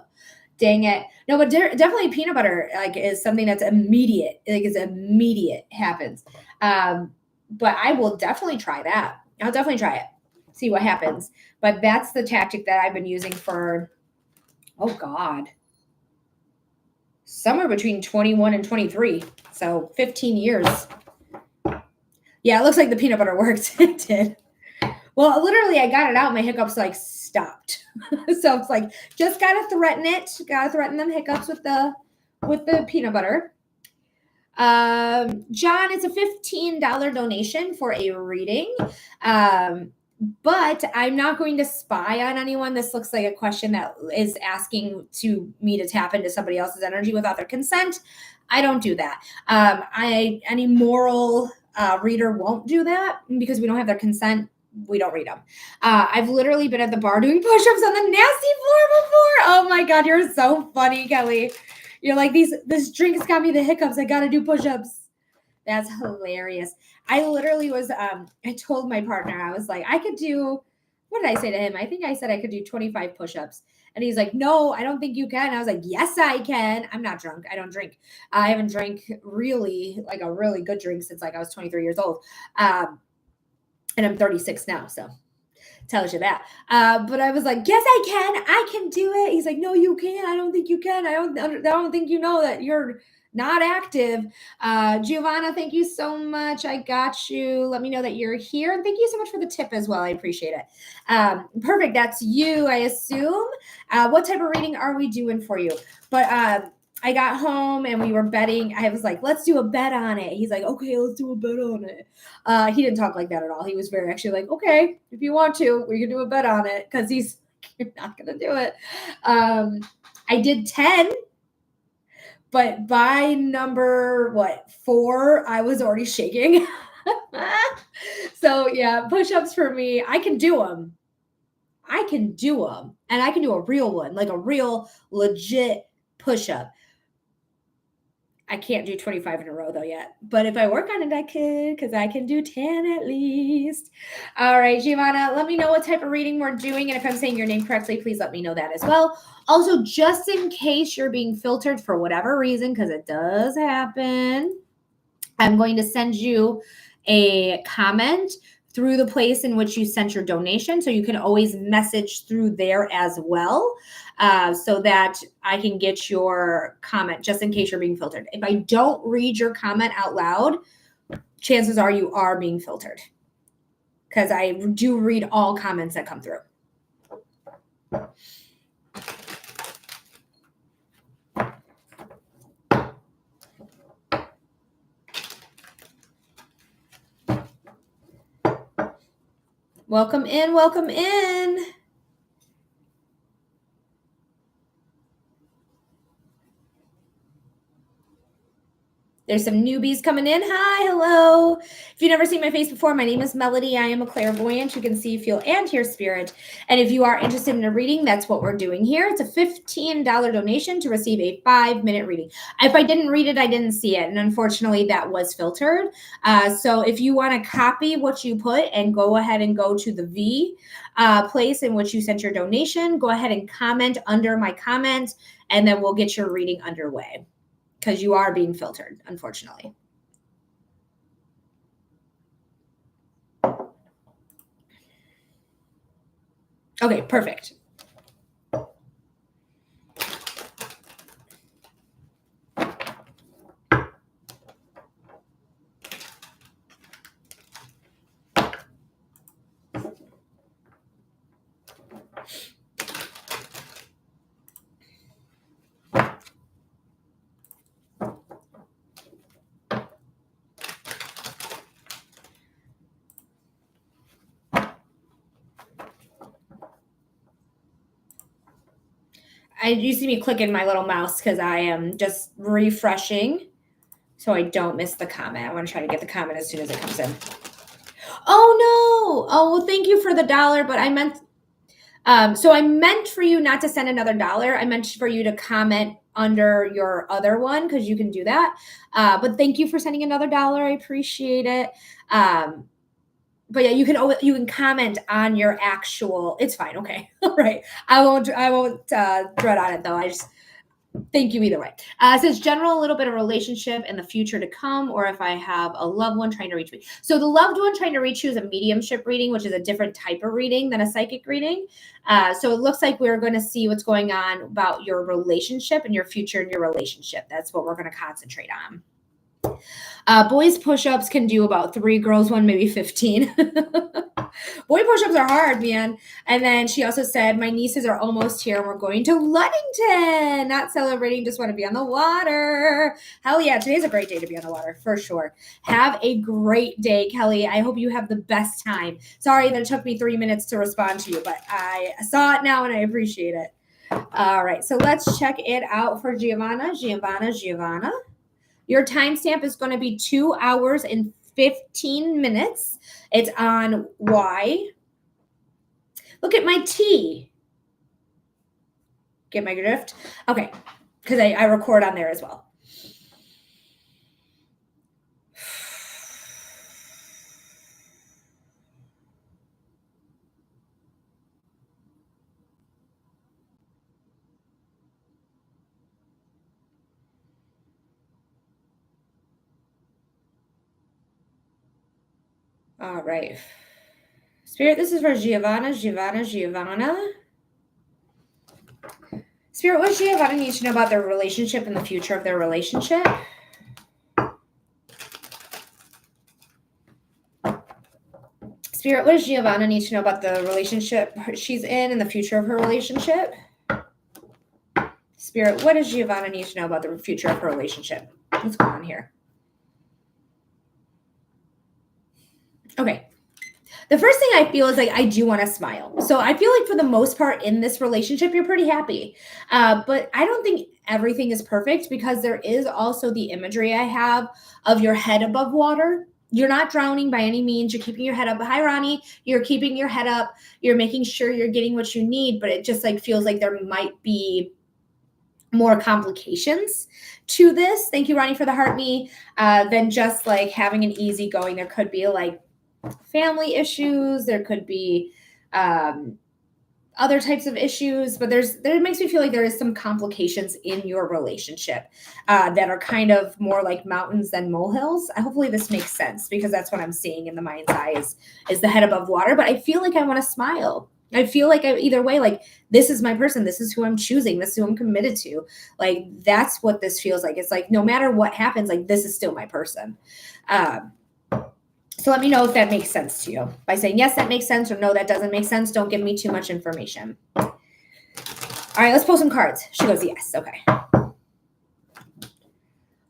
dang it. No, but definitely peanut butter is something that's immediate. It's immediate happens. But I will definitely try that. I'll definitely try it. See what happens. But that's the tactic that I've been using for, oh God, somewhere between 21 and 23. So 15 years. Yeah, it looks like the peanut butter worked. It did. Well, literally, I got it out. My hiccups stopped. So it's just gotta threaten it. Gotta threaten them hiccups with the peanut butter. John, it's a $15 donation for a reading. But I'm not going to spy on anyone. This looks like a question that is asking me to tap into somebody else's energy without their consent. I don't do that. Any moral reader won't do that because we don't have their consent. We don't read them. I've literally been at the bar doing push-ups on the nasty floor before. Oh my God, you're so funny, Kelly. You're like, this drink's got me the hiccups. I gotta do push-ups. That's hilarious. I literally was, I told my partner, I was like, I could do, what did I say to him? I think I said I could do 25 push-ups. And he's like, no, I don't think you can. I was like, yes, I can. I'm not drunk. I don't drink. I haven't drank really, like a really good drink since like I was 23 years old. And I'm 36 now. So tells you that. But I was like, yes, I can do it. He's like, no, you can't. I don't think you can. I don't think you know that you're not active. Giovanna, thank you so much. I got you. Let me know that you're here. And thank you so much for the tip as well. I appreciate it. Perfect. That's you, I assume. What type of reading are we doing for you? But I got home and we were betting. I was like, let's do a bet on it. He's like, okay, let's do a bet on it. He didn't talk like that at all. He was very actually like, okay, if you want to, we can do a bet on it. Cause he's you're not going to do it. I did 10, but by number 4, I was already shaking. So yeah, push-ups for me. I can do them. And I can do a real one, like a real legit push-up. I can't do 25 in a row though yet. But if I work on it, I could, because I can do 10 at least. All right, Giovanna, let me know what type of reading we're doing. And if I'm saying your name correctly, please let me know that as well. Also, just in case you're being filtered for whatever reason, because it does happen, I'm going to send you a comment through the place in which you sent your donation. So you can always message through there as well, so that I can get your comment just in case you're being filtered. If I don't read your comment out loud, chances are you are being filtered, because I do read all comments that come through. Welcome in, welcome in. There's some newbies coming in. Hi, hello. If you've never seen my face before, my name is Melody. I am a clairvoyant who can see, feel, and hear spirit. And if you are interested in a reading, that's what we're doing here. It's a $15 donation to receive a 5-minute reading. If I didn't read it, I didn't see it. And unfortunately, that was filtered. So if you want to copy what you put and go ahead and go to the V place in which you sent your donation, go ahead and comment under my comment, and then we'll get your reading underway, because you are being filtered, unfortunately. Okay, perfect. You see me clicking my little mouse because I am just refreshing so I don't miss the comment. I want to try to get the comment as soon as it comes in. Oh, no. Oh, well, thank you for the $1, but I meant, so I meant for you not to send another $1. I meant for you to comment under your other one, because you can do that. But thank you for sending another $1. I appreciate it. But yeah, you can comment on your actual. It's fine. Okay. All right. I won't dread on it though. I just thank you either way. It says general, a little bit of relationship in the future to come, or if I have a loved one trying to reach me. So the loved one trying to reach you is a mediumship reading, which is a different type of reading than a psychic reading. So it looks like we're going to see what's going on about your relationship and your future in your relationship. That's what we're going to concentrate on. Boys push-ups can do about 3, girls one maybe 15. Boy push-ups are hard, man. And then she also said, my nieces are almost here and we're going to Ludington. Not celebrating, just want to be on the water. Hell yeah, today's a great day to be on the water, for sure. Have a great day, Kelly. I hope you have the best time. Sorry that it took me 3 minutes to respond to you, but I saw it now and I appreciate it. All right, so let's check it out for Giovanna. Giovanna. Your timestamp is going to be 2 hours and 15 minutes. It's on Y. Look at my T. Get my drift? Okay, because I record on there as well. All right. Spirit, this is for Giovanna. Spirit, what does Giovanna need to know about their relationship and the future of their relationship? Spirit, what does Giovanna need to know about the relationship she's in and the future of her relationship? Spirit, what does Giovanna need to know about the future of her relationship? What's going on here? Okay. The first thing I feel is like I do want to smile. So I feel like for the most part in this relationship, you're pretty happy. But I don't think everything is perfect because there is also the imagery I have of your head above water. You're not drowning by any means. You're keeping your head up. Hi, Ronnie. You're keeping your head up. You're making sure you're getting what you need, but it just like feels like there might be more complications to this. Thank you, Ronnie, for the heart me. Than just like having an easy going. There could be like family issues. There could be other types of issues, but there makes me feel like there is some complications in your relationship that are kind of more like mountains than molehills. Hopefully this makes sense because that's what I'm seeing in the mind's eye is the head above water. But I feel like I want to smile. I feel like either way, like this is my person. This is who I'm choosing. This is who I'm committed to. Like that's what this feels like. It's like no matter what happens, like this is still my person. So let me know if that makes sense to you by saying, yes, that makes sense, or no, that doesn't make sense. Don't give me too much information. All right, let's pull some cards. She goes, yes. Okay.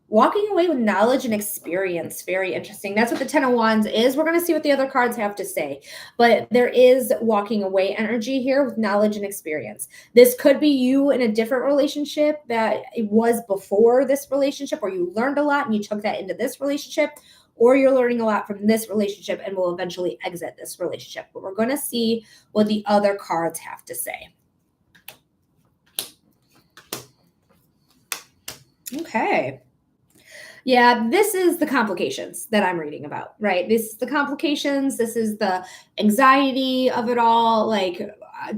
Walking away with knowledge and experience. Very interesting. That's what the 10 of Wands is. We're going to see what the other cards have to say. But there is walking away energy here with knowledge and experience. This could be you in a different relationship that it was before this relationship, or you learned a lot and you took that into this relationship, or you're learning a lot from this relationship and will eventually exit this relationship. But we're going to see what the other cards have to say. Okay. Yeah, this is the complications that I'm reading about, right? This is the complications. This is the anxiety of it all. Like,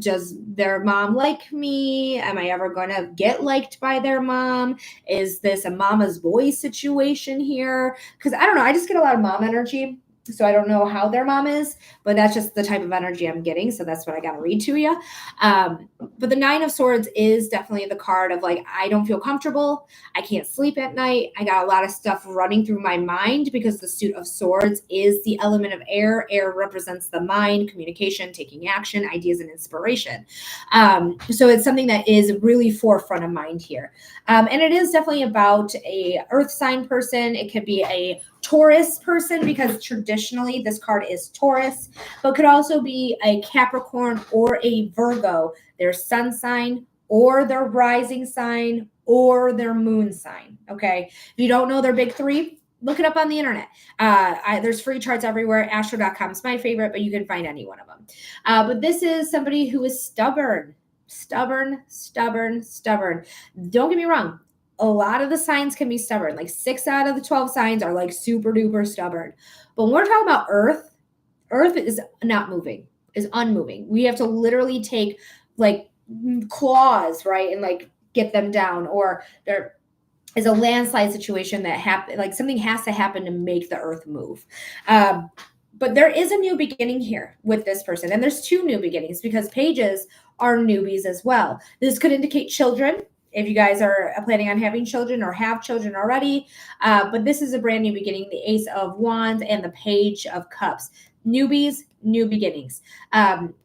does their mom like me? Am I ever going to get liked by their mom? Is this a mama's boy situation here? Because I don't know. I just get a lot of mom energy. So I don't know how their mom is, but that's just the type of energy I'm getting. So that's what I got to read to you. But the 9 of Swords is definitely the card of like, I don't feel comfortable. I can't sleep at night. I got a lot of stuff running through my mind because the Suit of Swords is the element of air. Air represents the mind, communication, taking action, ideas, and inspiration. So it's something that is really forefront of mind here. And it is definitely about a earth sign person. It could be a Taurus person because traditionally this card is Taurus, but could also be a Capricorn or a Virgo, their sun sign or their rising sign or their moon sign. Okay. If you don't know their big 3, look it up on the internet. There's free charts everywhere. Astro.com is my favorite, but you can find any one of them. But this is somebody who is stubborn. Don't get me wrong. A lot of the signs can be stubborn. Like 6 out of the 12 signs are like super duper stubborn. But when we're talking about Earth is not moving, is unmoving. We have to literally take like claws, right? And like get them down. Or there is a landslide situation that happen, like something has to happen to make the Earth move. But there is a new beginning here with this person. And there's 2 new beginnings because pages are newbies as well. This could indicate children, if you guys are planning on having children or have children already. But this is a brand new beginning, the Ace of Wands and the Page of Cups. newbies, new beginnings.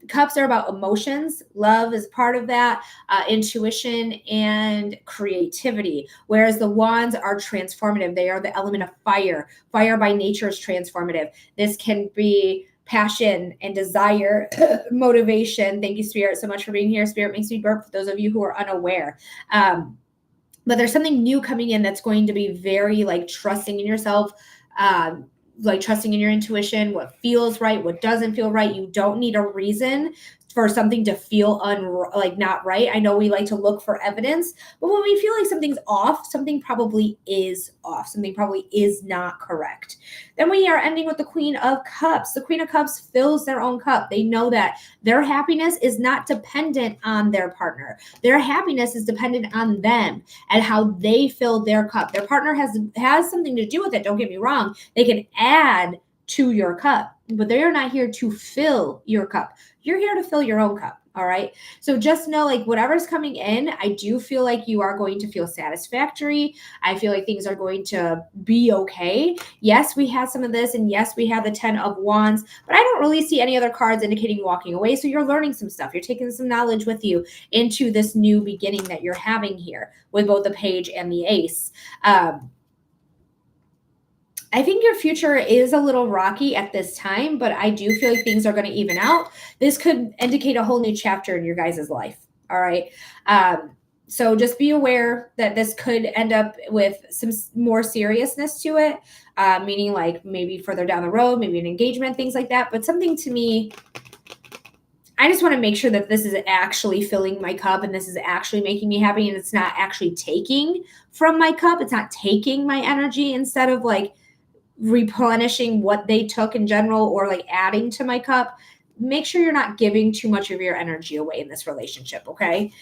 Cups are about emotions. Love is part of that, intuition and creativity. Whereas the wands are transformative. They are the element of fire. Fire by nature is transformative. This can be passion and desire, motivation. Thank you, Spirit, so much for being here. Spirit makes me burp for those of you who are unaware. But there's something new coming in that's going to be very like trusting in yourself, like trusting in your intuition, what feels right, what doesn't feel right. You don't need a reason for something to feel like not right. I know we like to look for evidence, but when we feel like something's off, something probably is off. Something probably is not correct. Then we are ending with the Queen of Cups. The Queen of Cups fills their own cup. They know that their happiness is not dependent on their partner. Their happiness is dependent on them and how they fill their cup. Their partner has something to do with it. Don't get me wrong. They can add to your cup, but they are not here to fill your cup. You're here to fill your own cup. All right. So just know, like, whatever's coming in, I do feel like you are going to feel satisfactory. I feel like things are going to be okay. Yes, we have some of this, and yes, we have the 10 of Wands, but I don't really see any other cards indicating walking away. So you're learning some stuff. You're taking some knowledge with you into this new beginning that you're having here with both the Page and the Ace. I think your future is a little rocky at this time, but I do feel like things are going to even out. This could indicate a whole new chapter in your guys' life. All right. So just be aware that this could end up with some more seriousness to it, meaning like maybe further down the road, maybe an engagement, things like that. But something to me, I just want to make sure that this is actually filling my cup and this is actually making me happy and it's not actually taking from my cup. It's not taking my energy instead of like replenishing what they took in general or like adding to my cup. Make sure you're not giving too much of your energy away in this relationship, okay?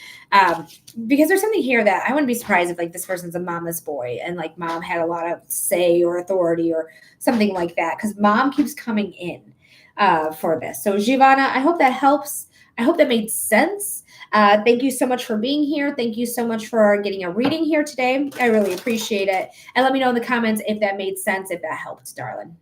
Because there's something here that I wouldn't be surprised if like this person's a mama's boy and like mom had a lot of say or authority or something like that, because mom keeps coming in for this. So Giovanna, I hope that helps. I hope that made sense. Thank you so much for being here. Thank you so much for getting a reading here today. I really appreciate it. And let me know in the comments if that made sense, if that helped, darling.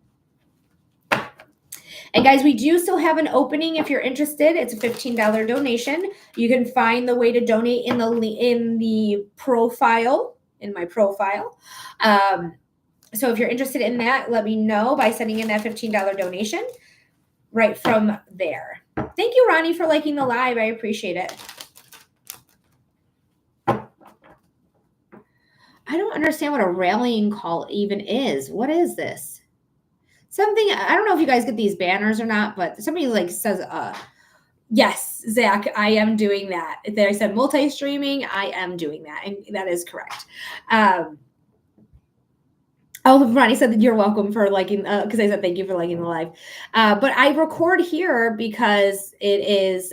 And guys, we do still have an opening if you're interested. It's a $15 donation. You can find the way to donate in the profile, in my profile. So if you're interested in that, let me know by sending in that $15 donation right from there. Thank you, Ronnie, for liking the live. I appreciate it. I don't understand what a rallying call even is. What is this? Something, I don't know if you guys get these banners or not, but somebody like says, yes, Zach, I am doing that. I said multi-streaming, I am doing that. And that is correct. Ronnie said that you're welcome for liking, because I said thank you for liking the live. But I record here because it is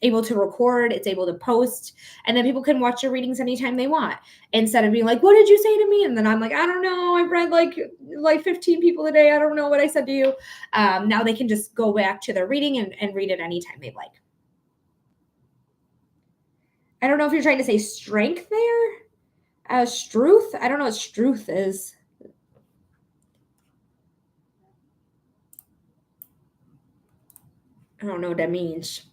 able to record, it's able to post, and then people can watch your readings anytime they want. Instead of being like, what did you say to me? And then I'm like, I don't know. I've read like 15 people a day. I don't know what I said to you. Now they can just go back to their reading and read it anytime they'd like. I don't know if you're trying to say strength there. Struth? I don't know what struth is. I don't know what that means.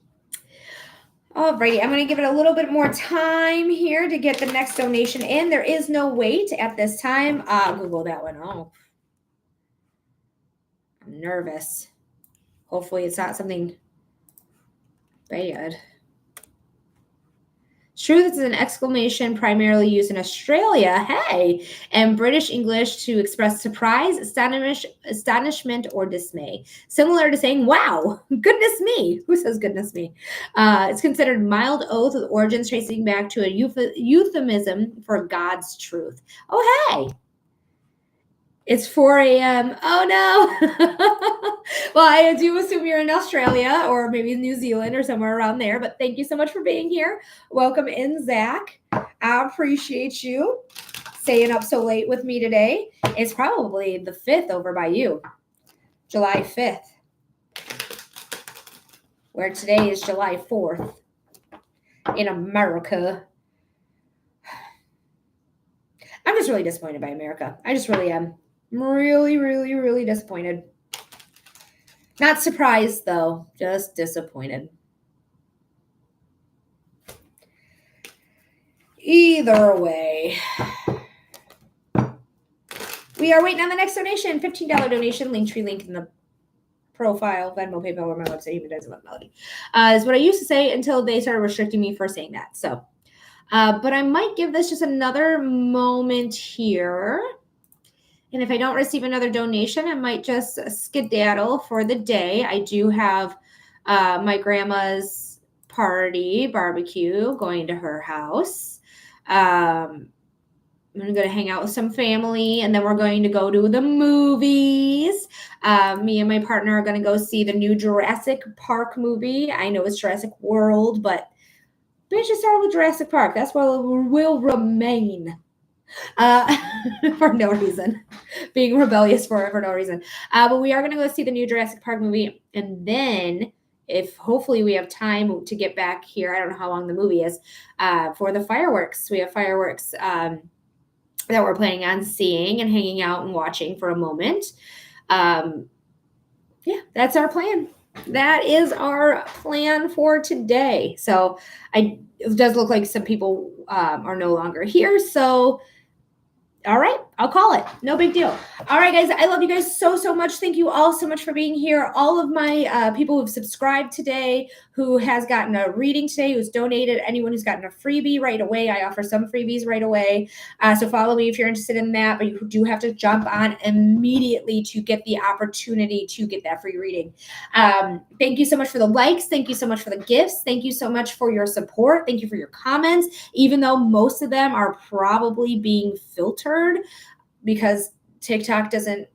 Alrighty, I'm going to give it a little bit more time here to get the next donation in. There is no wait at this time. Google that one. Oh, I'm nervous. Hopefully it's not something bad. Truth is an exclamation primarily used in Australia, hey, and British English to express surprise, astonishment, or dismay. Similar to saying, wow, goodness me. Who says goodness me? It's considered mild oath with origins tracing back to a euphemism for God's truth. Oh, hey. It's 4 a.m. Oh, no. Well, I do assume you're in Australia or maybe New Zealand or somewhere around there. But thank you so much for being here. Welcome in, Zach. I appreciate you staying up so late with me today. It's probably the 5th over by you, July 5th, where today is July 4th in America. I'm just really disappointed by America. I just really am. Really, really, really disappointed. Not surprised, though. Just disappointed. Either way. We are waiting on the next donation. $15 donation. Linktree link in the profile. Venmo, PayPal, or my website. Even doesn't love Melody. Is what I used to say until they started restricting me for saying that. So, but I might give this just another moment here. And if I don't receive another donation, I might just skedaddle for the day. I do have my grandma's party barbecue going to her house. I'm going to hang out with some family, and then we're going to go to the movies. Me and my partner are going to go see the new Jurassic Park movie. I know it's Jurassic World, but bitch, it started with Jurassic Park. That's what will remain. For no reason, being rebellious for no reason. But we are going to go see the new Jurassic Park movie, and then if hopefully we have time to get back here, I don't know how long the movie is, for the fireworks. We have fireworks that we're planning on seeing and hanging out and watching for a moment. Yeah, that's our plan. That is our plan for today. So it does look like some people are no longer here. So all right, I'll call it. No big deal. All right, guys, I love you guys so, so much. Thank you all so much for being here. All of my people who've subscribed today, who has gotten a reading today, who's donated, anyone who's gotten a freebie right away. I offer some freebies right away. So follow me if you're interested in that, but you do have to jump on immediately to get the opportunity to get that free reading. Thank you so much for the likes. Thank you so much for the gifts. Thank you so much for your support. Thank you for your comments, even though most of them are probably being filtered because TikTok doesn't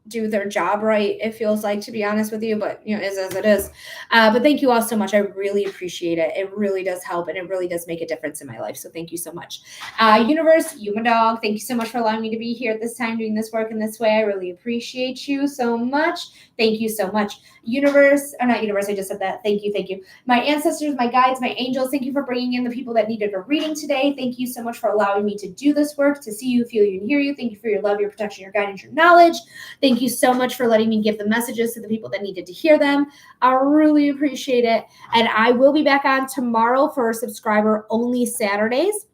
do their job right, it feels like, to be honest with you, but you know, is as it is. But thank you all so much. I really appreciate it. It really does help, and it really does make a difference in my life. So thank you so much. Universe, you my dog, thank you so much for allowing me to be here at this time doing this work in this way. I really appreciate you so much. Thank you so much. Universe, or not universe, I just said that. Thank you, thank you. My ancestors, my guides, my angels, thank you for bringing in the people that needed a reading today. Thank you so much for allowing me to do this work, to see you, feel you, and hear you. Thank you for your love, your protection, your guidance, your knowledge. Thank you so much for letting me give the messages to the people that needed to hear them. I really appreciate it. And I will be back on tomorrow for subscriber-only Saturdays.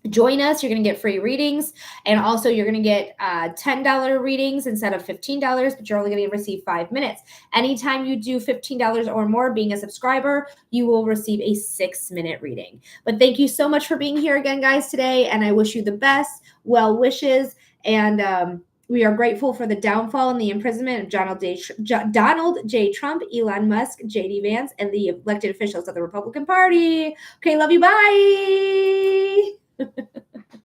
Join us. You're going to get free readings. And also you're going to get $10 readings instead of $15, but you're only going to receive 5 minutes. Anytime you do $15 or more being a subscriber, you will receive a 6-minute reading. But thank you so much for being here again, guys, today. And I wish you the best, well wishes. And we are grateful for the downfall and the imprisonment of Donald J. Trump, Elon Musk, J.D. Vance, and the elected officials of the Republican Party. Okay, love you. Bye.